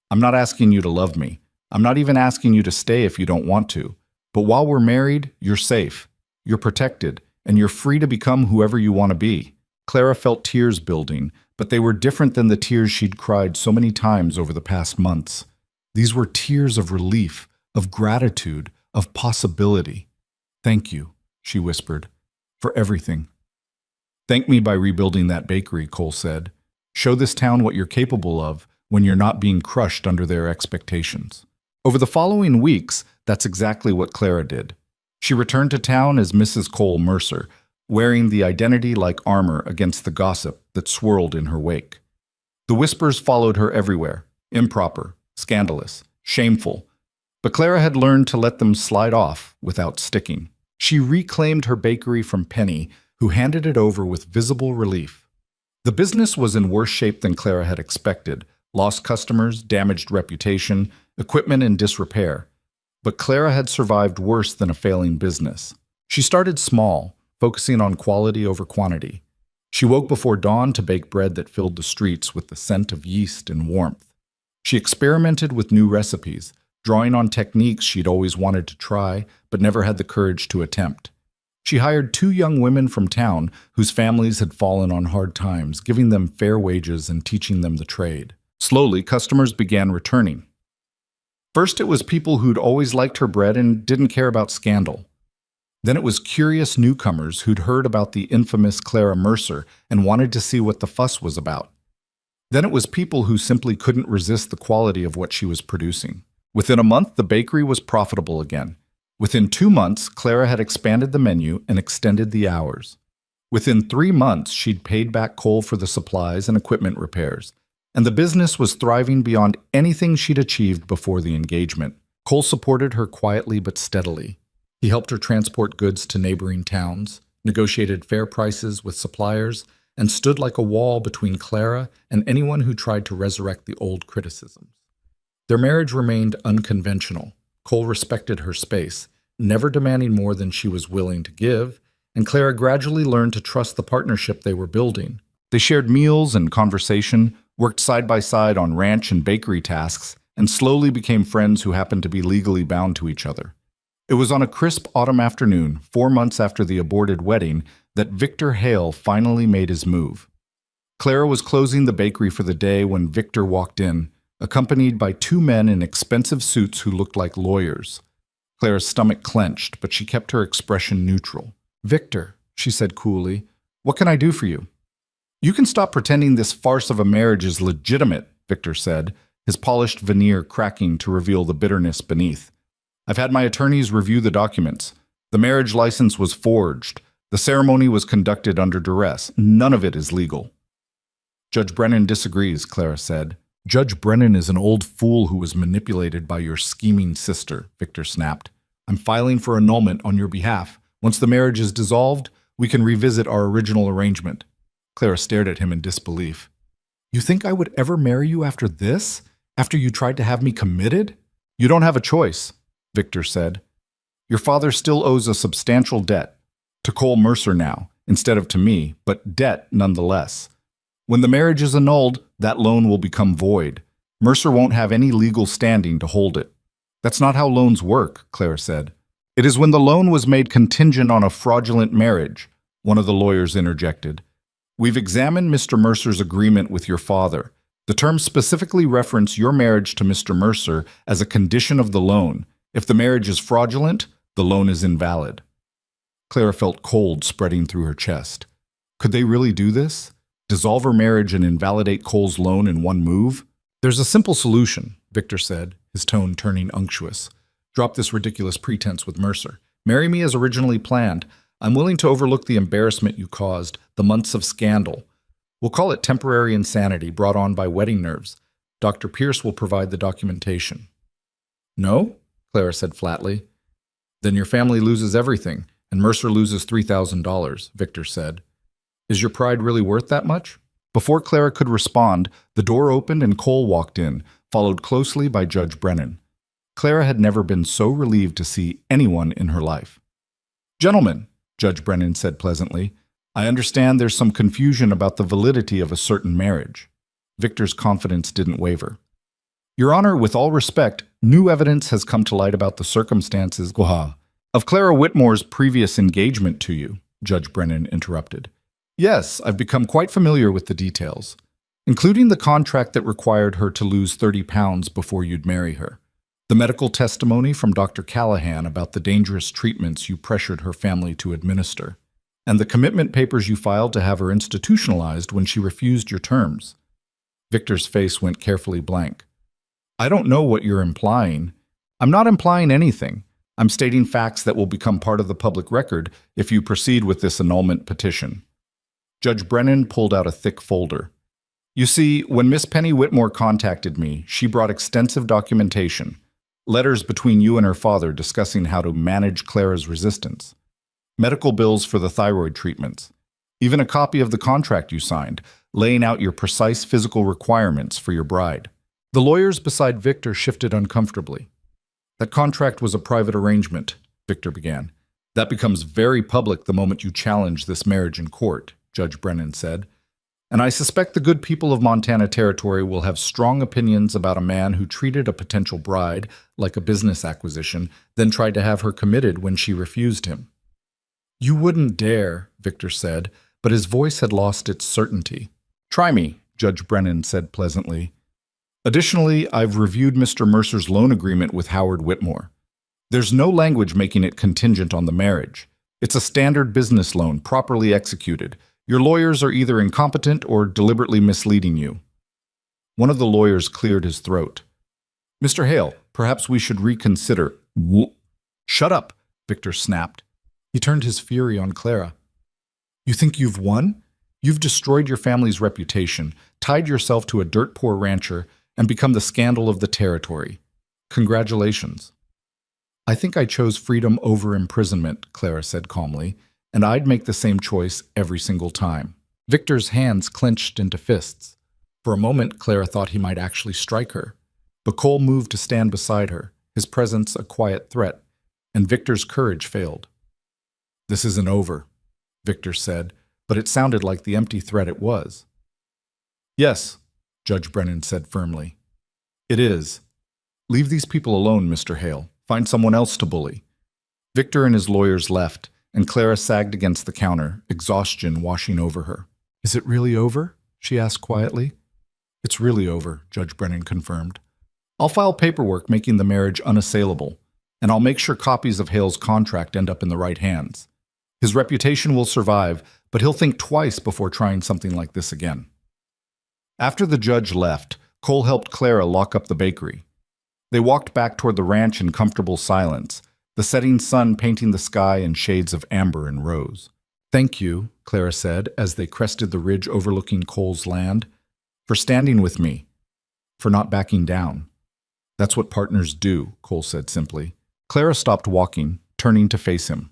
Speaker 1: "I'm not asking you to love me. I'm not even asking you to stay if you don't want to. But while we're married, you're safe, you're protected, and you're free to become whoever you want to be." Clara felt tears building, but they were different than the tears she'd cried so many times over the past months. These were tears of relief, of gratitude, of possibility. "Thank you," she whispered, "for everything." "Thank me by rebuilding that bakery," Cole said. "Show this town what you're capable of when you're not being crushed under their expectations." Over the following weeks, that's exactly what Clara did. She returned to town as Mrs. Cole Mercer, wearing the identity like armor against the gossip that swirled in her wake. The whispers followed her everywhere: improper, scandalous, shameful. But Clara had learned to let them slide off without sticking. She reclaimed her bakery from Penny, who handed it over with visible relief. The business was in worse shape than Clara had expected: lost customers, damaged reputation, equipment in disrepair. But Clara had survived worse than a failing business. She started small, focusing on quality over quantity. She woke before dawn to bake bread that filled the streets with the scent of yeast and warmth. She experimented with new recipes, drawing on techniques she'd always wanted to try but never had the courage to attempt. She hired 2 young women from town whose families had fallen on hard times, giving them fair wages and teaching them the trade. Slowly, customers began returning. First, it was people who'd always liked her bread and didn't care about scandal. Then it was curious newcomers who'd heard about the infamous Clara Mercer and wanted to see what the fuss was about. Then it was people who simply couldn't resist the quality of what she was producing. Within a month, the bakery was profitable again. Within 2 months, Clara had expanded the menu and extended the hours. Within 3 months, she'd paid back Cole for the supplies and equipment repairs, and the business was thriving beyond anything she'd achieved before the engagement. Cole supported her quietly but steadily. He helped her transport goods to neighboring towns, negotiated fair prices with suppliers, and stood like a wall between Clara and anyone who tried to resurrect the old criticisms. Their marriage remained unconventional. Cole respected her space, never demanding more than she was willing to give, and Clara gradually learned to trust the partnership they were building. They shared meals and conversation, worked side by side on ranch and bakery tasks, and slowly became friends who happened to be legally bound to each other. It was on a crisp autumn afternoon, 4 months after the aborted wedding, that Victor Hale finally made his move. Clara was closing the bakery for the day when Victor walked in, accompanied by 2 men in expensive suits who looked like lawyers. Clara's stomach clenched, but she kept her expression neutral. "Victor," she said coolly, "what can I do for you?" "You can stop pretending this farce of a marriage is legitimate," Victor said, his polished veneer cracking to reveal the bitterness beneath. "I've had my attorneys review the documents. The marriage license was forged. The ceremony was conducted under duress. None of it is legal." "Judge Brennan disagrees," Clara said. "Judge Brennan is an old fool who was manipulated by your scheming sister," Victor snapped. "I'm filing for annulment on your behalf. Once the marriage is dissolved, we can revisit our original arrangement." Clara stared at him in disbelief. "You think I would ever marry you after this? After you tried to have me committed?" "You don't have a choice," Victor said. "Your father still owes a substantial debt. To Cole Mercer now, instead of to me, but debt nonetheless. When the marriage is annulled, that loan will become void. Mercer won't have any legal standing to hold it." "That's not how loans work," Clara said. "It is when the loan was made contingent on a fraudulent marriage," one of the lawyers interjected. "We've examined Mr. Mercer's agreement with your father. The terms specifically reference your marriage to Mr. Mercer as a condition of the loan. If the marriage is fraudulent, the loan is invalid." Clara felt cold spreading through her chest. Could they really do this? Dissolve her marriage and invalidate Cole's loan in one move? "There's a simple solution," Victor said, his tone turning unctuous. "Drop this ridiculous pretense with Mercer. Marry me as originally planned. I'm willing to overlook the embarrassment you caused, the months of scandal. We'll call it temporary insanity brought on by wedding nerves. Dr. Pierce will provide the documentation." "No?" Clara said flatly. "Then your family loses everything, and Mercer loses $3,000, Victor said. "Is your pride really worth that much?" Before Clara could respond, the door opened and Cole walked in, followed closely by Judge Brennan. Clara had never been so relieved to see anyone in her life. "Gentlemen," Judge Brennan said pleasantly, "I understand there's some confusion about the validity of a certain marriage." Victor's confidence didn't waver. "Your Honor, with all respect, New evidence has come to light about the circumstances of Clara Whitmore's previous engagement to you, Judge Brennan interrupted. Yes, I've become quite familiar with the details, including the contract that required her to lose 30 pounds before you'd marry her, the medical testimony from Dr. Callahan about the dangerous treatments you pressured her family to administer, and the commitment papers you filed to have her institutionalized when she refused your terms. Victor's face went carefully blank. I don't know what you're implying. I'm not implying anything. I'm stating facts that will become part of the public record if you proceed with this annulment petition. Judge Brennan pulled out a thick folder. You see, when Miss Penny Whitmore contacted me, she brought extensive documentation, letters between you and her father discussing how to manage Clara's resistance, medical bills for the thyroid treatments, even a copy of the contract you signed, laying out your precise physical requirements for your bride. The lawyers beside Victor shifted uncomfortably. That contract was a private arrangement, Victor began. That becomes very public the moment you challenge this marriage in court, Judge Brennan said. And I suspect the good people of Montana Territory will have strong opinions about a man who treated a potential bride like a business acquisition, then tried to have her committed when she refused him. You wouldn't dare, Victor said, but his voice had lost its certainty. Try me, Judge Brennan said pleasantly. Additionally, I've reviewed Mr. Mercer's loan agreement with Howard Whitmore. There's no language making it contingent on the marriage. It's a standard business loan, properly executed. Your lawyers are either incompetent or deliberately misleading you. One of the lawyers cleared his throat. Mr. Hale, perhaps we should reconsider. Shut up, Victor snapped. He turned his fury on Clara. You think you've won? You've destroyed your family's reputation, tied yourself to a dirt-poor rancher, and become the scandal of the territory. Congratulations. I think I chose freedom over imprisonment, Clara said calmly, and I'd make the same choice every single time. Victor's hands clenched into fists. For a moment, Clara thought he might actually strike her. But Cole moved to stand beside her, his presence a quiet threat, and Victor's courage failed. This isn't over, Victor said, but it sounded like the empty threat it was. Yes, Judge Brennan said firmly. It is. Leave these people alone, Mr. Hale. Find someone else to bully. Victor and his lawyers left, and Clara sagged against the counter, exhaustion washing over her. Is it really over? She asked quietly. It's really over, Judge Brennan confirmed. I'll file paperwork making the marriage unassailable, and I'll make sure copies of Hale's contract end up in the right hands. His reputation will survive, but he'll think twice before trying something like this again. After the judge left, Cole helped Clara lock up the bakery. They walked back toward the ranch in comfortable silence, the setting sun painting the sky in shades of amber and rose. Thank you, Clara said as they crested the ridge overlooking Cole's land, for standing with me, for not backing down. That's what partners do, Cole said simply. Clara stopped walking, turning to face him.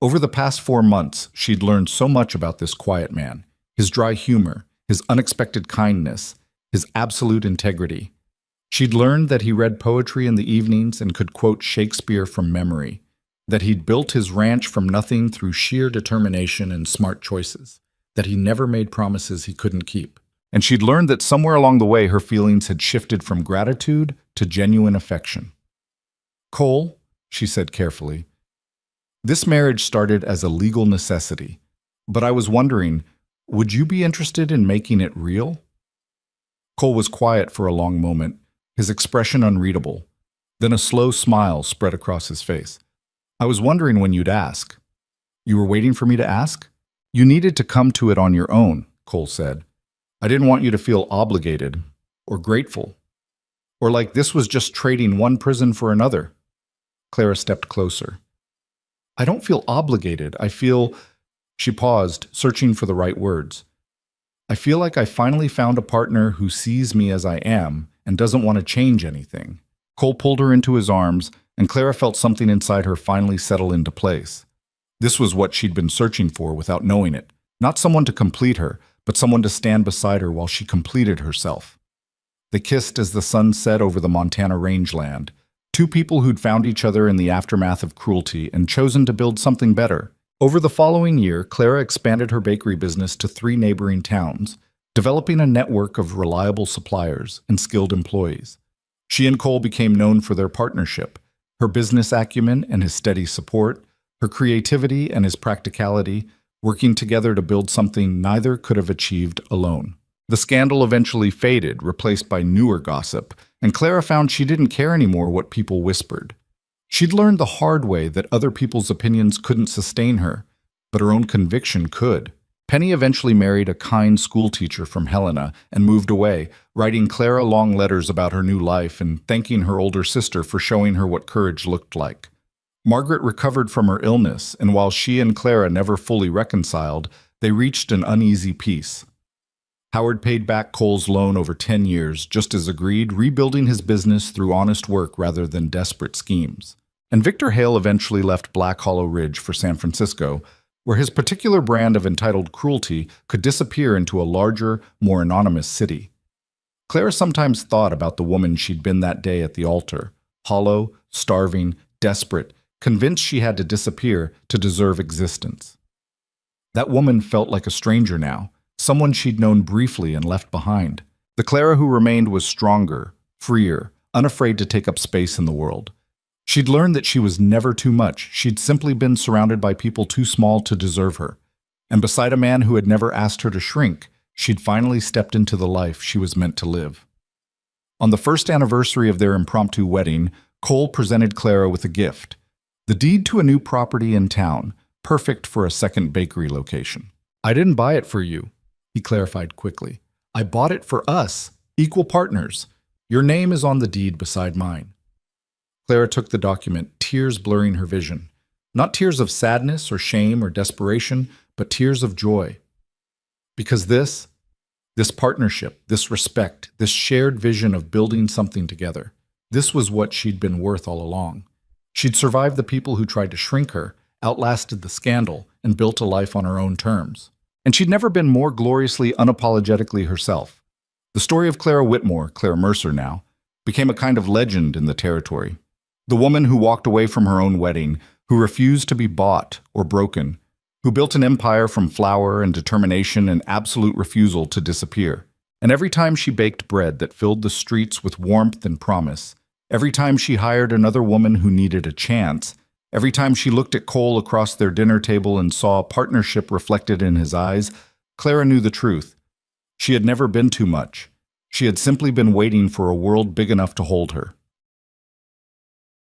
Speaker 1: Over the past 4 months, she'd learned so much about this quiet man, his dry humor, his unexpected kindness, his absolute integrity. She'd learned that he read poetry in the evenings and could quote Shakespeare from memory, that he'd built his ranch from nothing through sheer determination and smart choices, that he never made promises he couldn't keep. And she'd learned that somewhere along the way her feelings had shifted from gratitude to genuine affection. Cole, she said carefully, this marriage started as a legal necessity, but I was wondering, would you be interested in making it real? Cole was quiet for a long moment, his expression unreadable. Then a slow smile spread across his face. I was wondering when you'd ask. You were waiting for me to ask? You needed to come to it on your own, Cole said. I didn't want you to feel obligated or grateful, or like this was just trading one prison for another. Clara stepped closer. I don't feel obligated. I feel... She paused, searching for the right words. I feel like I finally found a partner who sees me as I am and doesn't want to change anything. Cole pulled her into his arms, and Clara felt something inside her finally settle into place. This was what she'd been searching for without knowing it. Not someone to complete her, but someone to stand beside her while she completed herself. They kissed as the sun set over the Montana rangeland, two people who'd found each other in the aftermath of cruelty and chosen to build something better. Over the following year, Clara expanded her bakery business to 3 neighboring towns, developing a network of reliable suppliers and skilled employees. She and Cole became known for their partnership, her business acumen and his steady support, her creativity and his practicality, working together to build something neither could have achieved alone. The scandal eventually faded, replaced by newer gossip, and Clara found she didn't care anymore what people whispered. She'd learned the hard way that other people's opinions couldn't sustain her, but her own conviction could. Penny eventually married a kind schoolteacher from Helena and moved away, writing Clara long letters about her new life and thanking her older sister for showing her what courage looked like. Margaret recovered from her illness, and while she and Clara never fully reconciled, they reached an uneasy peace. Howard paid back Cole's loan over 10 years, just as agreed, rebuilding his business through honest work rather than desperate schemes. And Victor Hale eventually left Black Hollow Ridge for San Francisco, where his particular brand of entitled cruelty could disappear into a larger, more anonymous city. Clara sometimes thought about the woman she'd been that day at the altar, hollow, starving, desperate, convinced she had to disappear to deserve existence. That woman felt like a stranger now, someone she'd known briefly and left behind. The Clara who remained was stronger, freer, unafraid to take up space in the world. She'd learned that she was never too much. She'd simply been surrounded by people too small to deserve her. And beside a man who had never asked her to shrink, she'd finally stepped into the life she was meant to live. On the first anniversary of their impromptu wedding, Cole presented Clara with a gift, the deed to a new property in town, perfect for a second bakery location. "I didn't buy it for you," he clarified quickly. "I bought it for us, equal partners. Your name is on the deed beside mine." Clara took the document, tears blurring her vision. Not tears of sadness or shame or desperation, but tears of joy. Because this partnership, this respect, this shared vision of building something together, this was what she'd been worth all along. She'd survived the people who tried to shrink her, outlasted the scandal, and built a life on her own terms. And she'd never been more gloriously, unapologetically herself. The story of Clara Whitmore, Clara Mercer now, became a kind of legend in the territory. The woman who walked away from her own wedding, who refused to be bought or broken, who built an empire from flour and determination and absolute refusal to disappear. And every time she baked bread that filled the streets with warmth and promise, every time she hired another woman who needed a chance, every time she looked at Cole across their dinner table and saw partnership reflected in his eyes, Clara knew the truth. She had never been too much. She had simply been waiting for a world big enough to hold her.